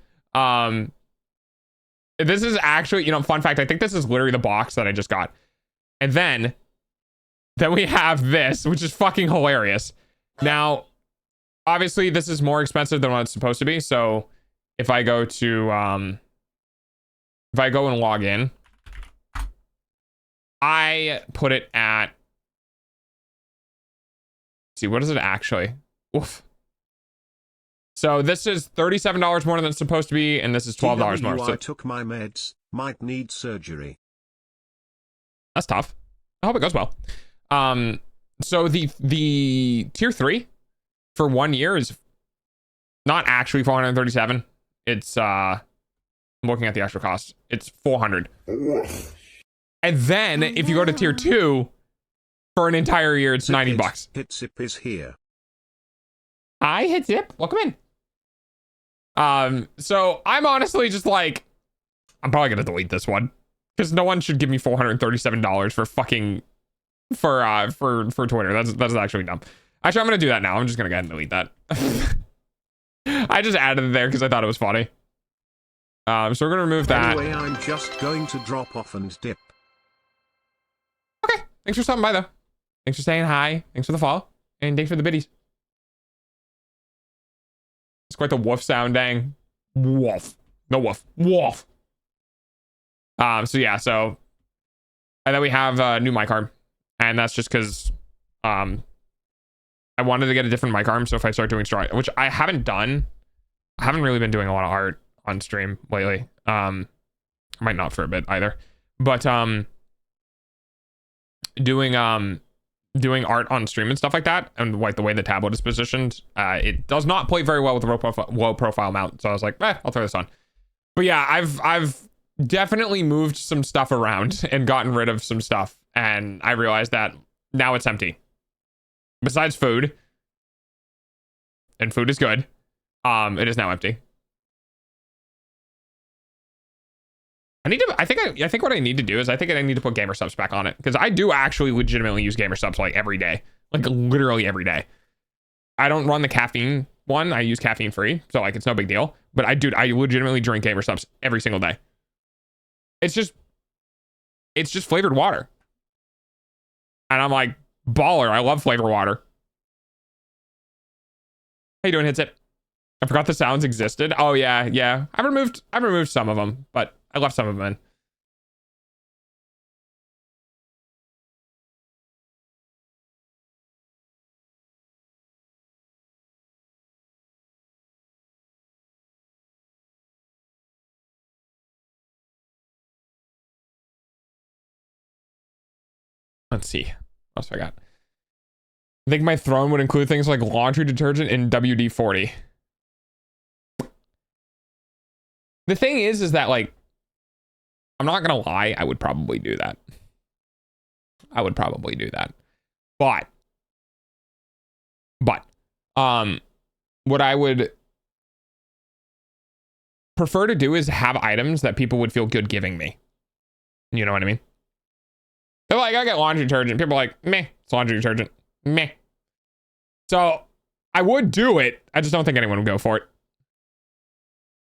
This is actually, you know, fun fact, I think this is literally the box that I just got. And then we have this, which is fucking hilarious. Now, obviously, this is more expensive than what it's supposed to be. So if I go to, if I go and log in, I put it at, let's see, what is it actually? Oof. So this is $37 more than it's supposed to be, and this is $12 more. So I took my meds, might need surgery. That's tough. I hope it goes well. So the tier 3 for 1 year is not actually 437. It's I'm looking at the actual cost. It's 400. And then if you go to tier 2 for an entire year, it's $90. Hitsip is here. Hi, Hitsip. Welcome in. So I'm honestly just like, I'm probably gonna delete this one, because no one should give me $437 for fucking for Twitter. That's actually dumb. Actually, I'm gonna do that now. I'm just gonna go ahead and delete that. I just added it there because I thought it was funny. So we're gonna remove that. Anyway, I'm just going to drop off and dip. Okay. Thanks for stopping by though. Thanks for saying hi. Thanks for the follow. And thanks for the biddies. It's quite the woof sound, dang. Woof. No woof. Woof. So yeah, so. And then we have a new mic arm. And that's just because I wanted to get a different mic arm. So if I start doing stride, which I haven't done, I haven't really been doing a lot of art on stream lately. I might not for a bit either. But doing art on stream and stuff like that, and like the way the tablet is positioned, it does not play very well with the low profile mount. So I was like, I'll throw this on. But yeah, I've definitely moved some stuff around and gotten rid of some stuff, and I realized that now it's empty. Besides food, and food is good, it is now empty. I think what I need to do is I need to put gamer subs back on it, because I do actually legitimately use gamer subs like every day, like literally every day. I don't run the caffeine one. I use caffeine free, so like it's no big deal. But I legitimately drink gamer subs every single day. It's just flavored water, and I'm like, baller. I love flavored water. How you doing, Hitsip? I forgot the sounds existed. Oh yeah. I've removed some of them, but I left some of them in. Let's see. What else I got? I think my throne would include things like laundry detergent and WD-40. The thing is that like, I'm not gonna lie, I would probably do that. But what I would prefer to do is have items that people would feel good giving me. You know what I mean? They're like, I get laundry detergent. People are like, meh, it's laundry detergent. Meh. So I would do it. I just don't think anyone would go for it.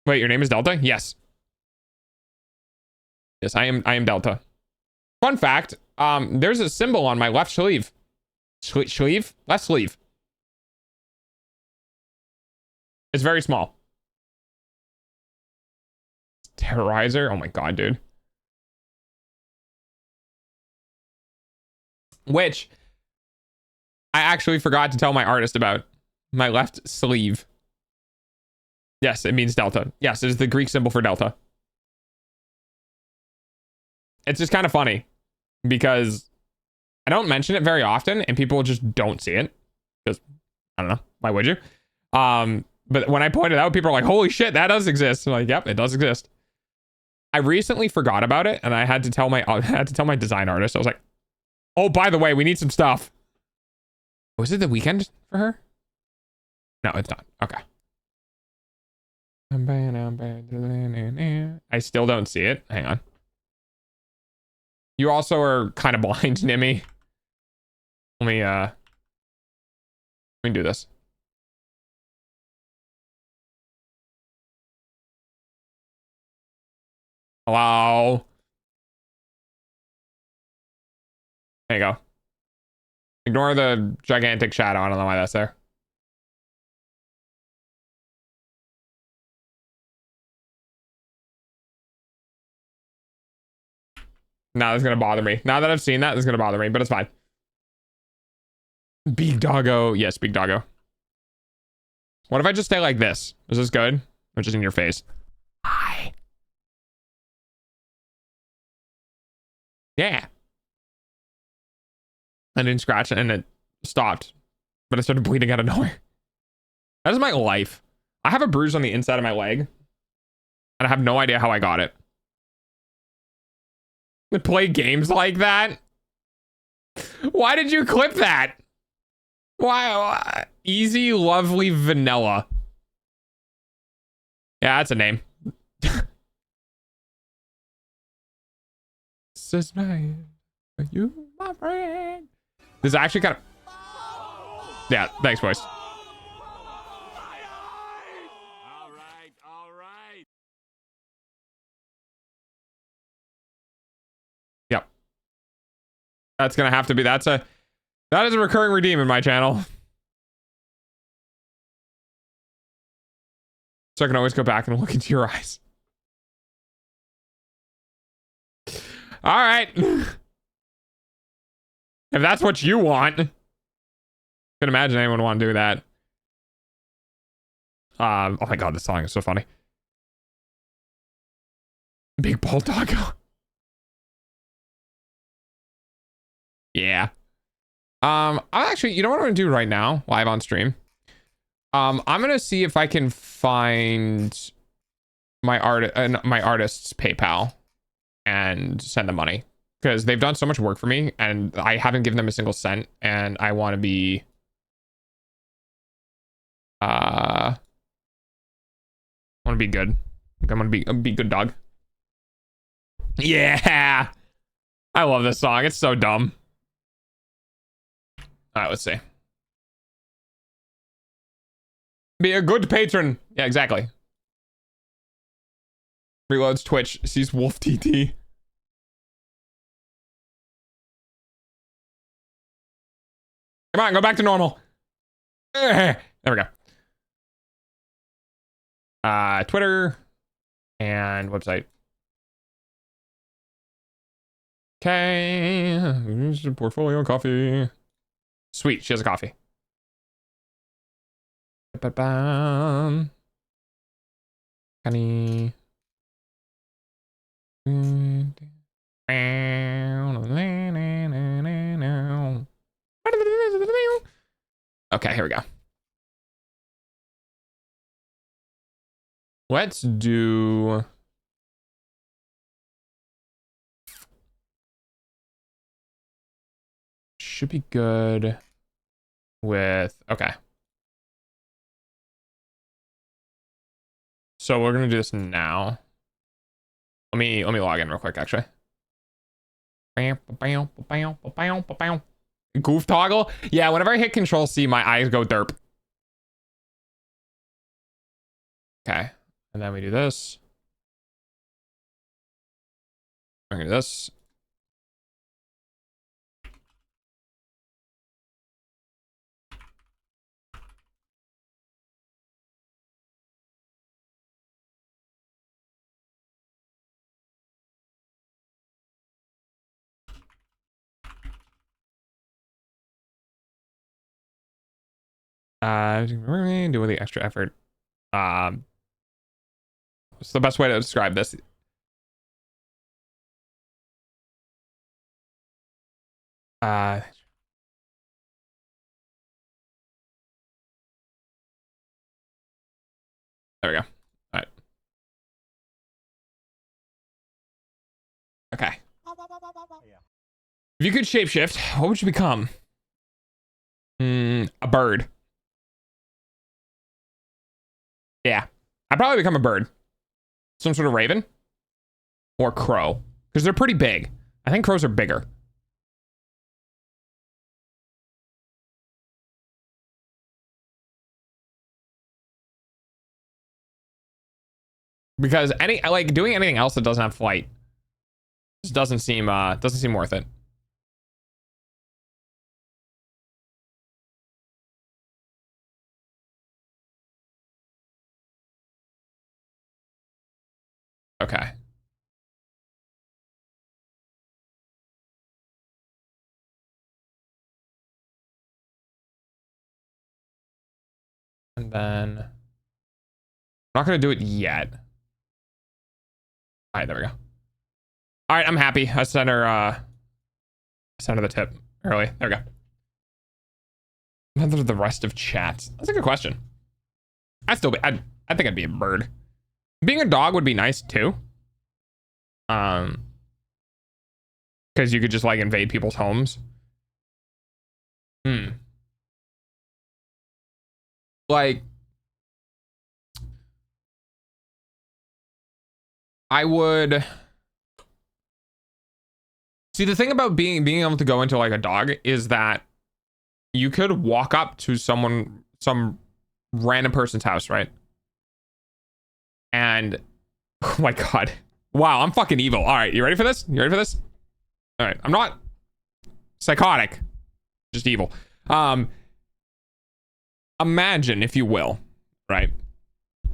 Wait, your name is Delta? Yes. Yes, I am Delta. Fun fact, there's a symbol on my left sleeve. Sleeve? Left sleeve. It's very small. Terrorizer. Oh my god, dude. Which I actually forgot to tell my artist about. My left sleeve. Yes, it means delta. Yes, it is the Greek symbol for delta. It's just kind of funny because I don't mention it very often and people just don't see it. Because I don't know. Why would you? But when I point it out, people are like, holy shit, that does exist. I'm like, yep, it does exist. I recently forgot about it and I had to tell my design artist. I was like, oh, by the way, we need some stuff. Was it the weekend for her? No, it's not. Okay. I still don't see it. Hang on. You also are kind of blind, Nimmy. Let me do this. Hello. There you go. Ignore the gigantic shadow. I don't know why that's there. Now that's gonna bother me. Now that I've seen that, it's gonna bother me, but it's fine. Big doggo. Yes, big doggo. What if I just stay like this? Is this good? Or just in your face? Hi. Yeah. I didn't scratch it and it stopped. But it started bleeding out of nowhere. That is my life. I have a bruise on the inside of my leg. And I have no idea how I got it. To play games like that? Why did you clip that? Why? Easy, lovely vanilla. Yeah, that's a name. This is nice. You, my friend. This is actually kind of... Yeah, thanks, boys. All right, all right. Yep. That's gonna have to be... That is a recurring redeem in my channel. So I can always go back and look into your eyes. All right. If that's what you want. I can imagine anyone would want to do that. Oh my god, this song is so funny. Big Bull Doggo. Yeah. I'm actually, you know what I'm gonna do right now, live on stream? I'm gonna see if I can find my artist's PayPal and send them money because they've done so much work for me and I haven't given them a single cent and I want to be good. I'm gonna be good dog. Yeah, I love this song. It's so dumb. All right, let's see. Be a good patron. Yeah, exactly. Reloads Twitch, sees Wolf TT. Come on, go back to normal. There we go. Twitter and website. Okay. Portfolio coffee. Sweet, she has a coffee. Honey. Okay, here we go. Let's do... Should be good with... Okay. So we're gonna do this now. Let me log in real quick, actually. Goof toggle? Yeah, whenever I hit Control C, my eyes go derp. Okay. And then we do this. We're gonna do this. Do with the extra effort. What's the best way to describe this? There we go. All right. Okay. If you could shapeshift, what would you become? A bird. Yeah. I'd probably become a bird. Some sort of raven. Or crow. Because they're pretty big. I think crows are bigger. Because doing anything else that doesn't have flight just doesn't seem worth it. Okay. And then I'm not gonna do it yet. All right, there we go. All right, I'm happy. I sent her the tip early. There we go. Another the rest of chat. That's a good question. I think I'd be a bird. Being a dog would be nice too. Because you could just like invade people's homes. Like, I would see the thing about being able to go into like a dog is that you could walk up to some random person's house, right? And oh my god, wow, I'm fucking evil. All right, you ready for this? All right, I'm not psychotic, just evil. Imagine, if you will, right?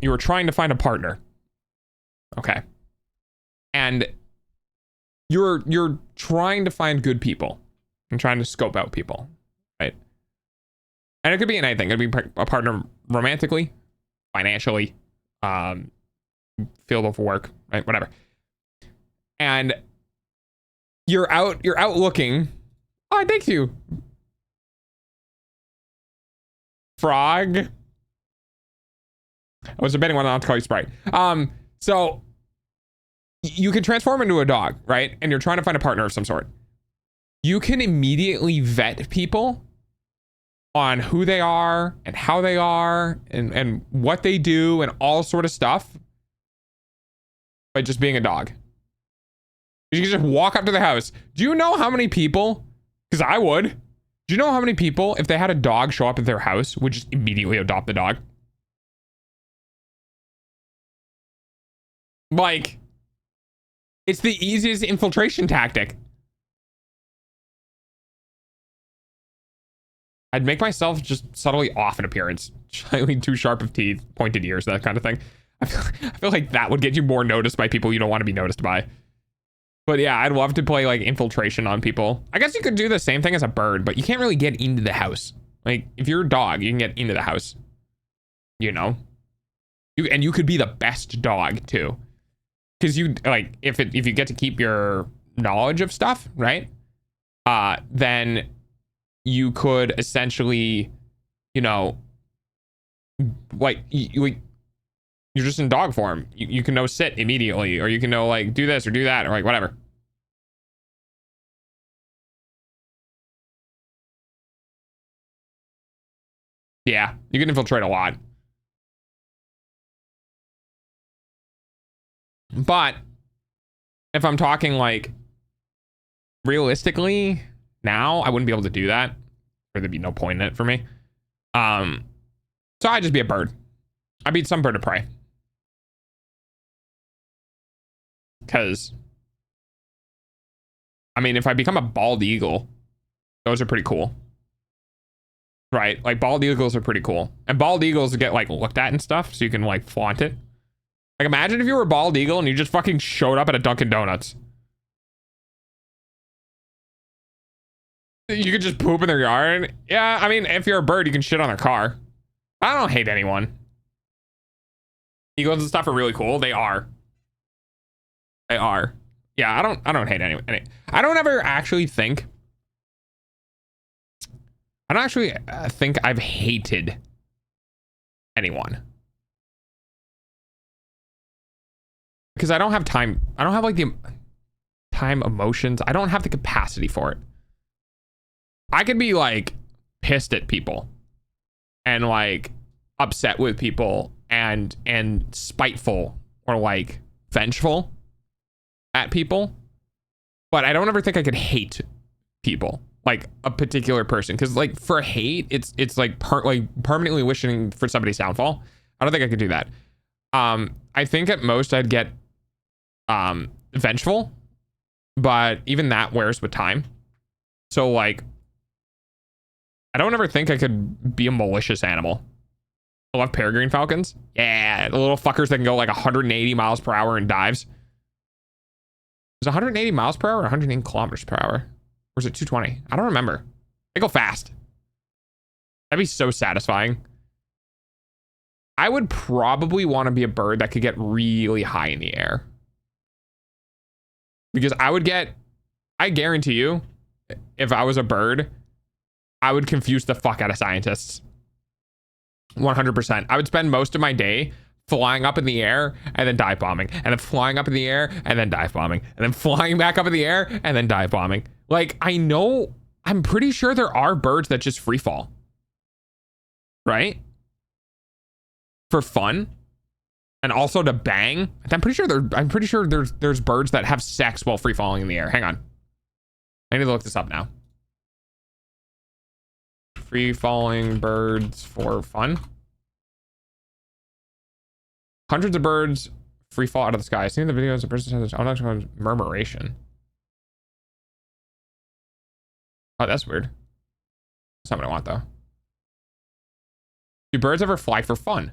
You were trying to find a partner, okay, and you're trying to find good people and trying to scope out people, right? And it could be in anything. It could be a partner romantically, financially, field of work, right? Whatever. And you're out looking. Oh, thank you. Frog. I was debating whether or not to call you Sprite. So you can transform into a dog, right? And you're trying to find a partner of some sort. You can immediately vet people on who they are and how they are and what they do and all sort of stuff by just being a dog. You can just walk up to the house. Do you know how many people, because I would, do you know how many people, if they had a dog show up at their house, would just immediately adopt the dog? Like, it's the easiest infiltration tactic. I'd make myself just subtly off in appearance. Slightly too sharp of teeth, pointed ears, that kind of thing. I feel like that would get you more noticed by people you don't want to be noticed by. But yeah, I'd love to play like infiltration on people. I guess you could do the same thing as a bird, but you can't really get into the house. Like, if you're a dog, you can get into the house. You know? And you could be the best dog too. Because you, like, if you get to keep your knowledge of stuff, right? Then you could essentially, you know, like, you're just in dog form. You can know sit immediately, or you can know like do this or do that, or like whatever. Yeah, you can infiltrate a lot. But if I'm talking like realistically now, I wouldn't be able to do that, or there'd be no point in it for me. So I'd just be a bird. I'd be some bird of prey. Because, I mean, if I become a bald eagle, those are pretty cool. Right? Like, bald eagles are pretty cool. And bald eagles get, like, looked at and stuff, so you can, like, flaunt it. Like, imagine if you were a bald eagle and you just fucking showed up at a Dunkin' Donuts. You could just poop in their yard. Yeah, I mean, if you're a bird, you can shit on their car. I don't hate anyone. Eagles and stuff are really cool. They are. They are. Yeah, I don't hate anyone. I don't ever actually think. I don't actually think I've hated anyone. Because I don't have time. I don't have like the time, emotions. I don't have the capacity for it. I could be like pissed at people and like upset with people and spiteful or like vengeful at people, but I don't ever think I could hate people, like a particular person, because like for hate it's like permanently wishing for somebody's downfall. I don't think I could do that. I think at most I'd get vengeful, but even that wears with time. So like I don't ever think I could be a malicious animal. I love peregrine falcons. Yeah, the little fuckers that can go like 180 miles per hour in dives. Is it 180 miles per hour or 180 kilometers per hour? Or is it 220? I don't remember. They go fast. That'd be so satisfying. I would probably want to be a bird that could get really high in the air. Because I guarantee you, if I was a bird, I would confuse the fuck out of scientists. 100%. I would spend most of my day flying up in the air and then dive bombing, and then flying up in the air and then dive bombing, and then flying back up in the air and then dive bombing. Like, I'm pretty sure there are birds that just free fall. Right? For fun. And also to bang. I'm pretty sure there's birds that have sex while free falling in the air. Hang on. I need to look this up now. Free falling birds for fun. Hundreds of birds free fall out of the sky. Seeing the videos of birds has murmuration. Oh, that's weird. That's not what I want though. Do birds ever fly for fun?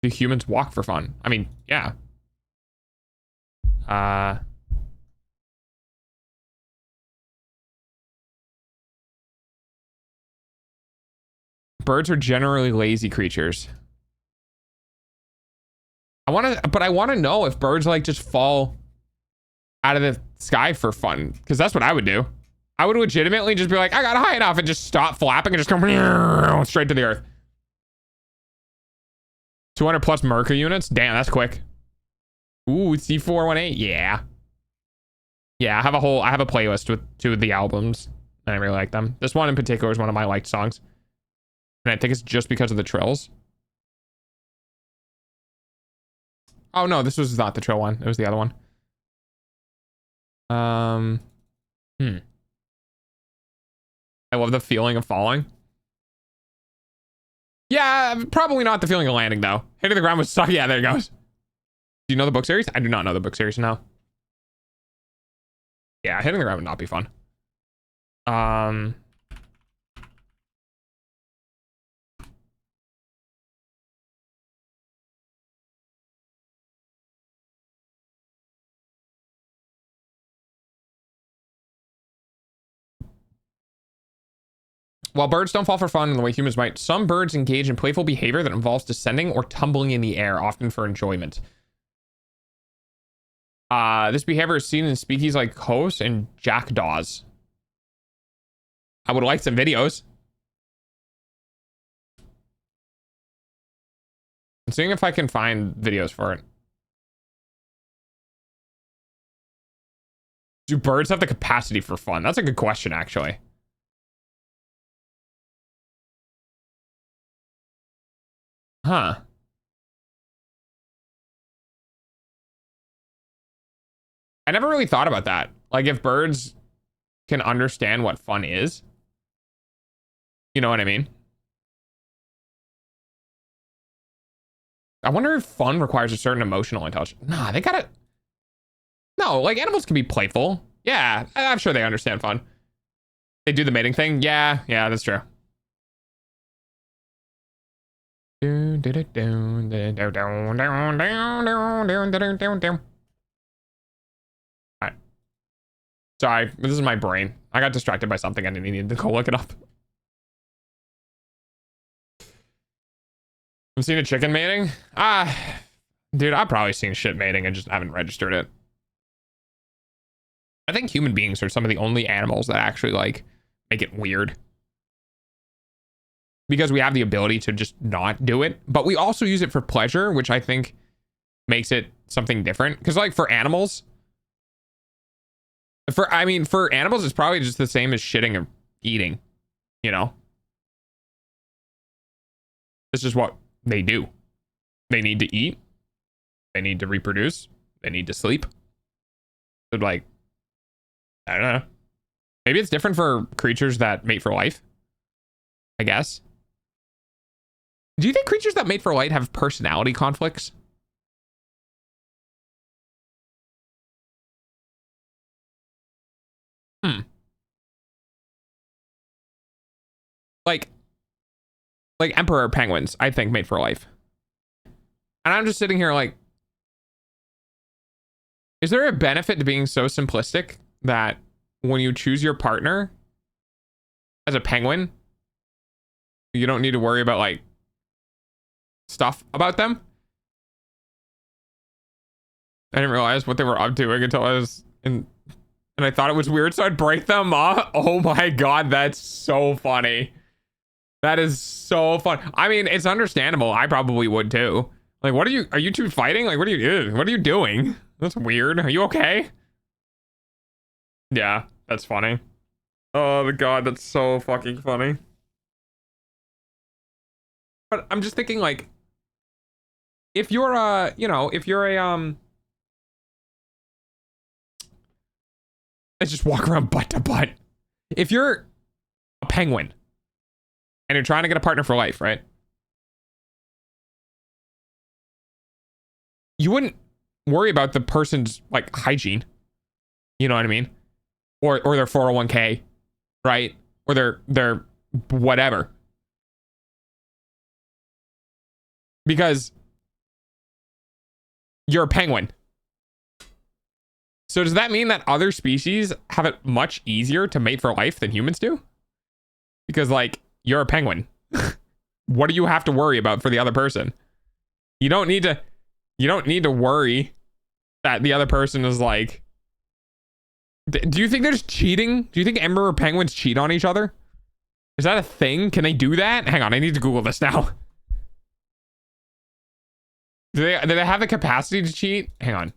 Do humans walk for fun? I mean, yeah. Birds are generally lazy creatures. I want to know if birds like just fall out of the sky for fun, because that's what I would do. I would legitimately just be like, I got high enough, and just stop flapping and just come straight to the earth. 200 plus Merca units? Damn, that's quick. Ooh, C418. Yeah. Yeah, I have a playlist with 2 of the albums, and I really like them. This one in particular is one of my liked songs. And I think it's just because of the trills. Oh no, this was not the trill one. It was the other one. I love the feeling of falling. Yeah, probably not the feeling of landing though. Hitting the ground was suck. Yeah, there it goes. Do you know the book series? I do not know the book series now. Yeah, hitting the ground would not be fun. While birds don't fall for fun in the way humans might, some birds engage in playful behavior that involves descending or tumbling in the air, often for enjoyment. This behavior is seen in species like crows and jackdaws. I would like some videos. I'm seeing if I can find videos for it. Do birds have the capacity for fun? That's a good question, actually. Huh. I never really thought about that. Like, if birds can understand what fun is. You know what I mean? I wonder if fun requires a certain emotional intelligence. Nah, they gotta... No, like, animals can be playful. Yeah, I'm sure they understand fun. They do the mating thing? Yeah, that's true. Alright. Sorry, this is my brain. I got distracted by something and I needed to go look it up. I've seen a chicken mating. Dude, I've probably seen shit mating and just haven't registered it. I think human beings are some of the only animals that actually like make it weird. Because we have the ability to just not do it, but we also use it for pleasure, which I think makes it something different. Because like for animals, for animals, it's probably just the same as shitting or eating, you know? This is what they do. They need to eat. They need to reproduce. They need to sleep. So like, I don't know. Maybe it's different for creatures that mate for life, I guess. Do you think creatures that mate for life have personality conflicts? Like emperor penguins, I think, mate for life. And I'm just sitting here like, is there a benefit to being so simplistic that when you choose your partner as a penguin, you don't need to worry about like stuff about them? I didn't realize what they were up doing until I was in, and I thought it was weird, so I'd break them up. Oh my god, that's so funny. That is so fun. I mean, it's understandable. I probably would too. Like, are you two fighting? Like, what are you doing? That's weird. Are you okay? Yeah, that's funny. Oh my god, that's so fucking funny. But I'm just thinking like, if you're let's just walk around butt to butt. If you're a penguin and you're trying to get a partner for life, right? You wouldn't worry about the person's like hygiene. You know what I mean? Or their 401k, right? Or their whatever. Because you're a penguin. So does that mean that other species have it much easier to mate for life than humans do? Because like, you're a penguin. What do you have to worry about for the other person? You don't need to worry that the other person is like, do you think there's cheating? Do you think emperor penguins cheat on each other? Is that a thing? Can they do that? Hang on, I need to Google this now. Do they have the capacity to cheat? Hang on.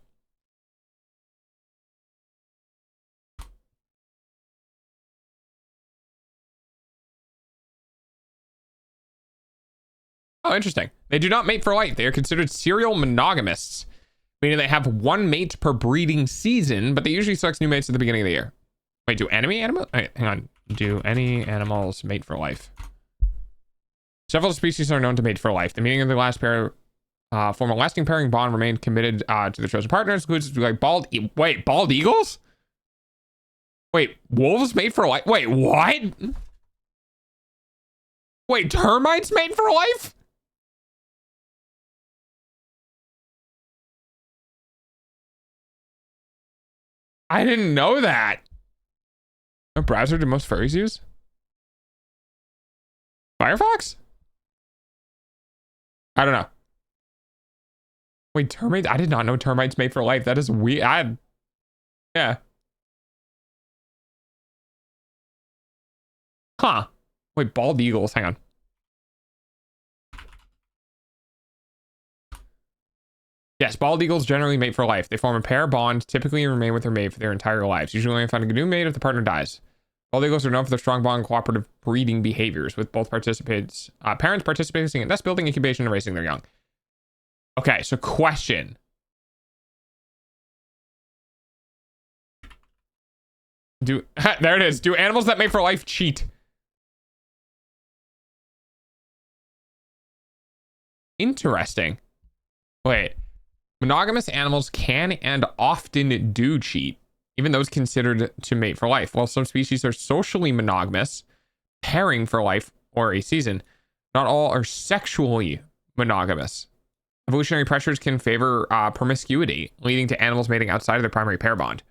Oh, interesting. They do not mate for life. They are considered serial monogamists, meaning they have one mate per breeding season, but they usually select new mates at the beginning of the year. Wait, do any animals? Wait, hang on. Do any animals mate for life? Several species are known to mate for life. The meaning of the last pair form a lasting pairing bond, remain committed to their chosen partners. Includes like bald eagles? Wait, wolves mate for life? Wait, what? Wait, termites mate for life? I didn't know that. What browser do most furries use? Firefox? I don't know. Wait, termites? I did not know termites mate for life. That is weird. Yeah. Huh. Wait, bald eagles. Hang on. Yes, bald eagles generally mate for life. They form a pair bond, typically remain with their mate for their entire lives. Usually only finding a new mate if the partner dies. Bald eagles are known for their strong bond and cooperative breeding behaviors, with both parents participating in nest building, incubation, and raising their young. Okay, so question. There it is. Do animals that mate for life cheat? Interesting. Wait. Monogamous animals can and often do cheat, even those considered to mate for life. While some species are socially monogamous, pairing for life or a season, not all are sexually monogamous. Evolutionary pressures can favor promiscuity, leading to animals mating outside of their primary pair bond.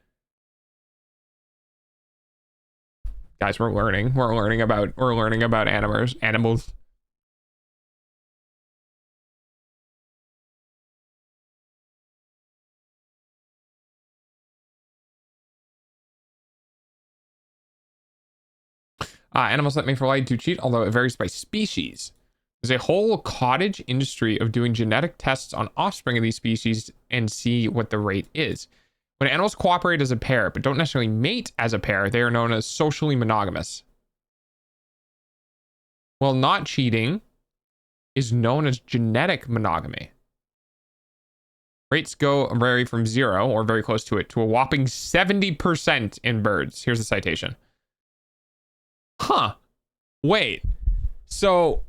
Guys, we're learning. We're learning about animals. Animals that mate for light do cheat, although it varies by species. There's a whole cottage industry of doing genetic tests on offspring of these species and see what the rate is. When animals cooperate as a pair, but don't necessarily mate as a pair, they are known as socially monogamous. Well, not cheating is known as genetic monogamy. Rates vary from 0, or very close to it, to a whopping 70% in birds. Here's the citation. Huh. Wait. So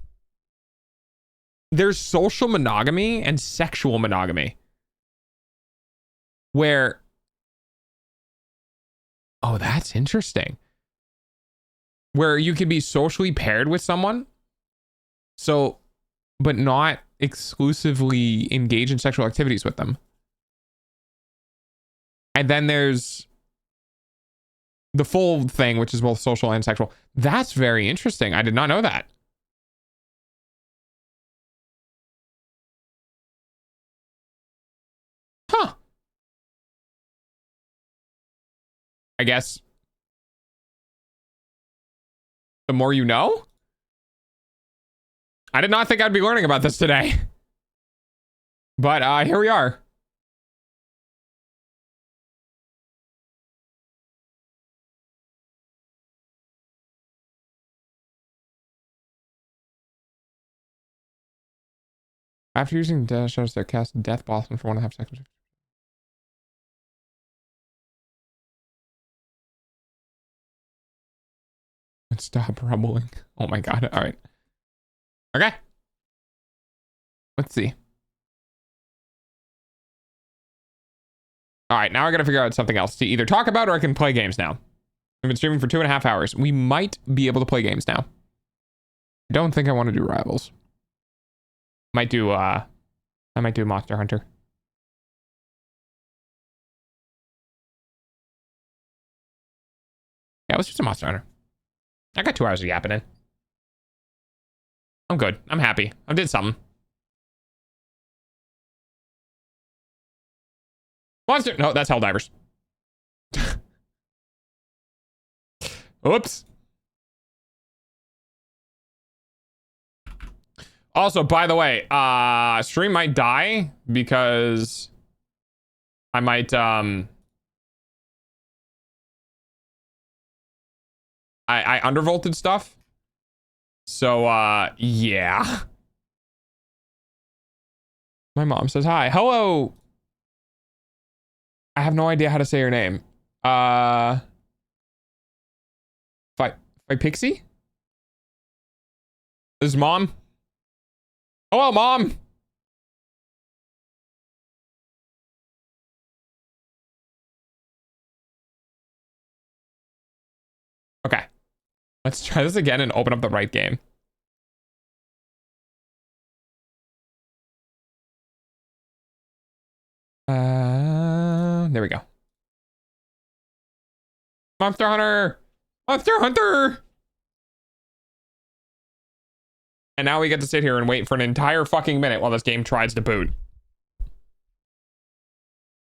there's social monogamy and sexual monogamy. Where... Oh, that's interesting. Where you can be socially paired with someone, so, but not exclusively engage in sexual activities with them. And then there's the full thing, which is both social and sexual. That's very interesting. I did not know that. Huh. I guess the more you know? I did not think I'd be learning about this today. But here we are. After using death shows that cast death blossom for 1.5 seconds. Stop rumbling. Oh my god. All right. Okay. Let's see. All right. Now I got to figure out something else to either talk about or I can play games now. I've been streaming for 2.5 hours. We might be able to play games now. I don't think I want to do Rivals. I might do Monster Hunter. Yeah, let's do some Monster Hunter. I got 2 hours of yapping in. I'm good. I'm happy. I did something. Monster. No, that's Helldivers. Oops. Also, by the way, stream might die because I might I undervolted stuff. So yeah. My mom says hi. Hello. I have no idea how to say your name. Pixie? This is mom. Hello, mom. Okay. Let's try this again and open up the right game. There we go. Monster Hunter! Monster Hunter! And now we get to sit here and wait for an entire fucking minute while this game tries to boot.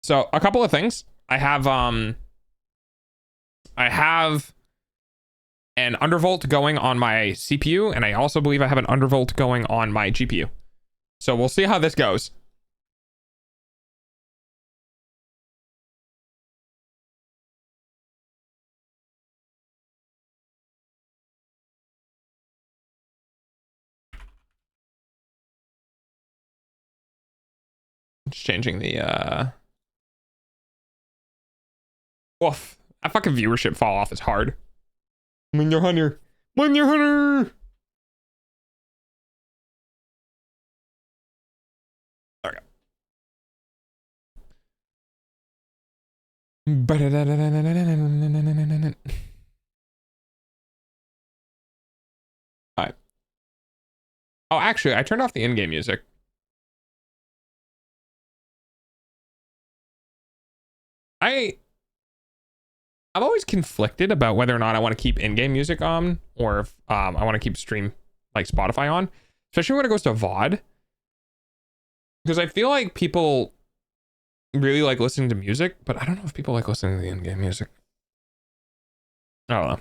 So, a couple of things. I have an undervolt going on my CPU, and I also believe I have an undervolt going on my GPU. So we'll see how this goes. Just changing the Woof. That fucking viewership fall off is hard. Monster Hunter. Monster Hunter. There we go. Alright. Oh, actually, I turned off the in-game music. I'm always conflicted about whether or not I want to keep in-game music on or if I want to keep stream like Spotify on, especially when it goes to VOD. Because I feel like people really like listening to music, but I don't know if people like listening to the in-game music. I don't know.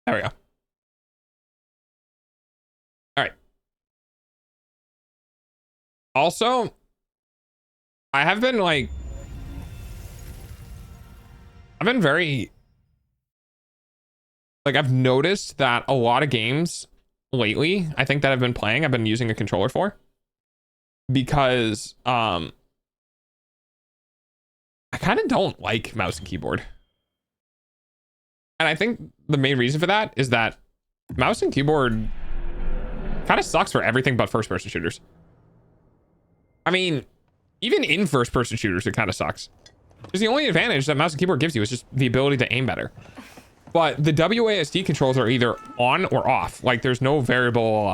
There we go. All right. Also, I have been like, I've been very, like, I've noticed that a lot of games lately, I think that I've been playing, I've been using a controller for, because I kind of don't like mouse and keyboard. And I think the main reason for that is that mouse and keyboard kind of sucks for everything but first person shooters. I mean, even in first person shooters, it kind of sucks. Because the only advantage that mouse and keyboard gives you is just the ability to aim better. But the WASD controls are either on or off. Like, there's no variable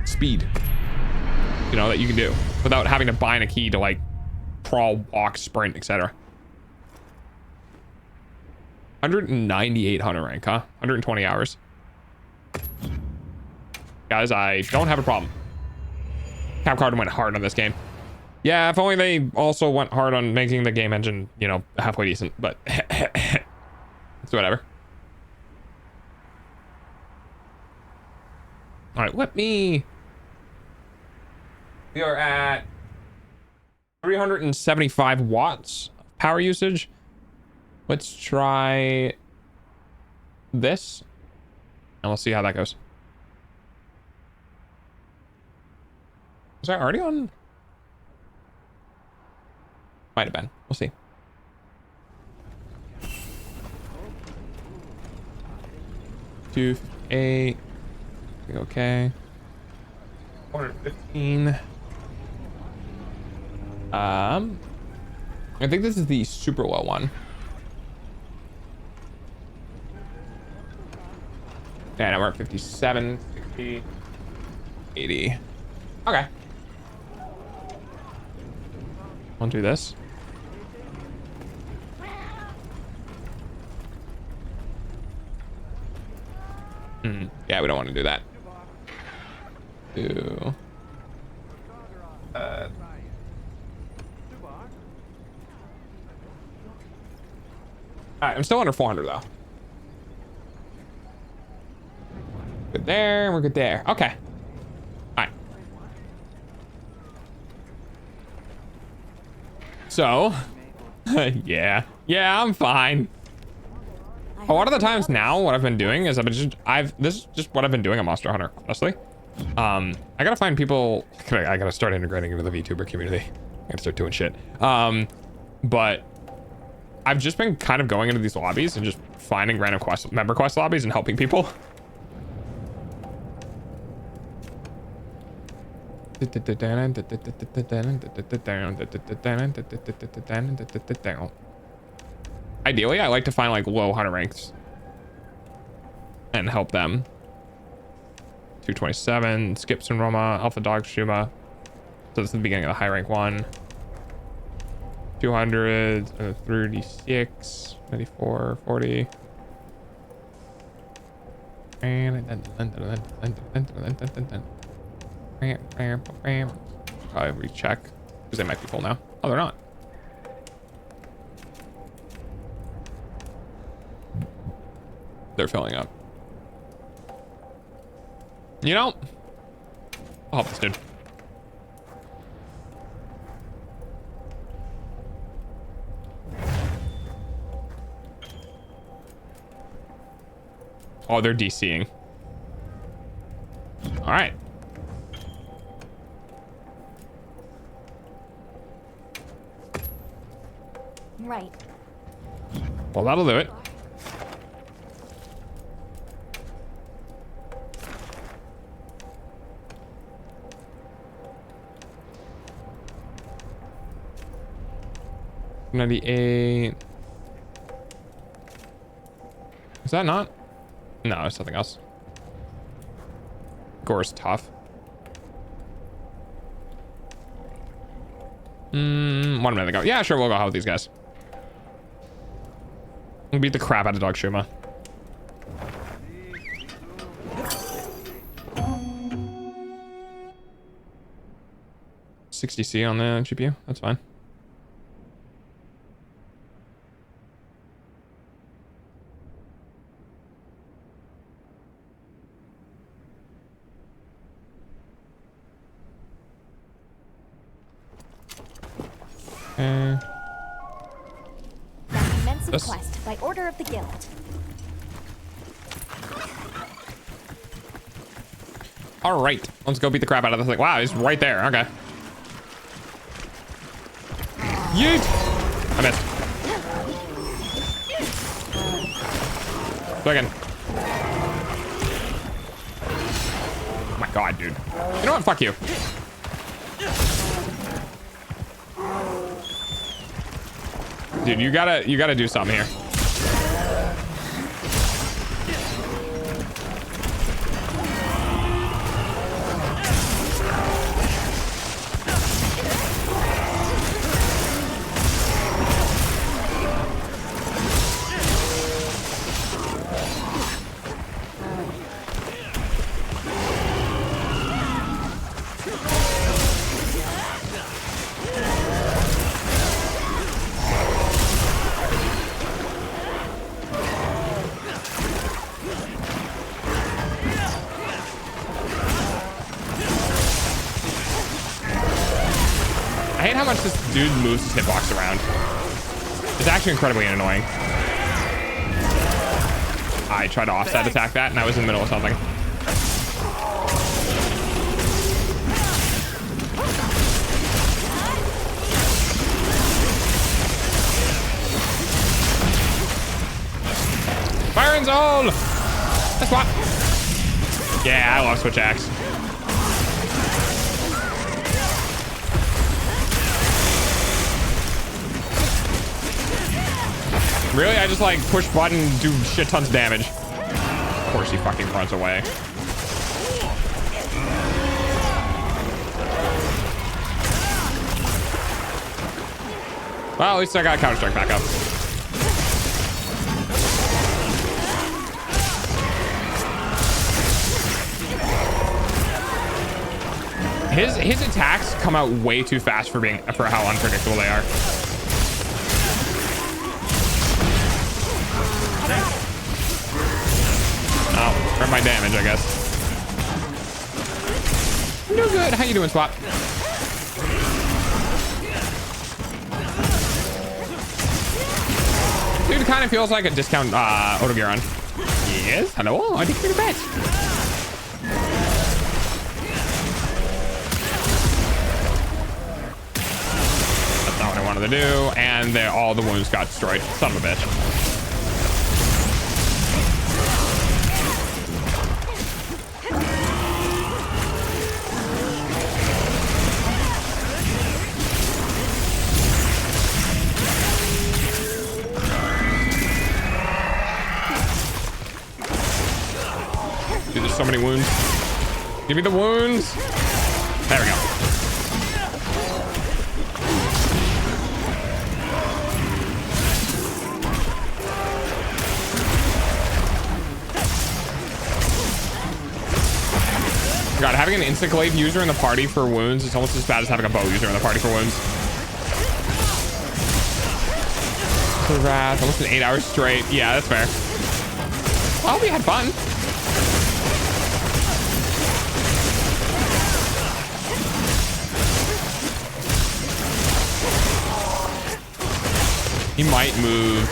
speed, you know, that you can do without having to bind a key to, like, crawl, walk, sprint, etc. 198 hunter rank, huh? 120 hours. Guys, I don't have a problem. Capcom went hard on this game. Yeah, if only they also went hard on making the game engine, you know, halfway decent, but it's whatever. All right, we are at 375 watts power usage. Let's try this and we'll see how that goes. Was I already on? Might have been. We'll see. Two, 8. Okay. 415. I think this is the super low one. Yeah, now we're at 57, 60, 80. Okay. I'll do this. Yeah, we don't want to do that. Do. All right, I'm still under 400 though. Good there, we're good there. Okay. All right. So, yeah, I'm fine. A lot of the times now, what I've been doing is this is just what I've been doing on Monster Hunter, honestly. I gotta find people. I gotta start integrating into the VTuber community. I gotta start doing shit. But I've just been kind of going into these lobbies and just finding random member quest lobbies and helping people. Ideally, I like to find like low hunter ranks and help them. 227, Skips and Roma, Alpha Dog Shuma. So this is the beginning of the high rank one. 200, 36, 94, 40. Probably recheck because they might be full now. Oh, they're not. They're filling up. You know, I'll help this dude. Oh, they're DCing. All right. Right. Well, that'll do it. $98. Is that not? No, it's something else. Gore's tough. 1 minute ago. Yeah, sure, we'll go out with these guys. We'll beat the crap out of Dog Shuma. $60C on the GPU. That's fine. Immense This- quest by order of the guild. All right, let's go beat the crap out of this thing. Wow, he's right there. Okay. Yeet! I missed. Second. Oh my god, dude. You know what? Fuck you. Dude, you gotta do something here. I hate how much this dude moves his hitbox around. It's actually incredibly annoying. I tried to offset attack that and I was in the middle of something. Fire and Zone! That's what. Yeah, I love switch axe. Really? I just like push button, do shit tons of damage. Of course he fucking runs away. Well, at least I got Counter Strike back up. His attacks come out way too fast for how unpredictable they are. Oh, hurt my damage, I guess. No good. How you doing, Swap? Dude, it kind of feels like a discount Otogiron. Yes, hello. I think you're the best. That's not what I wanted to do. And all the wounds got destroyed. Son of a bitch. Dude, there's so many wounds. Give me the wounds. There we go. God, having an instant glaive user in the party for wounds is almost as bad as having a bow user in the party for wounds. The wrath, almost an 8 hours straight. Yeah, that's fair. Well, we had fun. He might move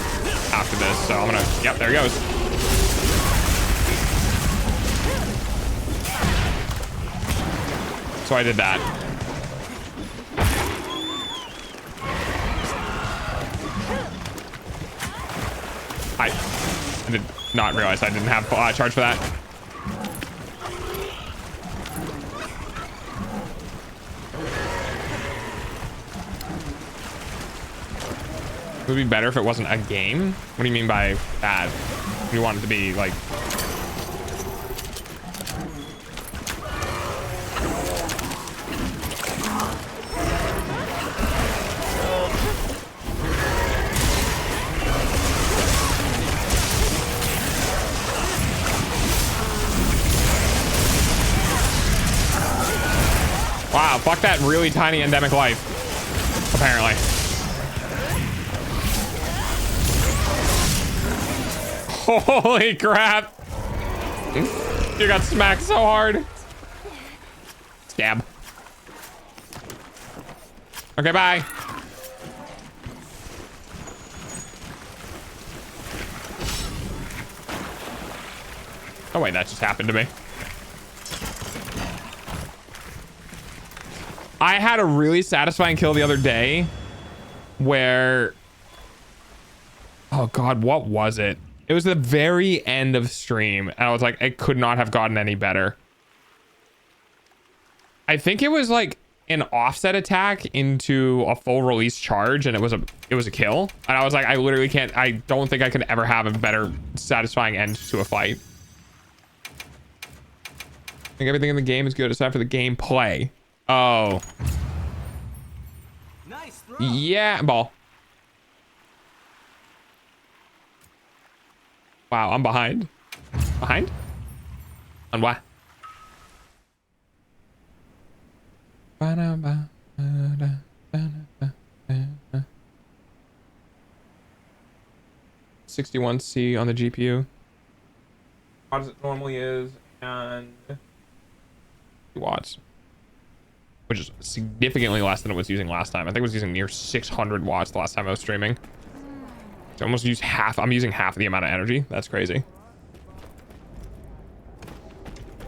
after this, so I'm gonna, yep, there he goes. So I did that. I did not realize I didn't have charge for that. It would be better if it wasn't a game. What do you mean by that? You want it to be like... Wow, fuck that really tiny endemic life. Apparently. Holy crap. You got smacked so hard. Stab. Okay, bye. Oh wait, that just happened to me. I had a really satisfying kill the other day where, oh God, what was it? It was the very end of stream. And I was like, it could not have gotten any better. I think it was like an offset attack into a full release charge, and it was a kill. And I was like, I literally can't, I don't think I could ever have a better satisfying end to a fight. I think everything in the game is good except for the gameplay. Oh. Nice throw. Yeah, ball. Wow, I'm behind. Behind? On what? 61C on the GPU. What it normally is, and watts, which is significantly less than it was using last time. I think it was using near 600 watts the last time I was streaming. So I almost used half. I'm using half of the amount of energy. That's crazy.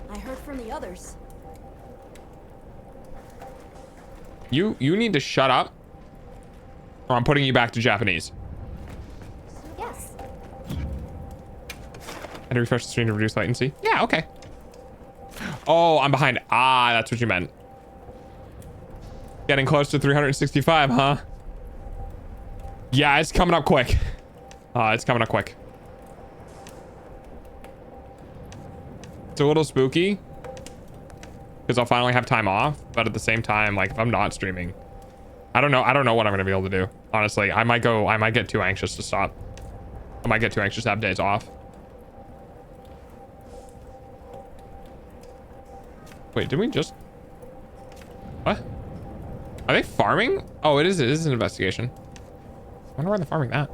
I heard from the others. You need to shut up, or I'm putting you back to Japanese. Yes. And refresh the screen to reduce latency. Yeah, okay. Oh, I'm behind. Ah, that's what you meant. Getting close to 365, huh? Yeah, it's coming up quick. It's coming up quick. It's a little spooky because I'll finally have time off, but at the same time, like if I'm not streaming, I don't know what I'm gonna be able to do. Honestly, I might get too anxious to stop. I might get too anxious to have days off. Wait, did we just... What? Are they farming? Oh, it is an investigation. I wonder why they're farming that.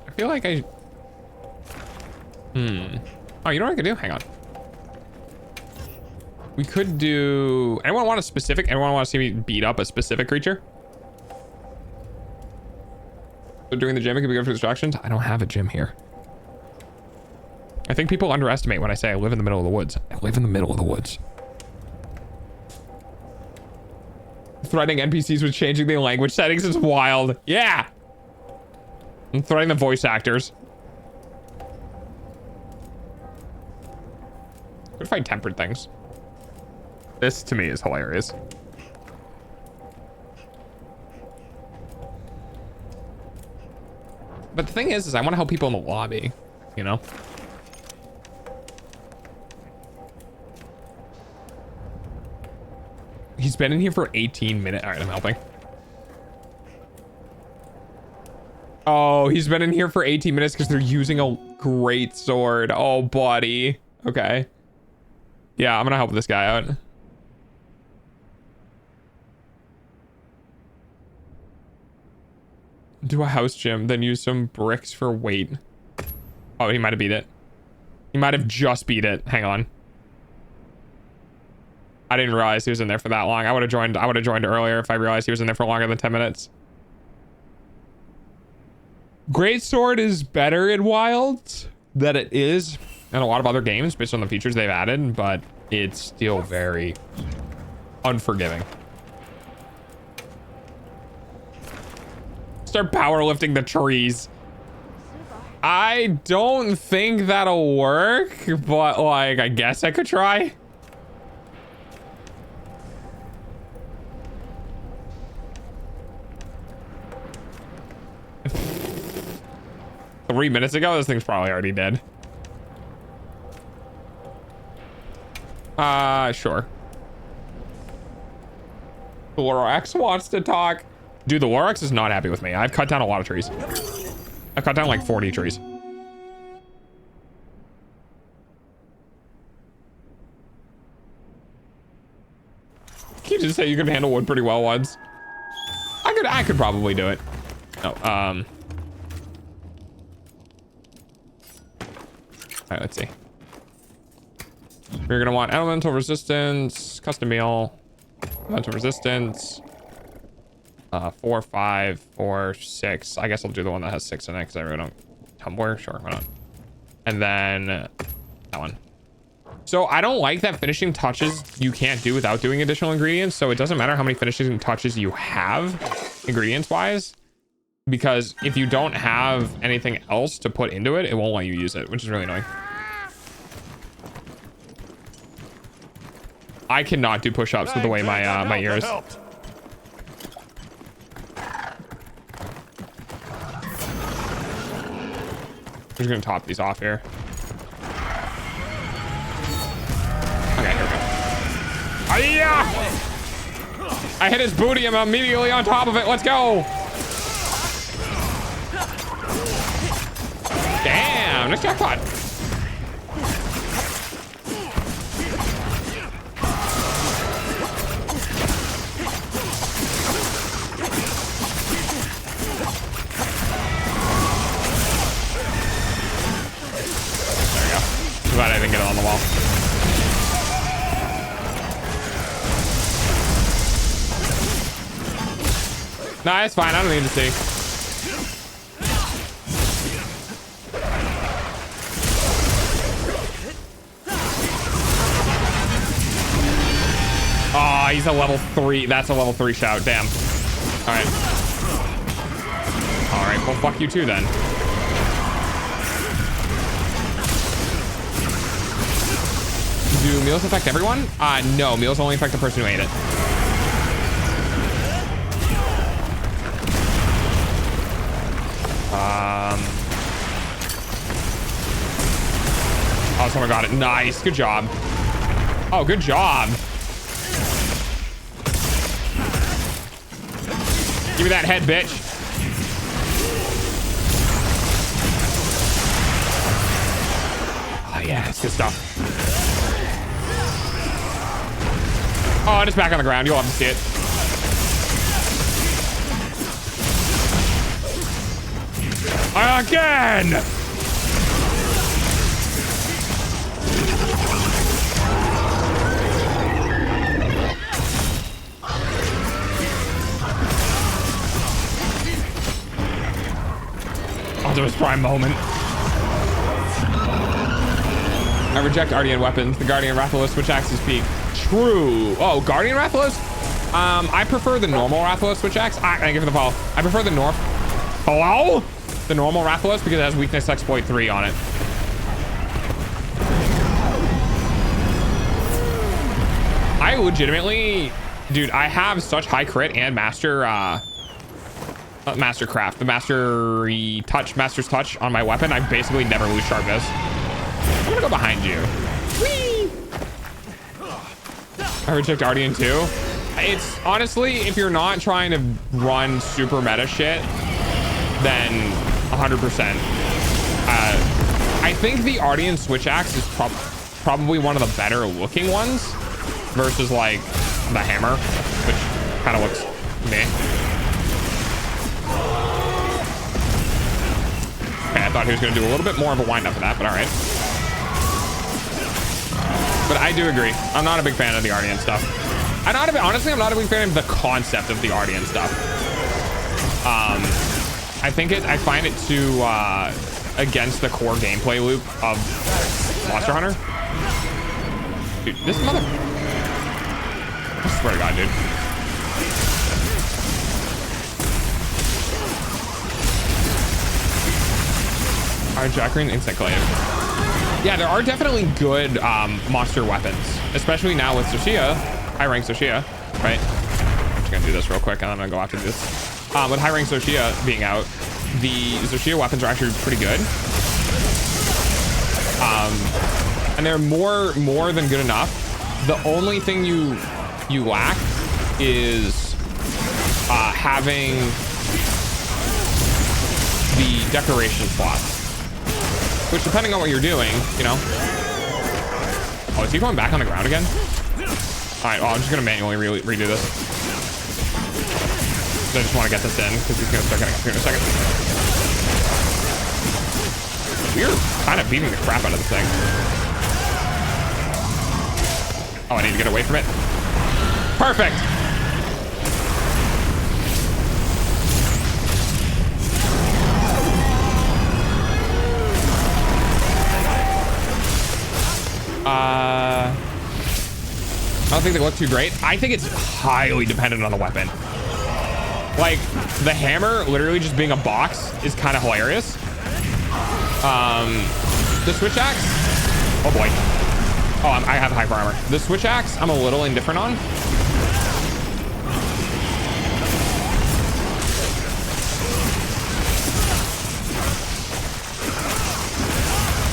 I feel like I... Oh, you know what I could do? Hang on. We could do... Anyone want to see me beat up a specific creature? So doing the gym, it could be good for distractions. I don't have a gym here. I think people underestimate when I say I live in the middle of the woods. I live in the middle of the woods. Threatening NPCs with changing the language settings is wild. Yeah! I'm threatening the voice actors. What if I tempered things? This to me is hilarious. But the thing is I want to help people in the lobby, you know? He's been in here for 18 minutes. All right, I'm helping. Oh, he's been in here for 18 minutes because they're using a great sword. Oh, buddy. Okay. Yeah, I'm gonna help this guy out. Do a house gym, then use some bricks for weight. Oh, he might have beat it. He might have just beat it. Hang on. I didn't realize he was in there for that long. I would have joined earlier if I realized he was in there for longer than 10 minutes. Greatsword is better in Wilds than it is in a lot of other games based on the features they've added, but it's still very unforgiving. Start powerlifting the trees. I don't think that'll work, but like, I guess I could try. Three minutes ago, this thing's probably already dead. Sure. The Lorax wants to talk. Dude, the Lorax is not happy with me. I've cut down a lot of trees. I've cut down like 40 trees. You just say you can handle wood pretty well once. I could probably do it. No, all right, let's see. You're gonna want elemental resistance, custom meal, mental resistance, 4, 5, 4, 6. I guess I'll do the one that has 6 in it because I really don't. Tumbler, sure, why not? And then that one. So I don't like that finishing touches you can't do without doing additional ingredients. So it doesn't matter how many finishing touches you have, ingredients wise, because if you don't have anything else to put into it, it won't let you use it, which is really annoying. I cannot do push-ups with the way my my ears. I'm just gonna top these off here. Okay, here we go. Hi-ya! I hit his booty. I'm immediately on top of it. Let's go. Damn, nice jackpot. Glad I didn't get it on the wall. Nah, it's fine. I don't need to see. Oh, he's a level 3. That's a level 3 shout. Damn. All right. All right. Well, fuck you too then. Do meals affect everyone? No, meals only affect the person who ate it. Oh, someone got it. Nice. Good job. Oh, good job. Give me that head, bitch. Oh, yeah. It's good stuff. Oh, it's back on the ground. You'll have to see it. Again! Optimus Prime moment. I reject Guardian weapons. The Guardian Rathalos switch axe is peak. True. Oh, Guardian Rathalos? I prefer the normal Rathalos switch axe. Thank you for the follow. I prefer the Hello? The normal Rathalos because it has weakness exploit 3 on it. I legitimately, dude, I have such high crit and mastercraft, the master's touch on my weapon. I basically never lose sharpness. I'm gonna go behind you. Whee! I reject Guardian too. It's honestly, if you're not trying to run super meta shit, then 100%. I think the Guardian switch axe is probably one of the better looking ones versus like the hammer, which kind of looks meh. Okay, I thought he was going to do a little bit more of a wind up for that, but all right. But I do agree. I'm not a big fan of the Guardian stuff. Honestly, I'm not a big fan of the concept of the Guardian stuff. I find it too against the core gameplay loop of Monster Hunter. Dude, this mother... I swear to God, dude. All right, Jack Green, insect glaive. Yeah, there are definitely good monster weapons, especially now with Xochitl, high rank Xochitl, right? I'm just gonna do this real quick and I'm gonna go after this. With high rank Xochitl being out, the Xochitl weapons are actually pretty good. And they're more than good enough. The only thing you lack is having the decoration slots. Which, depending on what you're doing, you know. Oh, is he going back on the ground again? All right, well, I'm just gonna manually redo this. I just want to get this in because he's gonna start getting up here in a second. We're kind of beating the crap out of this thing. Oh, I need to get away from it. Perfect. I don't think they look too great. I think it's highly dependent on the weapon. Like, the hammer literally just being a box is kind of hilarious. The switch axe. Oh boy. Oh, I have hyper armor. The switch axe, I'm a little indifferent on.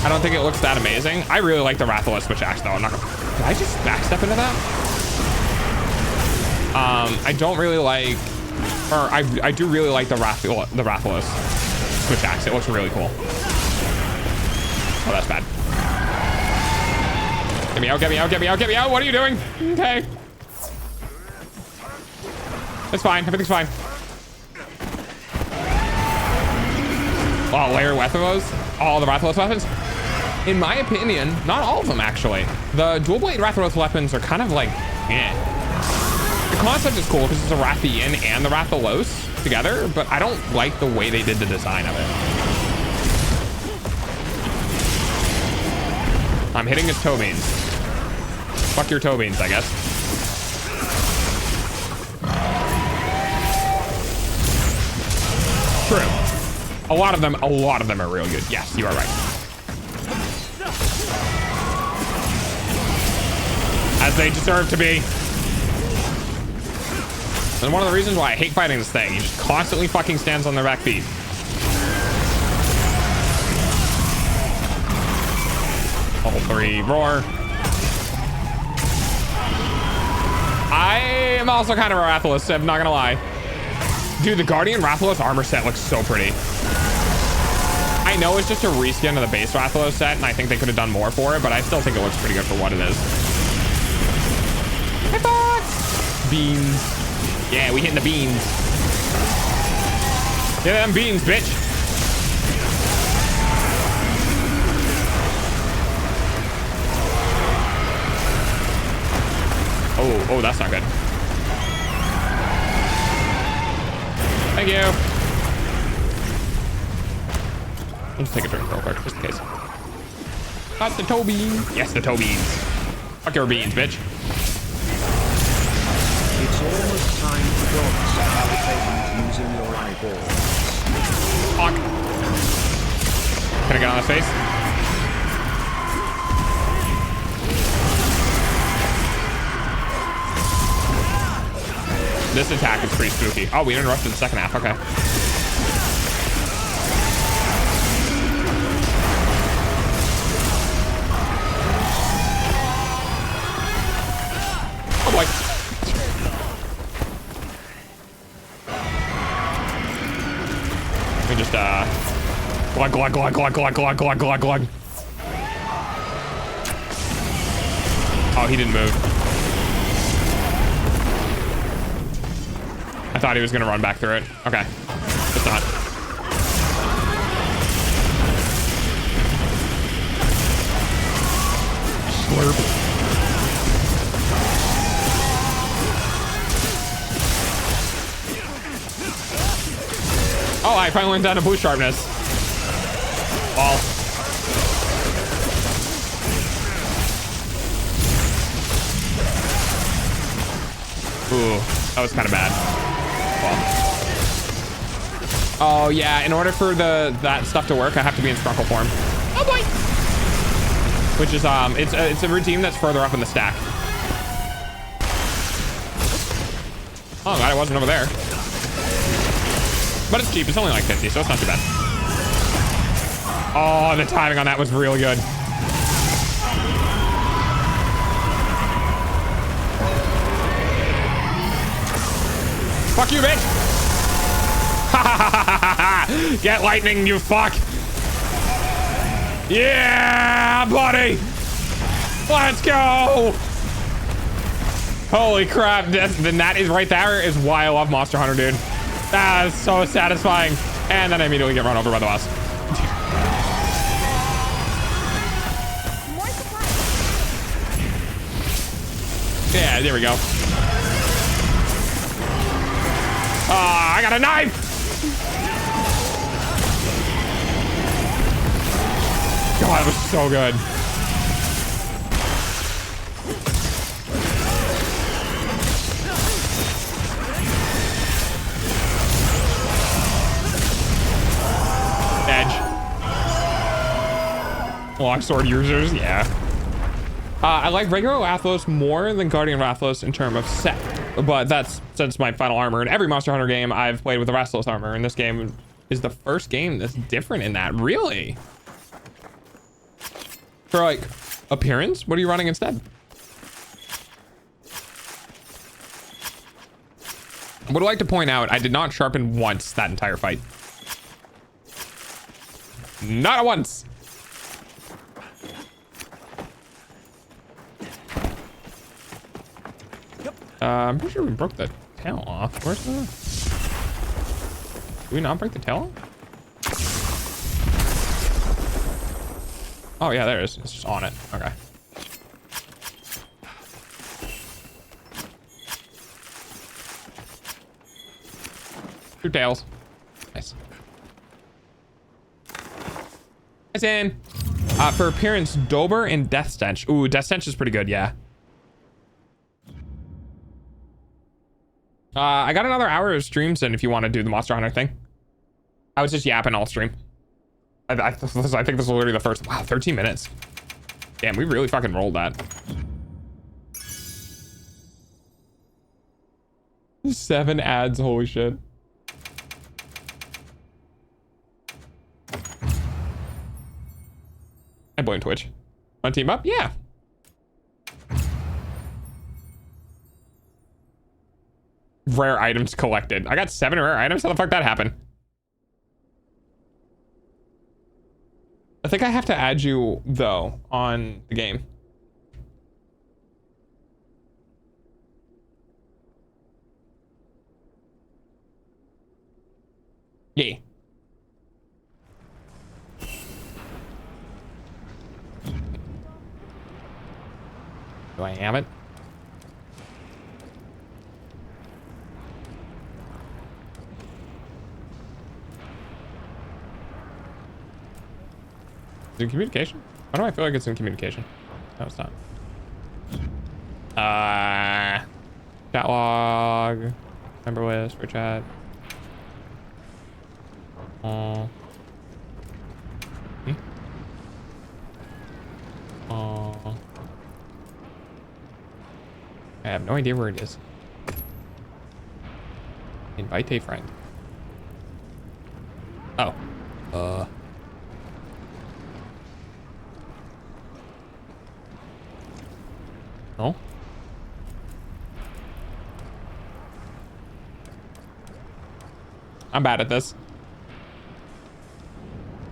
I don't think it looks that amazing. I really like the Rathalos switch axe though. I'm not gonna. Did I just backstep into that? I don't really like, or I do really like the Rathalos switch axe. It looks really cool. Oh, that's bad. Get me out, get me out, get me out, get me out. What are you doing? Okay. It's fine. Everything's fine. Oh, layer Rathalos. All the Rathalos weapons. In my opinion, not all of them actually. The dual blade Rathalos weapons are kind of like, eh. The concept is cool because it's a Rathian and the Rathalos together, but I don't like the way they did the design of it. I'm hitting his toe beans. Fuck your toe beans, I guess. True. A lot of them are real good. Yes, you are right. As they deserve to be. And one of the reasons why I hate fighting this thing, he just constantly fucking stands on their back feet. Level 3 roar. I am also kind of a Rathalos, I'm not gonna lie. Dude, the Guardian Rathalos armor set looks so pretty. I know it's just a reskin of the base Rathalos set, and I think they could have done more for it, but I still think it looks pretty good for what it is. Hey, bots! Beans. Yeah, we hitting the beans. Yeah, them beans, bitch. Oh, that's not good. Thank you. I'll just take a drink real quick, just in case. Got the toe beans. Yes, the toe beans. Fuck your beans, bitch. It's almost time to go using your eyeballs. Fuck. Can I get on his face? This attack is pretty spooky. Oh, we interrupted the second half. Okay. Oh boy. We just glug glug glug glug glug glug glug glug glug. Oh, he didn't move. I thought he was gonna run back through it. Okay, it's not. Slurp. Oh, I finally went down to boost sharpness. Ball. Ooh, that was kind of bad. Oh yeah, in order for that stuff to work, I have to be in Strunkle form. Oh boy! Which is it's a routine that's further up in the stack. Oh, glad I wasn't over there. But it's cheap. It's only like 50, so it's not too bad. Oh, the timing on that was really good. Fuck you, bitch! Get lightning, you fuck! Yeah, buddy! Let's go! Holy crap! That is right there is why I love Monster Hunter, dude. That is so satisfying. And then I immediately get run over by the boss. More supplies. Yeah, there we go. Ah, I got a knife. God, that was so good. Edge. Longsword users, yeah. I like regular Rathlos more than Guardian Rathlos in terms of set, but that's since my final armor. In every Monster Hunter game, I've played with the Rathlos armor, and this game is the first game that's different in that. Really? For like appearance, what are you running instead? I would like to point out, I did not sharpen once that entire fight. Not once. I'm pretty sure we broke the tail off. Where's the... Did we not break the tail off? Oh yeah, there it is. It's just on it. Okay. Two tails. Nice. Nice in. For appearance, Dober and Death Stench. Ooh, Death Stench is pretty good, yeah. I got another hour of streams in if you want to do the Monster Hunter thing. I was just yapping all stream. I think this is literally the first. Wow, 13 minutes. Damn, we really fucking rolled that. 7 ads, holy shit. I blame Twitch. Want to team up? Yeah. Rare items collected. I got 7 rare items. How the fuck that happened? I think I have to add you though on the game. Yeah. Do I have it? Is it in communication? Why do I feel like it's in communication? No, it's not. Chat log, member list for chat. Oh. Oh. I have no idea where it is. Invite a friend. Oh. No. I'm bad at this.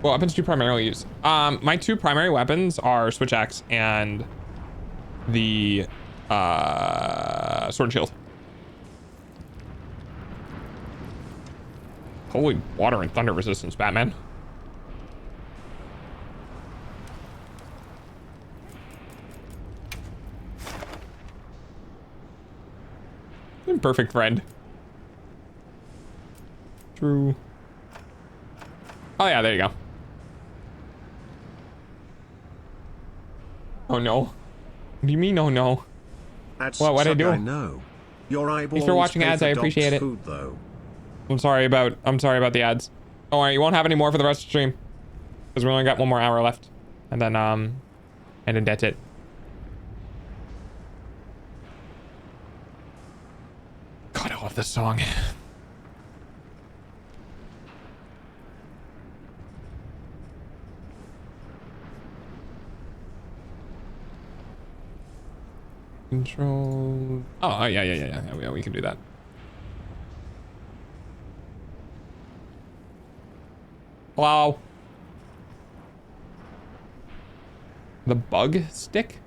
What weapons do you primarily use? My 2 primary weapons are Switch Axe and the Sword and Shield. Holy water and thunder resistance, Batman. Perfect friend. True. Oh yeah, there you go. Oh no. What do you mean, oh no? Well, what'd I do? No. Your eyeballs. Thanks for watching ads, I appreciate it. Food, though. I'm sorry about the ads. Don't worry, you won't have any more for the rest of the stream. Because we only got 1 more hour left. And then that's it. God, I love this song. Control. Oh, yeah, we can do that. Hello. The bug stick?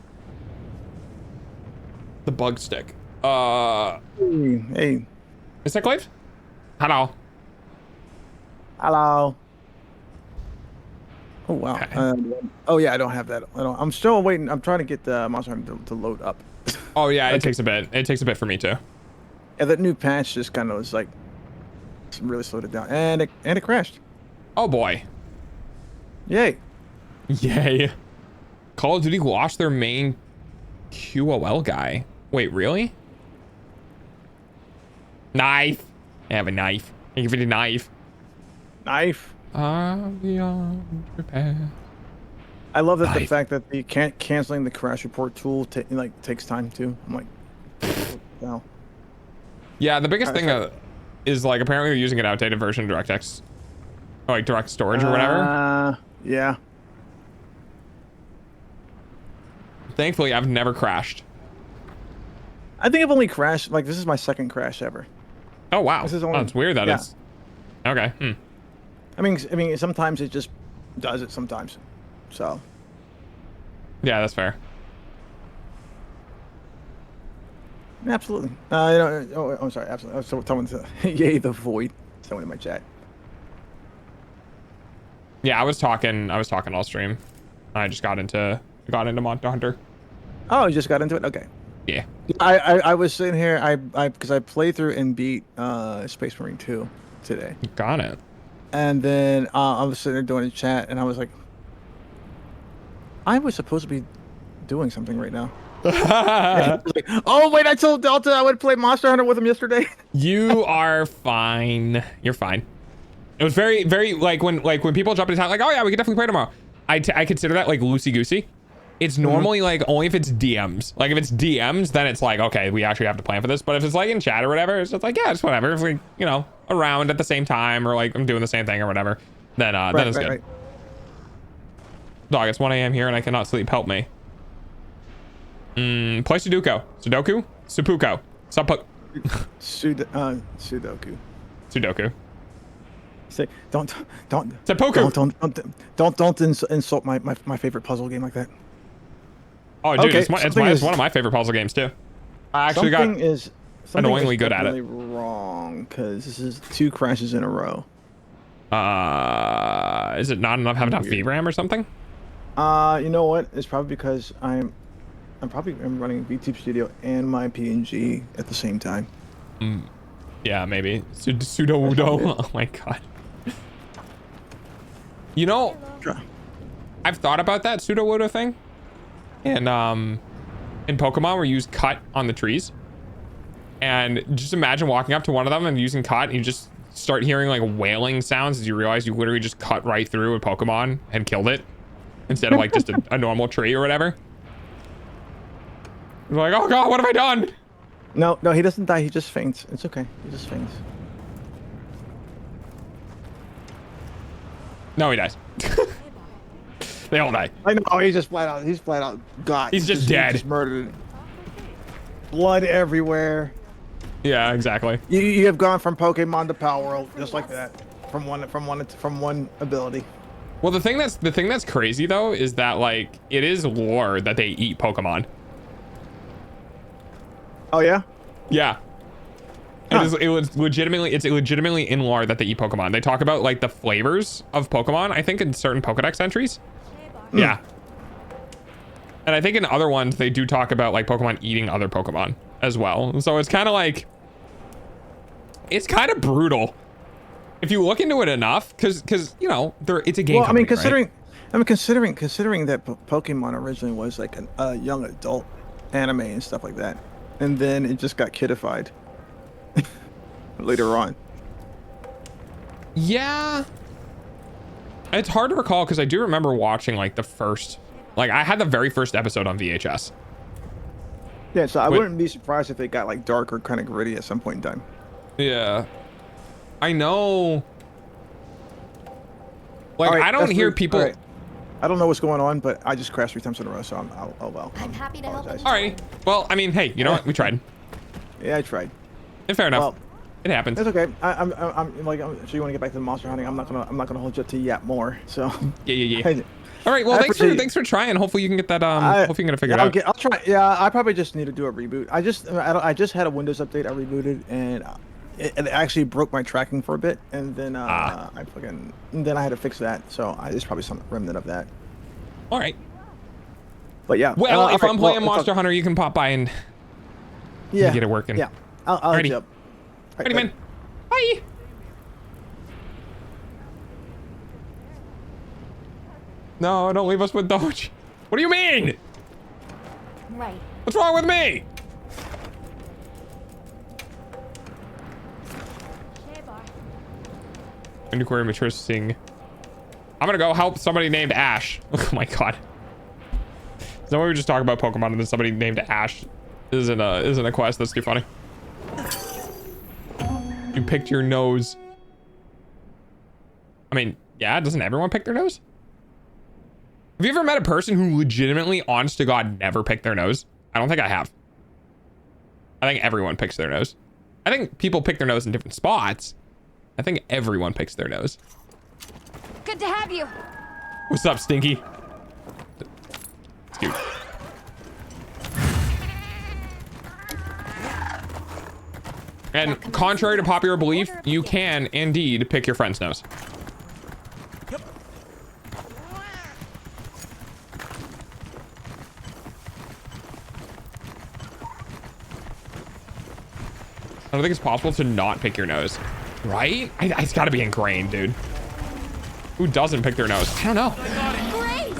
The bug stick. Hey. Is that Clive? Hello. Hello. Oh wow. Okay. Oh yeah, I don't have that. I'm still waiting. I'm trying to get the Monster Hunter to load up. Oh yeah, it Okay. takes a bit. It takes a bit for me too. Yeah, that new patch just kind of was like really slowed it down, and it crashed. Oh boy. Yay! Yay. Call of Duty lost their main QOL guy. Wait, really? Knife. I have a knife. Thank you for the knife. Knife. Beyond repair. I love that the Knife. fact that the canceling the crash report tool takes time too. I'm like, no. Yeah, the biggest thing Alright, is like apparently they're using an outdated version of DirectX, or like direct storage or whatever. Yeah. Thankfully, I've never crashed. I think I've only crashed, like, this is my second crash ever. Oh wow, This is only- it's weird that yeah. it's okay. I mean, sometimes it just does it sometimes. So, Yeah, that's fair. absolutely. I'm sorry, absolutely. I was someone to, yay, the void. Someone in my chat. Yeah, I was talking all stream. I just got into Monster Hunter. Oh, you just got into it? Okay. Yeah. I was sitting here, because I played through and beat Space Marine 2 today. Got it. And then I was sitting there doing a chat, and I was like, I was supposed to be doing something right now. I was like, oh wait, I told Delta I would play Monster Hunter with him yesterday. You are fine. You're fine. It was very, very like when people jump into town, like, oh yeah, we can definitely play tomorrow. I consider that like loosey goosey. It's normally like only if it's DMs. Like if it's DMs, then it's like, okay, we actually have to plan for this. But if it's like in chat or whatever, it's just like, yeah, it's whatever. If we, around at the same time or like I'm doing the same thing or whatever, then then it's good. Right. Dog, it's 1 a.m. here and I cannot sleep. Help me. Play Sudoku. Supuko. Sudoku. Sudoku. Say, don't Seppuku. don't insult my favorite puzzle game like that. Oh, dude, Okay, it's one of my favorite puzzle games too. I actually got Something annoyingly is good at it. definitely wrong, because this is 2 crashes in a row. Is it not enough having enough VRAM or something? You know what? It's probably because I'm running VTube Studio and my PNG at the same time. Yeah, maybe. Sudo Udo. Oh my god. I've thought about that pseudo Udo thing. And in Pokemon where you use cut on the trees. And just imagine walking up to one of them and using cut and you just start hearing like wailing sounds as you realize you literally just cut right through a Pokemon and killed it. Instead of like just a normal tree or whatever. You're like, oh god, what have I done? No, he doesn't die. He just faints. It's okay. He just faints. No, he dies. They all die. I know. He's flat out. God. He's just dead. He just murdered. Blood everywhere. Yeah, exactly. You have gone from Pokemon to Power World just like that, from one ability. Well, the thing that's crazy though is that like it is lore that they eat Pokemon. Oh yeah. Yeah. It's legitimately in lore that they eat Pokemon. They talk about like the flavors of Pokemon, I think in certain Pokedex entries. Yeah. And I think in other ones they do talk about like Pokemon eating other Pokemon as well. So it's kind of like, it's kind of brutal if you look into it enough, because it's a game. Well, I mean, company, right? considering that Pokemon originally was like a young adult anime and stuff like that, and then it just got kidified later on. Yeah. It's hard to recall because I do remember watching like the first, like I had the very first episode on VHS. Yeah, so I wouldn't be surprised if it got like dark or kind of gritty at some point in time. Yeah. I know. Like, All right, I don't that's hear weird. people. All right. I don't know what's going on, but I just crashed 3 times in a row, so oh well. I'm happy to help. Apologize. All right. Well, I mean, hey, you know what? We tried. Yeah, I tried. And fair enough. Well, It happens. it's okay. I'm like, so you want to get back to the monster hunting? I'm not gonna hold you up to Yap more. So. Yeah. All right. Well, thanks for trying. Hopefully you can get that. Hopefully you can get it figured out. I'll try. Yeah, I probably just need to do a reboot. I just had a Windows update. I rebooted and it actually broke my tracking for a bit, and then I had to fix that. So there's probably some remnant of that. All right. But yeah. Well, if I'm playing Monster Hunter, you can pop by and Yeah. get it working. Yeah. I'll hit Alrighty. you up. All Alrighty, right, man. Bye. No, don't leave us with Doge. What do you mean? Right. What's wrong with me? Hey, bar. Inquiry matricing. I'm gonna go help somebody named Ash. Oh my god. Is that what we were just talking about Pokemon and then somebody named Ash isn't a quest? That's too funny. You picked your nose. I mean, yeah, doesn't everyone pick their nose? Have you ever met a person who legitimately, honest to God, never picked their nose? I don't think I have. I think everyone picks their nose. I think people pick their nose in different spots. I think everyone picks their nose. Good to have you. What's up, Stinky? It's cute. And contrary to popular belief, you can indeed pick your friend's nose. I don't think it's possible to not pick your nose, right? It's got to be ingrained, dude. Who doesn't pick their nose? I don't know. Great.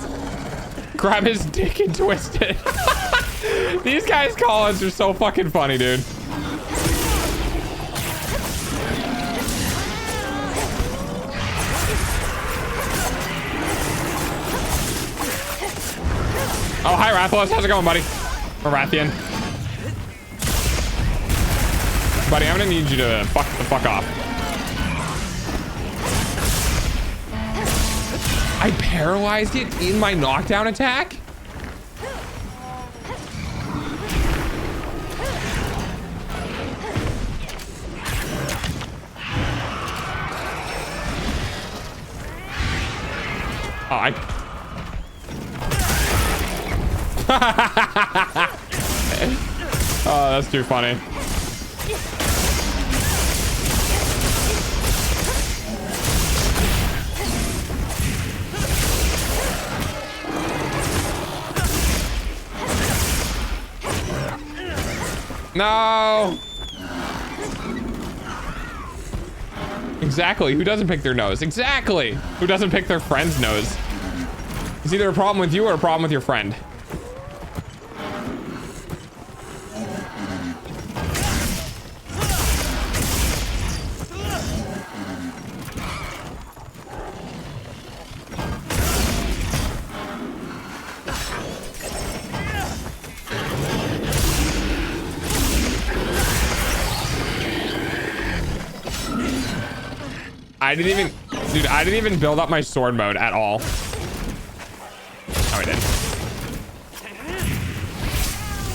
Grab his dick and twist it. These guys' call-ins are so fucking funny, dude. Oh, hi, Rathalos. How's it going, buddy? Or Rathian. Buddy, I'm gonna need you to fuck the fuck off. I paralyzed it in my knockdown attack? Oh, oh, that's too funny. No. Exactly. Who doesn't pick their nose? Exactly. Who doesn't pick their friend's nose? It's either a problem with you or a problem with your friend. I didn't even build up my sword mode at all. Oh, I did.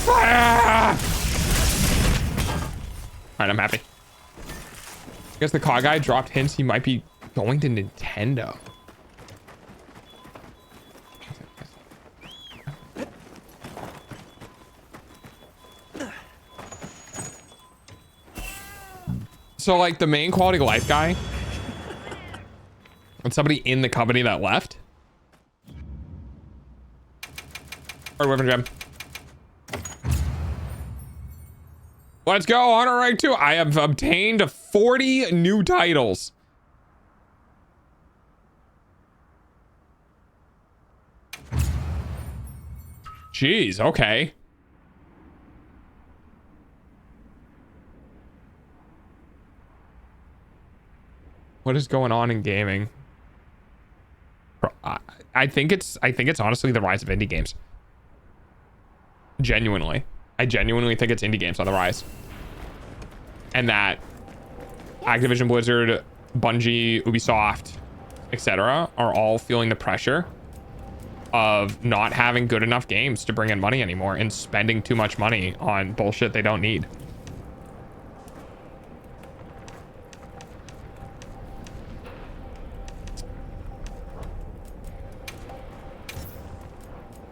All right, I'm happy. I guess the COD guy dropped hints he might be going to Nintendo. So, like, the main quality of life guy and somebody in the company that left. Or weapon gem. Let's go, honor rank 2. I have obtained 40 new titles. Jeez, okay. What is going on in gaming? I think it's honestly the rise of indie games. Genuinely. I genuinely think it's indie games on the rise. And that Activision Blizzard, Bungie, Ubisoft, etc. are all feeling the pressure of not having good enough games to bring in money anymore and spending too much money on bullshit they don't need.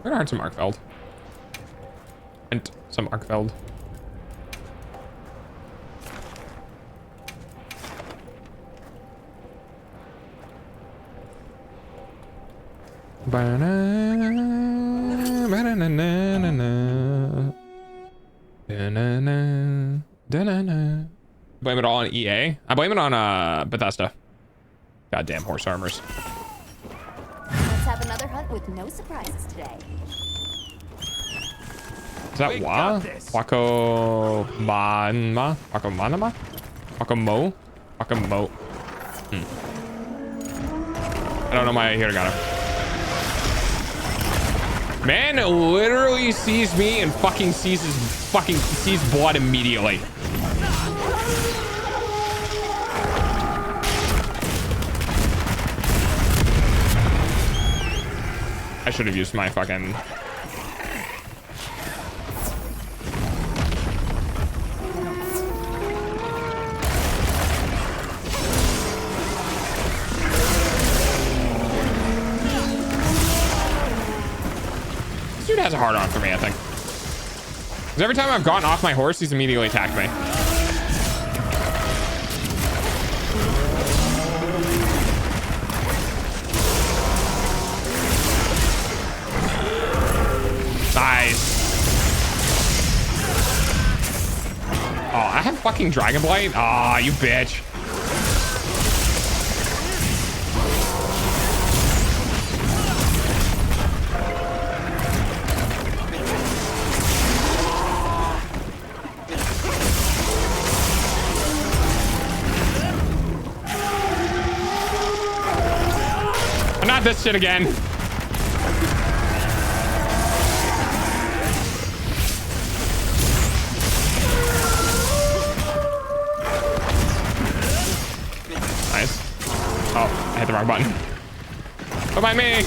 We're gonna hard some Arkfeld. And some Arkfeld. Ba-na, ba-na-na-na-na. Ba-na-na. Da-na-na. Blame it all on EA. I blame it on Bethesda. Goddamn horse armors. Let's have another hunt with no surprises today. Is that Wa? Wako Manma? Wako Manama? Wako Mo? Wako Mo. I don't know my hiragana. Man literally sees me and fucking sees blood immediately. I should have used my fucking... This dude has a hard on for me, I think. Because every time I've gotten off my horse, he's immediately attacked me. Nice. Oh, I have fucking Dragon Blight? Aw, you bitch. Not this shit again. Nice. Oh, I hit the wrong button. Don't mind me.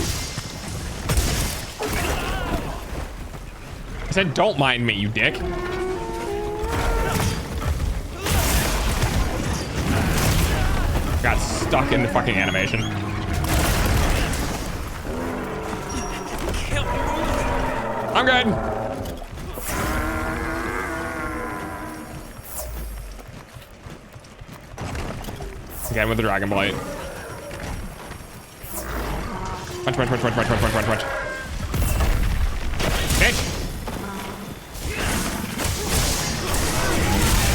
I said don't mind me, you dick. Got stuck in the fucking animation. I'm good. Again with the Dragon Blight. Punch. Bitch!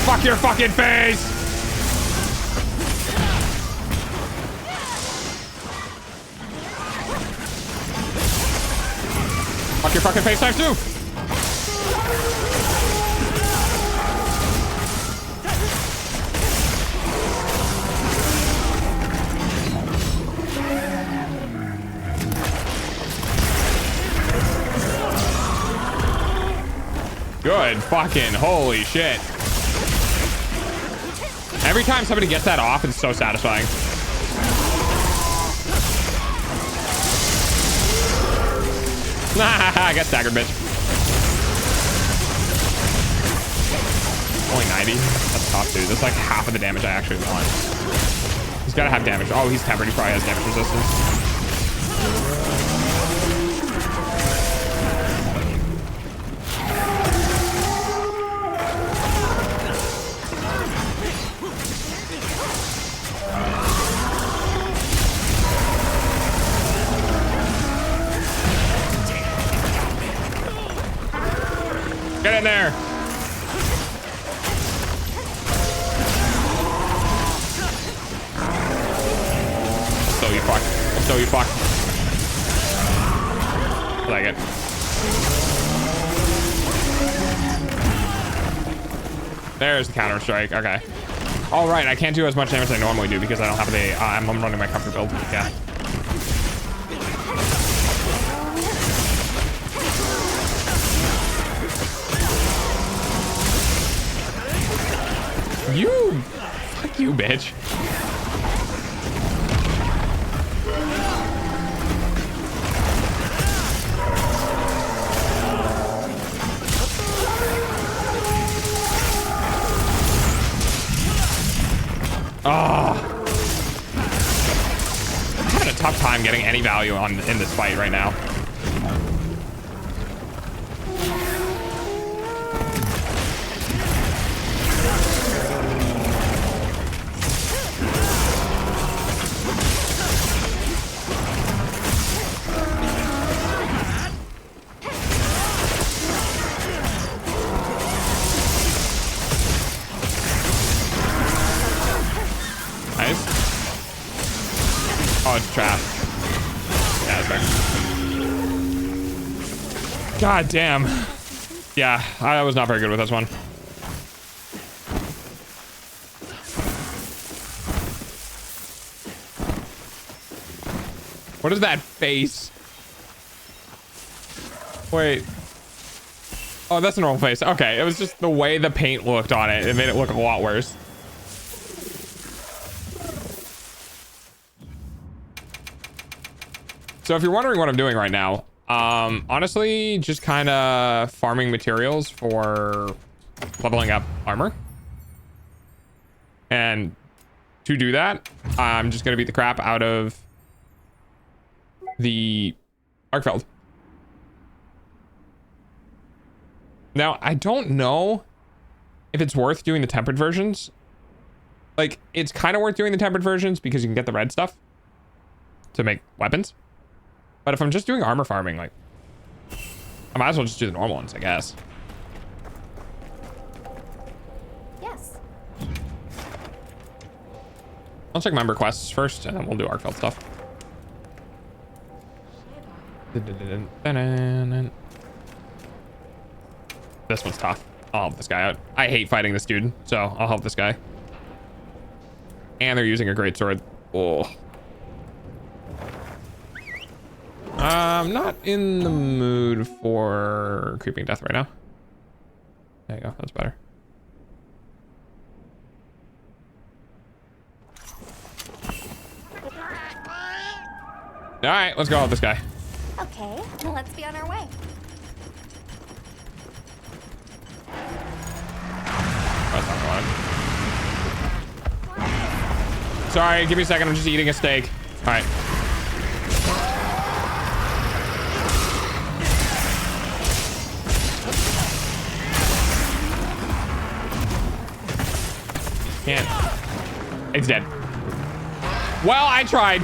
Fuck your fucking face! Fuck your fucking face times two! Good fucking holy shit. Every time somebody gets that off, it's so satisfying. I got staggered, bitch. Only 90. That's tough, dude. That's like half of the damage I actually want. He's got to have damage. Oh, he's tempered. He probably has damage resistance. Get in there. So you fuck. I like it. There's the counter strike. Okay. All right. I can't do as much damage as I normally do because I don't have the. I'm running my comfort build. Yeah. Fuck you, bitch. Oh. I'm having a tough time getting any value in this fight right now. Oh, it's trash. Yeah, it's fair. God damn. Yeah, I was not very good with this one. What is that face? Wait. Oh, that's a normal face. Okay, it was just the way the paint looked on it. It made it look a lot worse. So if you're wondering what I'm doing right now, honestly, just kind of farming materials for leveling up armor. And to do that, I'm just going to beat the crap out of the Arkfeld. Now, I don't know if it's worth doing the tempered versions. Like, it's kind of worth doing the tempered versions because you can get the red stuff to make weapons. But if I'm just doing armor farming, like, I might as well just do the normal ones, I guess. Yes. I'll check member quests first, and then we'll do Arkfeld stuff. This one's tough. I'll help this guy out. I hate fighting this dude, so I'll help this guy. And they're using a great sword. Oh. I'm not in the mood for creeping death right now. There you go. That's better. All right, let's go with this guy. Okay, well, let's be on our way. That's not what I wanted. Sorry, give me a second. I'm just eating a steak. All right. Can't. It's dead. Well, I tried.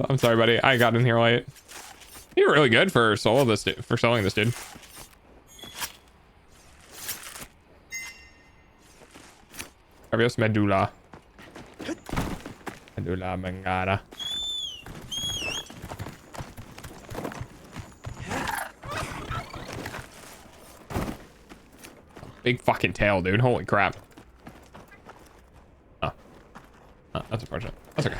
I'm sorry, buddy. I got in here late. You're really good for soloing this dude. Carbios medulla. Medulla mangata. Big fucking tail, dude. Holy crap. Oh. Oh, that's unfortunate. That's okay.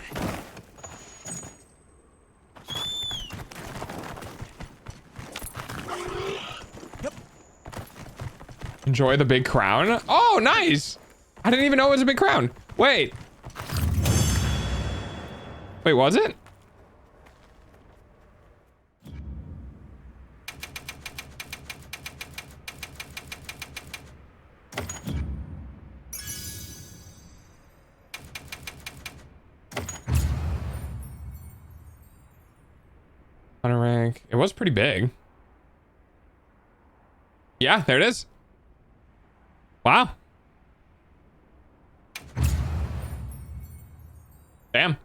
Enjoy the big crown. Oh, nice. I didn't even know it was a big crown. Wait. Wait, was it? Hunter rank. It was pretty big. Yeah, there it is. Wow. Damn.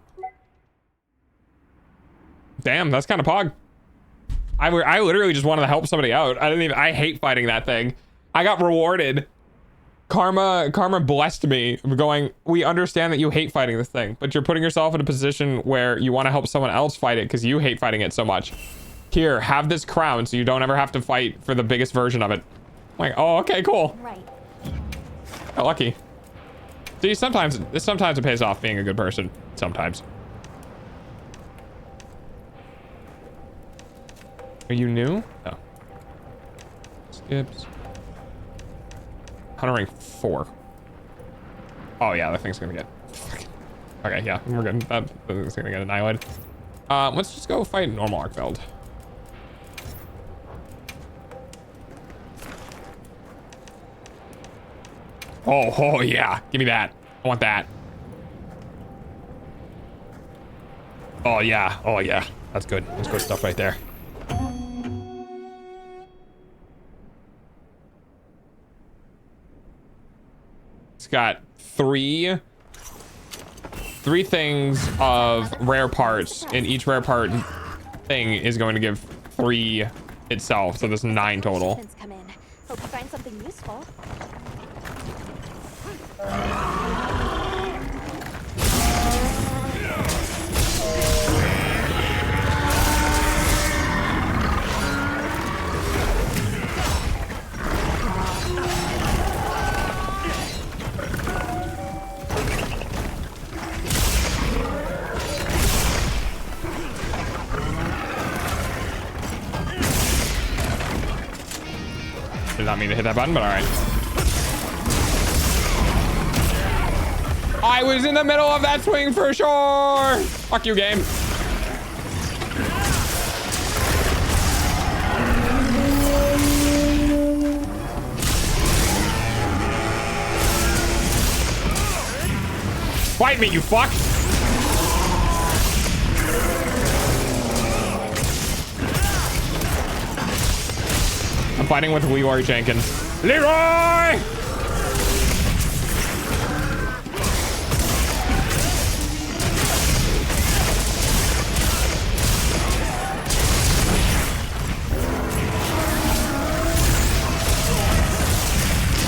Damn, that's kind of pog. I literally just wanted to help somebody out. I hate fighting that thing. I got rewarded. Karma blessed me going, we understand that you hate fighting this thing, but you're putting yourself in a position where you want to help someone else fight it because you hate fighting it so much. Here, have this crown so you don't ever have to fight for the biggest version of it. I'm like, oh, okay, cool. Right. Oh, lucky. See, sometimes it pays off being a good person. Sometimes. Are you new? Oh. Skips. Hunter rank 4. Oh yeah, that thing's gonna get. Okay, yeah, we're good. That thing's gonna get annihilated. Let's just go fight normal Arkfeld. Oh yeah, give me that. I want that. Oh yeah, that's good. That's good stuff right there. It's got three things of rare parts, and each rare part thing is going to give 3 itself. So there's 9 total. Shipments come in. Hope you find something useful. Did not mean to hit that button, but all right. I was in the middle of that swing for sure. Fuck you, game. Fight me, you fuck. I'm fighting with Leroy Jenkins. Leroy!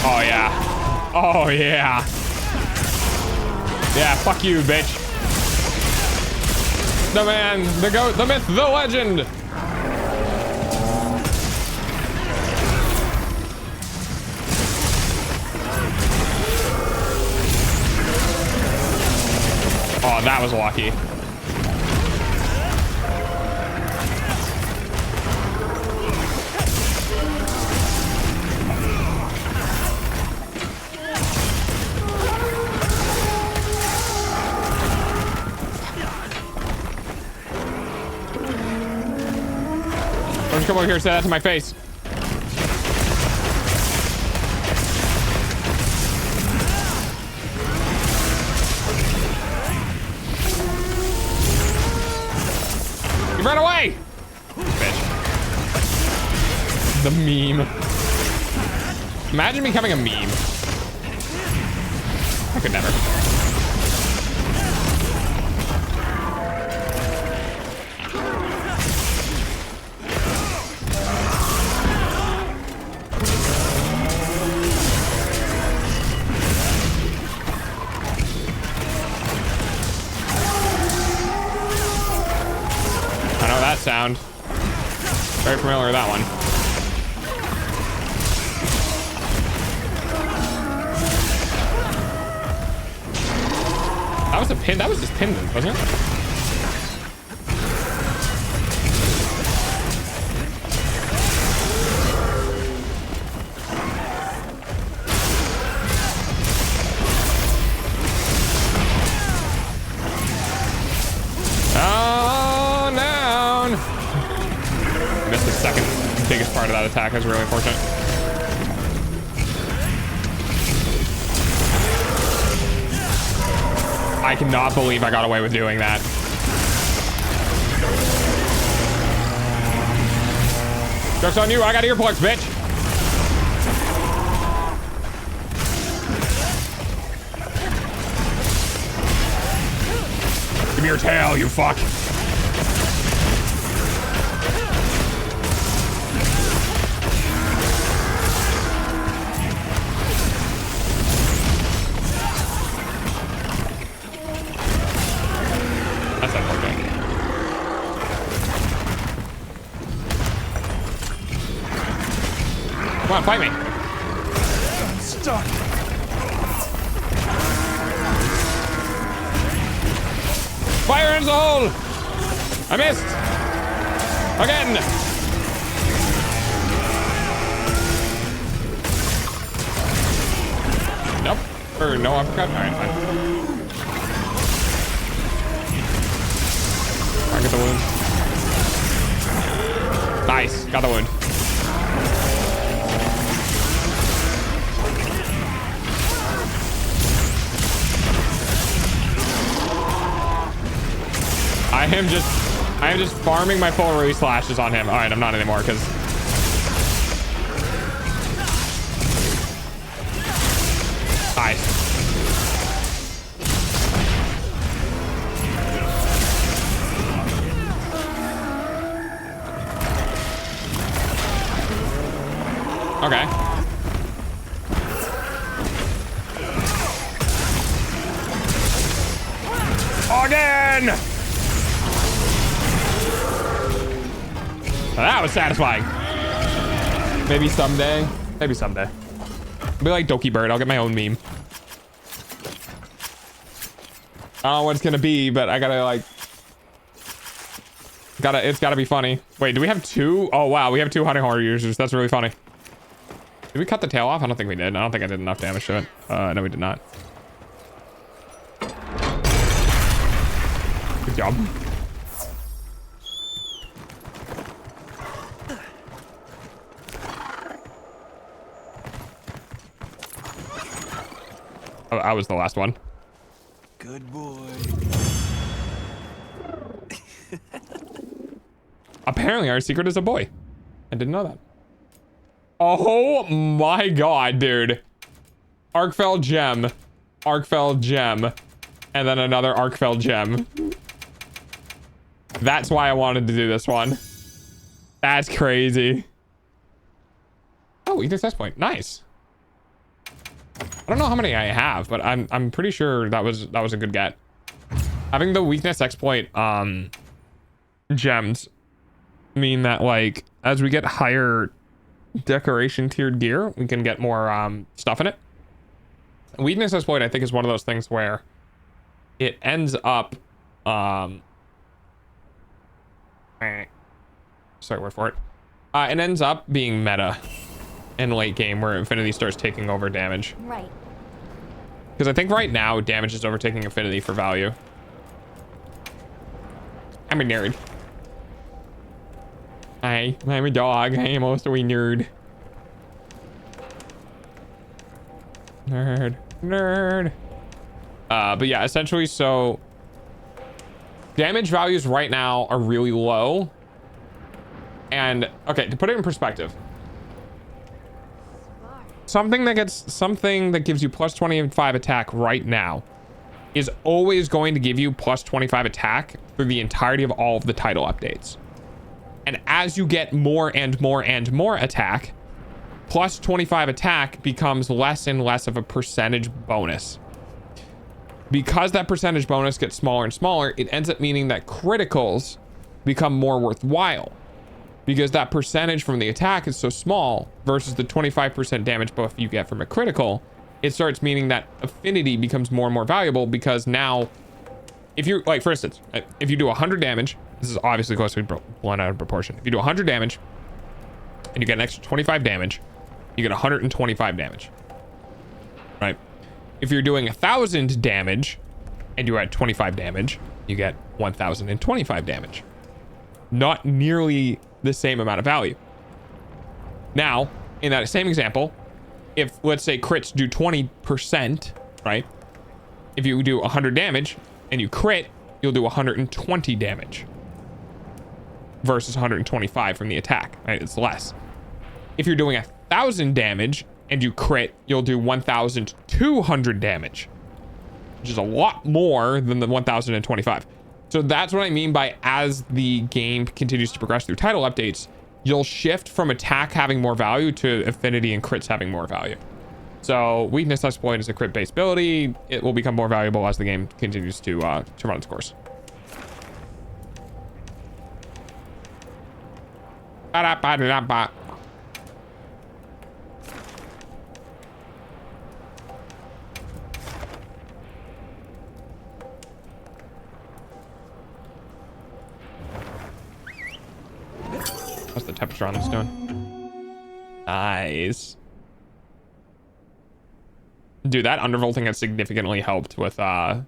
Oh yeah. Oh yeah. Yeah, fuck you, bitch. The man, the goat, the myth, the legend. Oh, that was lucky. Don't you come over here and say that to my face. You ran away! Bitch. The meme. Imagine becoming a meme. I could never. Sound. Very familiar with that one. That was a pin. That was just pinned, wasn't it? Biggest part of that attack is really unfortunate. I cannot believe I got away with doing that. Joke's on you, I got earplugs, bitch. Give me your tail, you fuck. Come on, fight me. Stuck. Fire into the hole. I missed. Again. Nope. Or no uppercut. All right, fine. I get the wound. Nice. Got the wound. I am just farming my full release slashes on him. All right, I'm not anymore because nice. again. Well, that was satisfying. Maybe someday. Maybe someday. I'll be like Doki Bird. I'll get my own meme. I don't know what it's gonna be, but I gotta like. It's gotta be funny. Wait, do we have two? Oh wow, we have 2 honey horror users. That's really funny. Did we cut the tail off? I don't think we did. I don't think I did enough damage to it. No, we did not. Good job. Oh, I was the last one. Good boy. Apparently our secret is a boy. I didn't know that. Oh my god, dude. Arkfell gem. Arkfell gem. And then another Arkfell gem. That's why I wanted to do this one. That's crazy. Oh, either test point. Nice. I don't know how many I have, but I'm pretty sure that was a good get. Having the weakness exploit gems mean that like as we get higher decoration tiered gear, we can get more stuff in it. Weakness exploit, I think, is one of those things where it ends up sorry, word for it. It ends up being meta in late game where Infinity starts taking over damage. Right. Because I think right now damage is overtaking Infinity for value. I'm a nerd. I'm a dog. I am also a nerd. Nerd. But yeah, essentially, so damage values right now are really low. And okay, to put it in perspective, something that gives you plus 25 attack right now is always going to give you plus 25 attack through the entirety of all of the title updates. And as you get more and more and more attack, plus 25 attack becomes less and less of a percentage bonus. Because that percentage bonus gets smaller and smaller, it ends up meaning that criticals become more worthwhile. Because that percentage from the attack is so small versus the 25% damage buff you get from a critical, it starts meaning that affinity becomes more and more valuable because now, if you're, like, for instance, if you do 100 damage, this is obviously close to blown out of proportion. If you do 100 damage and you get an extra 25 damage, you get 125 damage, right? If you're doing 1,000 damage and you're at 25 damage, you get 1,025 damage. Not nearly the same amount of value. Now, in that same example, if let's say crits do 20%, right? If you do 100 damage and you crit, you'll do 120 damage versus 125 from the attack, right? It's less. If you're doing 1,000 damage and you crit, you'll do 1,200 damage, which is a lot more than the 1,025. So that's what I mean by as the game continues to progress through title updates, you'll shift from attack having more value to affinity and crits having more value. So weakness exploit is a crit based ability. It will become more valuable as the game continues to run its course. What's the temperature on this doing? Nice. Dude, that undervolting has significantly helped with temps.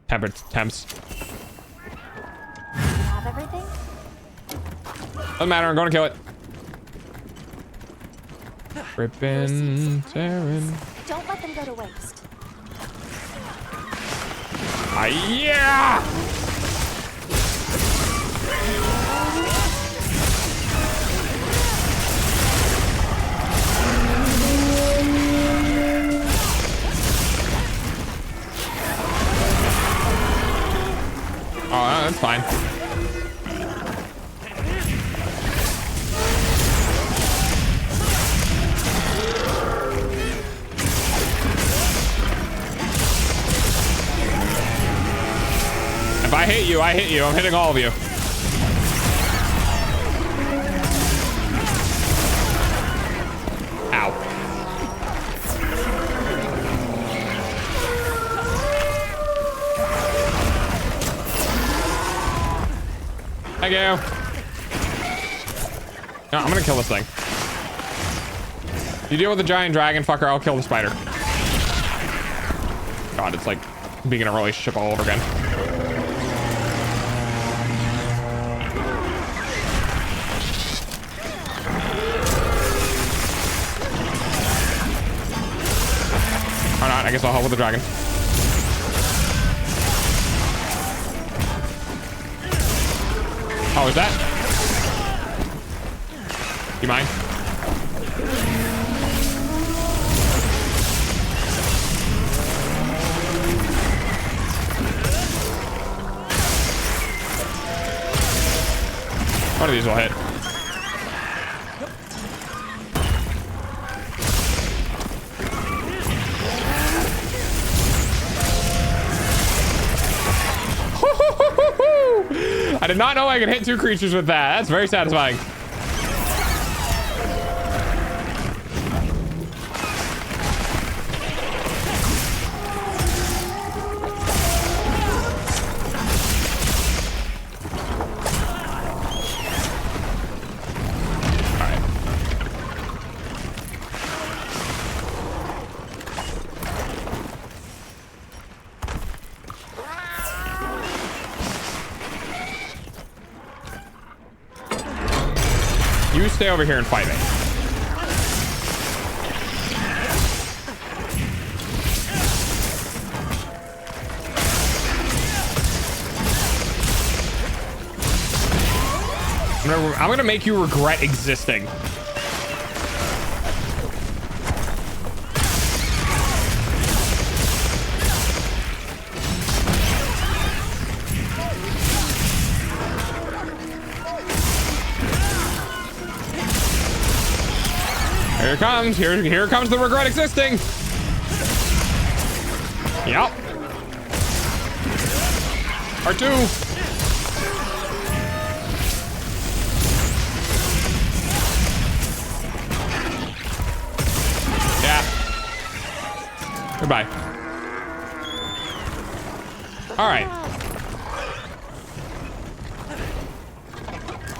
Have everything? Doesn't matter, I'm gonna kill it. Rippin', tearing. Don't let them go to waste. Yeah! Oh, that's fine. I hit you, I hit you. I'm hitting all of you. Ow. Thank you. No, I'm gonna kill this thing. You deal with the giant dragon fucker, I'll kill the spider. God, it's like being in a relationship all over again. Or not, I guess I'll help with the dragon. Oh, is that? You mind? One of these will hit. I did not know I could hit two creatures with that. That's very satisfying. You stay over here and fight me. I'm gonna make you regret existing. Here it comes. Here comes the regret existing. Yep. Part 2. Yeah. Goodbye. All right.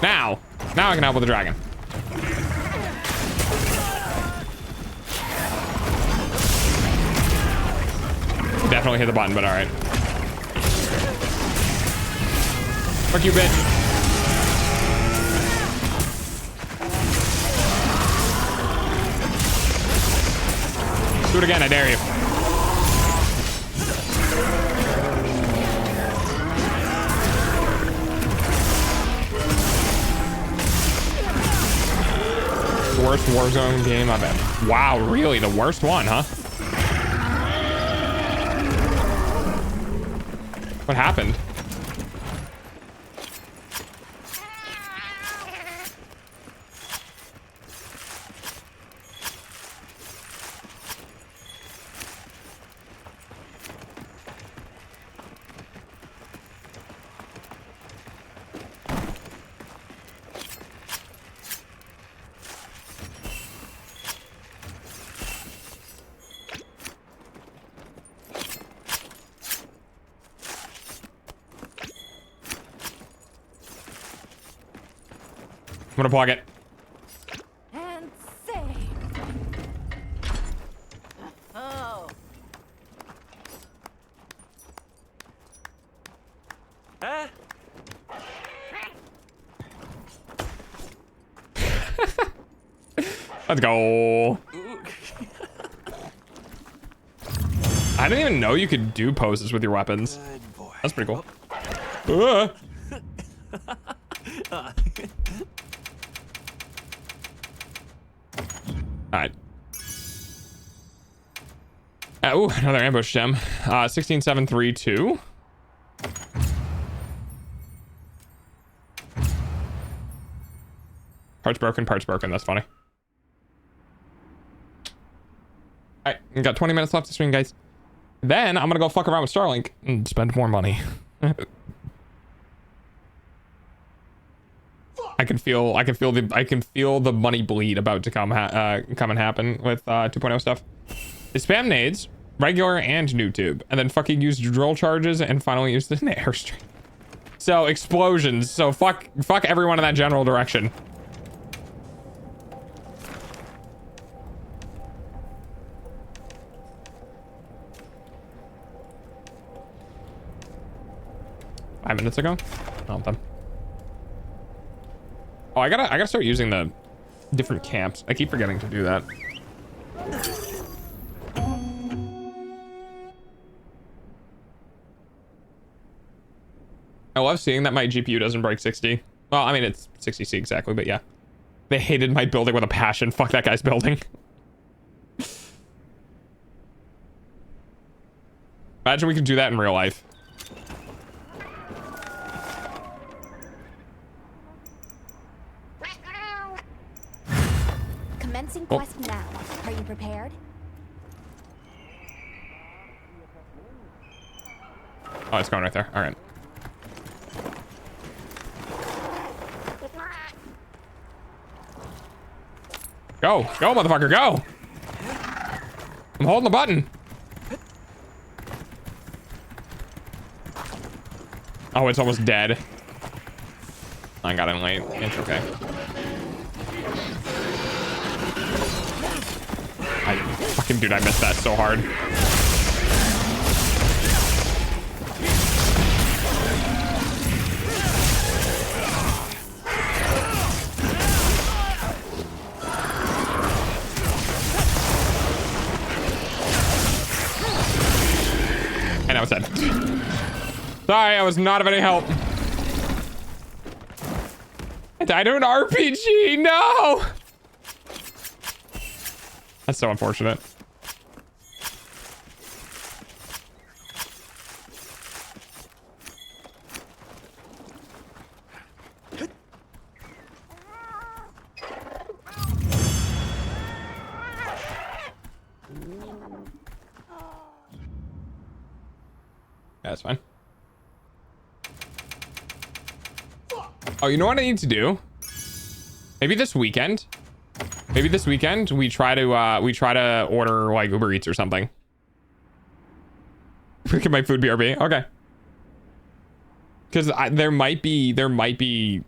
Now I can help with the dragon. Definitely hit the button, but all right. Fuck you, bitch. Do it again, I dare you. Worst Warzone game I've ever. Wow, really? The worst one, huh? What happened? I'm gonna plug it. And save. Oh. Huh? Let's go. I didn't even know you could do poses with your weapons. Good boy. That's pretty cool. All right. Oh, another ambush gem. 16732. Parts broken, parts broken. That's funny. All right, we got 20 minutes left to stream, guys. Then I'm gonna go fuck around with Starlink and spend more money. I can feel the money bleed about to come and happen with 2.0 stuff. They spam nades, regular and new tube, and then fucking use drill charges and finally use the airstream. So explosions. So fuck everyone in that general direction. Five minutes ago? Not them. Oh, I gotta start using the different camps. I keep forgetting to do that. I love seeing that my GPU doesn't break 60. Well, I mean, it's 60C exactly, but yeah. They hated my building with a passion. Fuck that guy's building. Imagine we could do that in real life. Commencing quest now. Are you prepared? Oh, it's going right there. All right. Go, motherfucker, go. I'm holding the button. Oh, it's almost dead. I got in late. It's okay. Dude, I missed that so hard. And now it's dead. Sorry, I was not of any help. I died to an RPG. No. That's so unfortunate. Yeah, that's fine. Oh, you know what I need to do? Maybe this weekend we try to order like Uber Eats or something. Look at my food BRB. Okay. Because there might be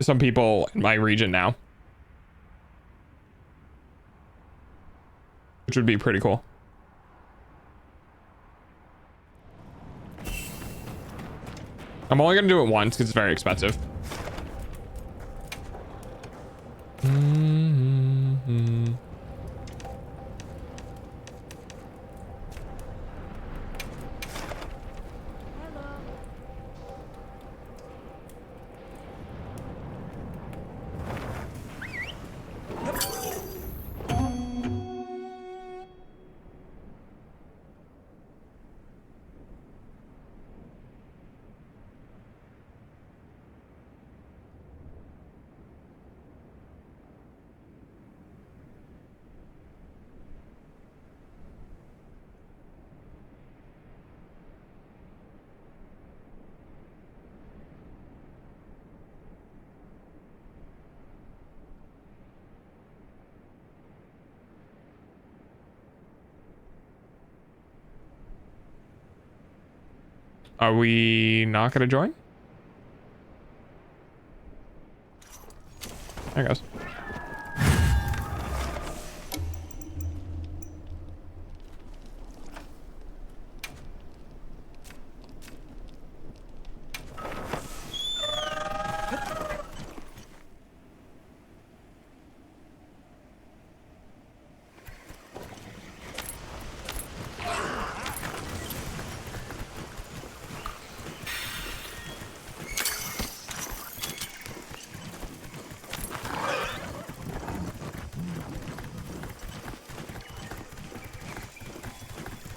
some people in my region now, which would be pretty cool. I'm only gonna do it once because it's very expensive. Are we not gonna join? There it goes.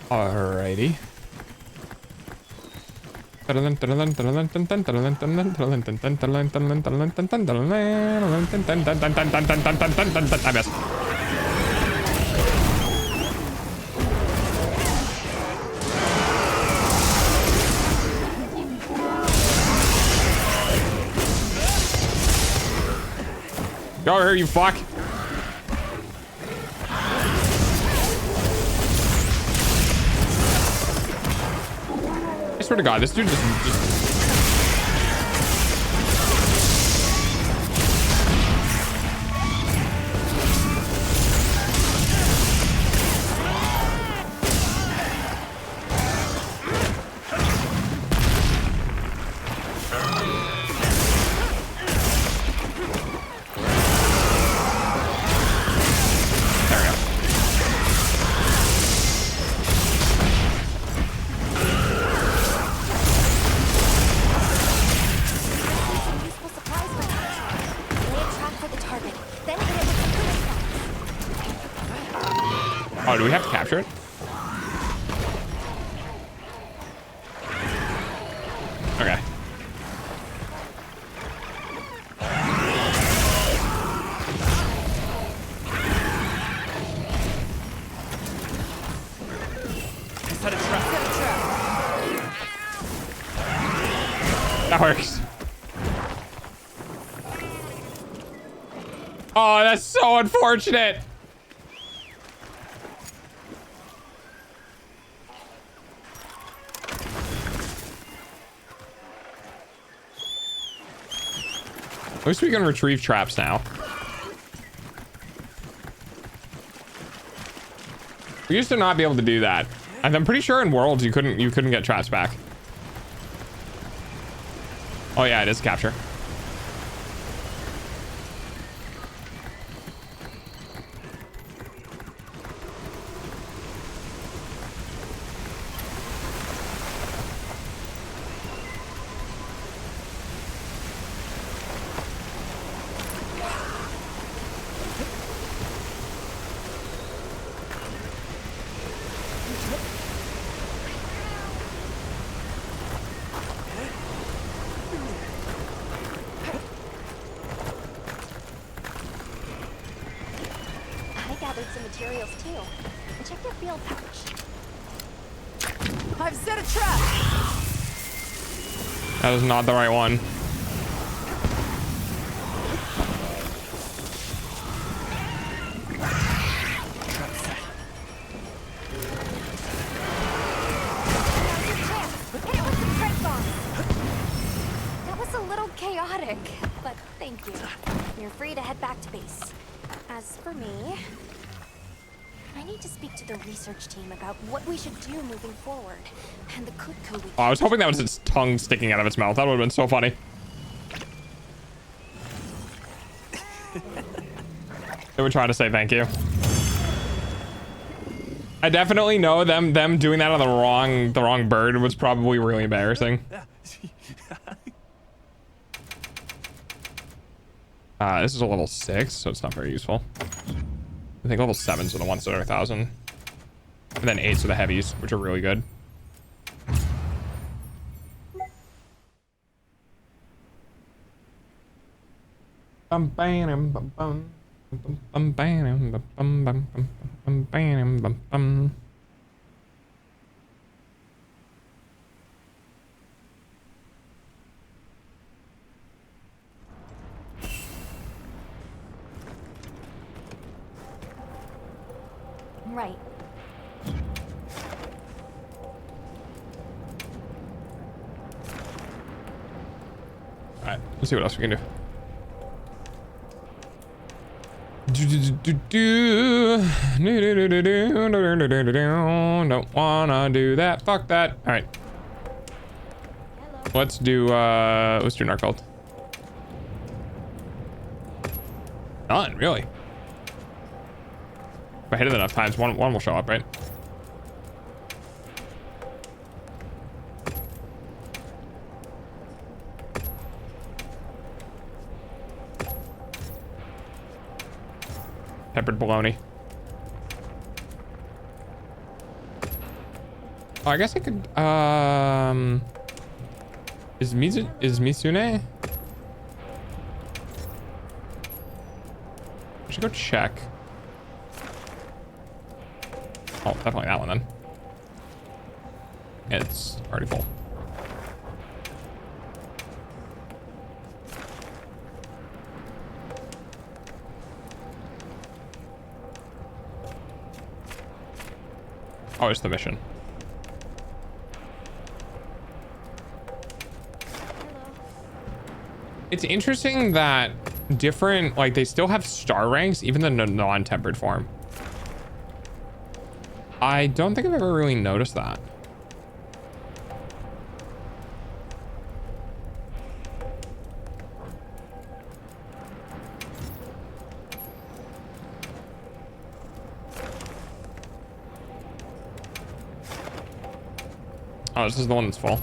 Alrighty. I missed. Get over here, you fuck. I swear to God, this dude just... Oh, do we have to capture it? Okay. Set a trap. That works. Oh, that's so unfortunate. At least we can retrieve traps now. We used to not be able to do that. And I'm pretty sure in Worlds you couldn't get traps back. Oh yeah, it is capture. Some materials too. And check your field pouch. I've set a trap. That was not the right one. That was a little chaotic, but thank you. You're free to head back to base. As for me, I need to speak to the research team about what we should do moving forward, and the Kutko we... Oh, I was hoping that was its tongue sticking out of its mouth. That would have been so funny. They were trying to say thank you. I definitely know them doing that on the wrong bird was probably really embarrassing. This is a level 6, so it's not very useful. I think level 7s are the ones that are 1,000. And then 8s are the heavies, which are really good. Right. Alright, let's see what else we can do. Don't wanna do that. Fuck that. Alright. Let's do Narcold. None, really. If I hit it enough times, one will show up, right? Peppered bologna. Oh, I guess I could, is Mitsune? I should go check. Oh, definitely that one then. It's already full. Oh, it's the mission. It's interesting that different, like, they still have star ranks, even the non-tempered form. I don't think I've ever really noticed that. Oh, this is the one that's full.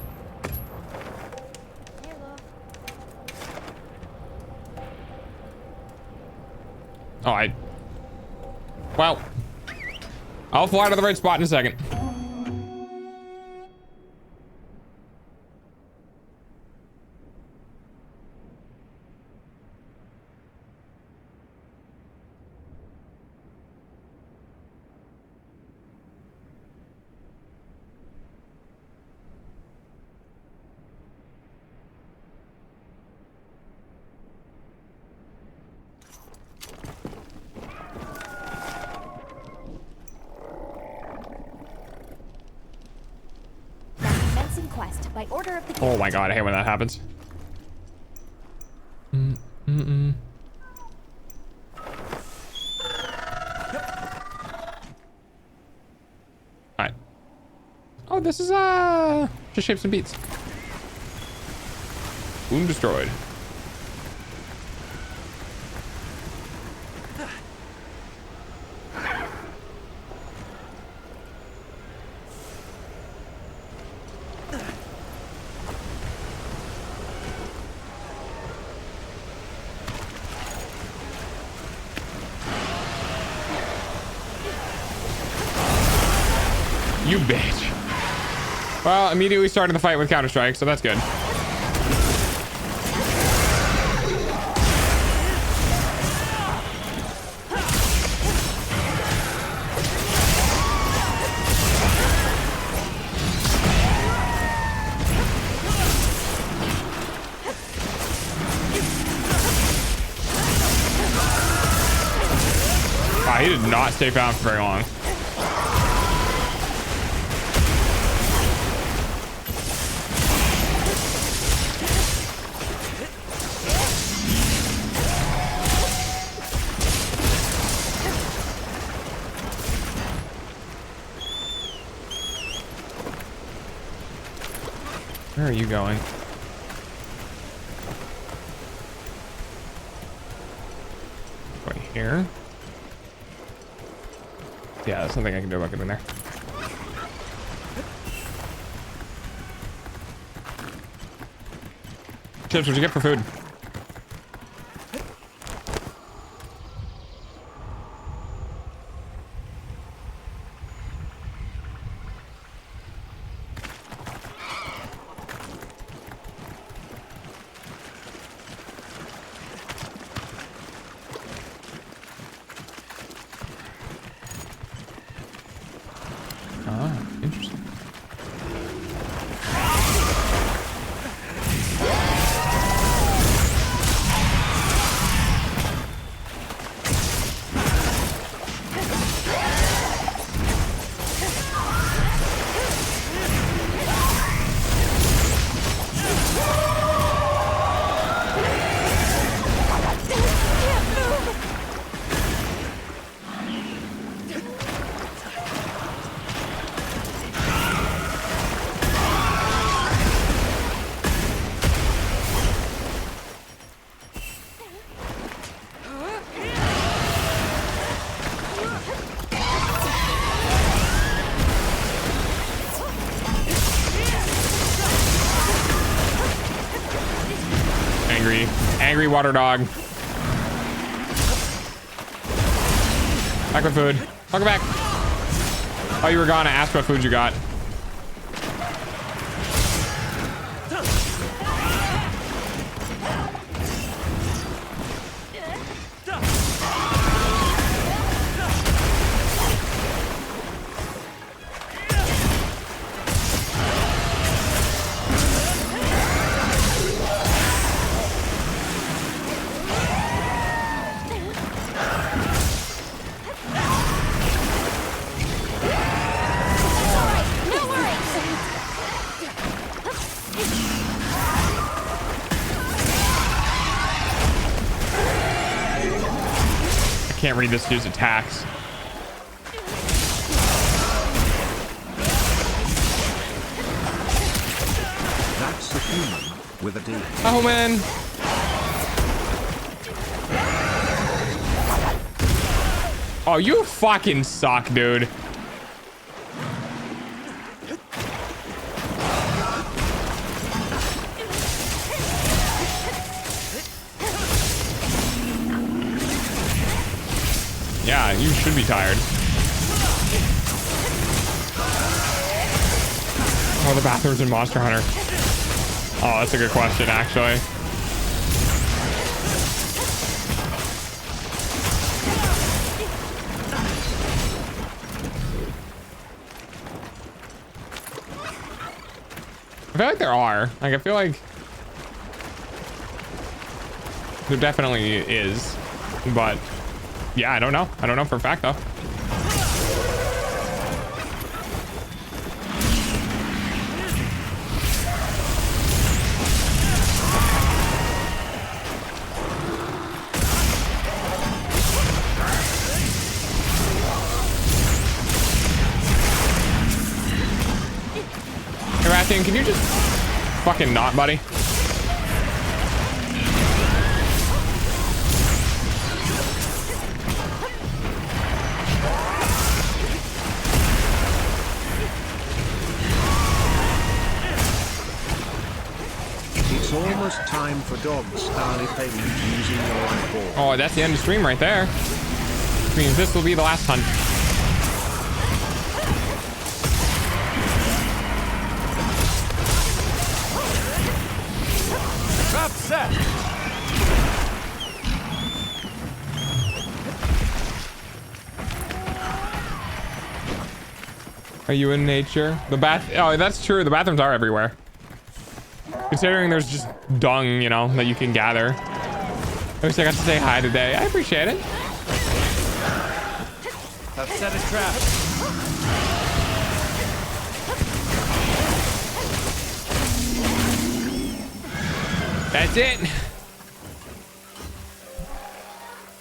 Oh, well, I'll fly to the right spot in a second. By order of the Oh my god, I hate when that happens. Alright. Oh, this is just shapes and beats. Wound destroyed. You bitch. Well, immediately started the fight with Counter-Strike, so that's good. Wow, he did not stay found for very long. Where are you going? Going here? Yeah, there's something I can do about getting there. Chips, what'd you get for food? Angry water dog. Back with food. Welcome back. Oh, you were gone. I asked what food you got. can't read this dude's attacks. That's a human with a D. Oh man. Oh, you fucking suck, dude. Yeah, you should be tired. Oh, the bathrooms in Monster Hunter. Oh, that's a good question, actually. I feel like there are. Like, I feel like there definitely is. But, yeah, I don't know. I don't know for a fact, though. Hey, Rathian, can you just fucking not, buddy? It's almost time for dogs hourly payment using your eyeball. Oh, that's the end of stream right there. Which means this will be the last hunt. Trap set. Are you in nature? The bath. Oh, that's true. The bathrooms are everywhere. Considering there's just dung, you know, that you can gather. I wish I got to say hi today. I appreciate it. I've set a trap. That's it.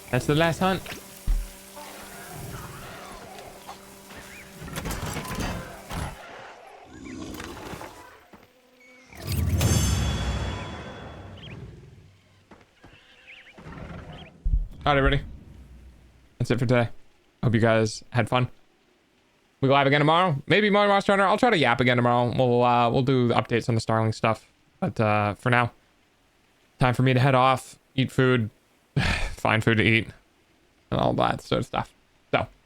That's the last hunt. All right, everybody. That's it for today. Hope you guys had fun. We go live again tomorrow. Maybe more Monster Hunter. I'll try to yap again tomorrow. We'll do the updates on the Starling stuff. But for now, time for me to head off, eat food, find food to eat, and all that sort of stuff. So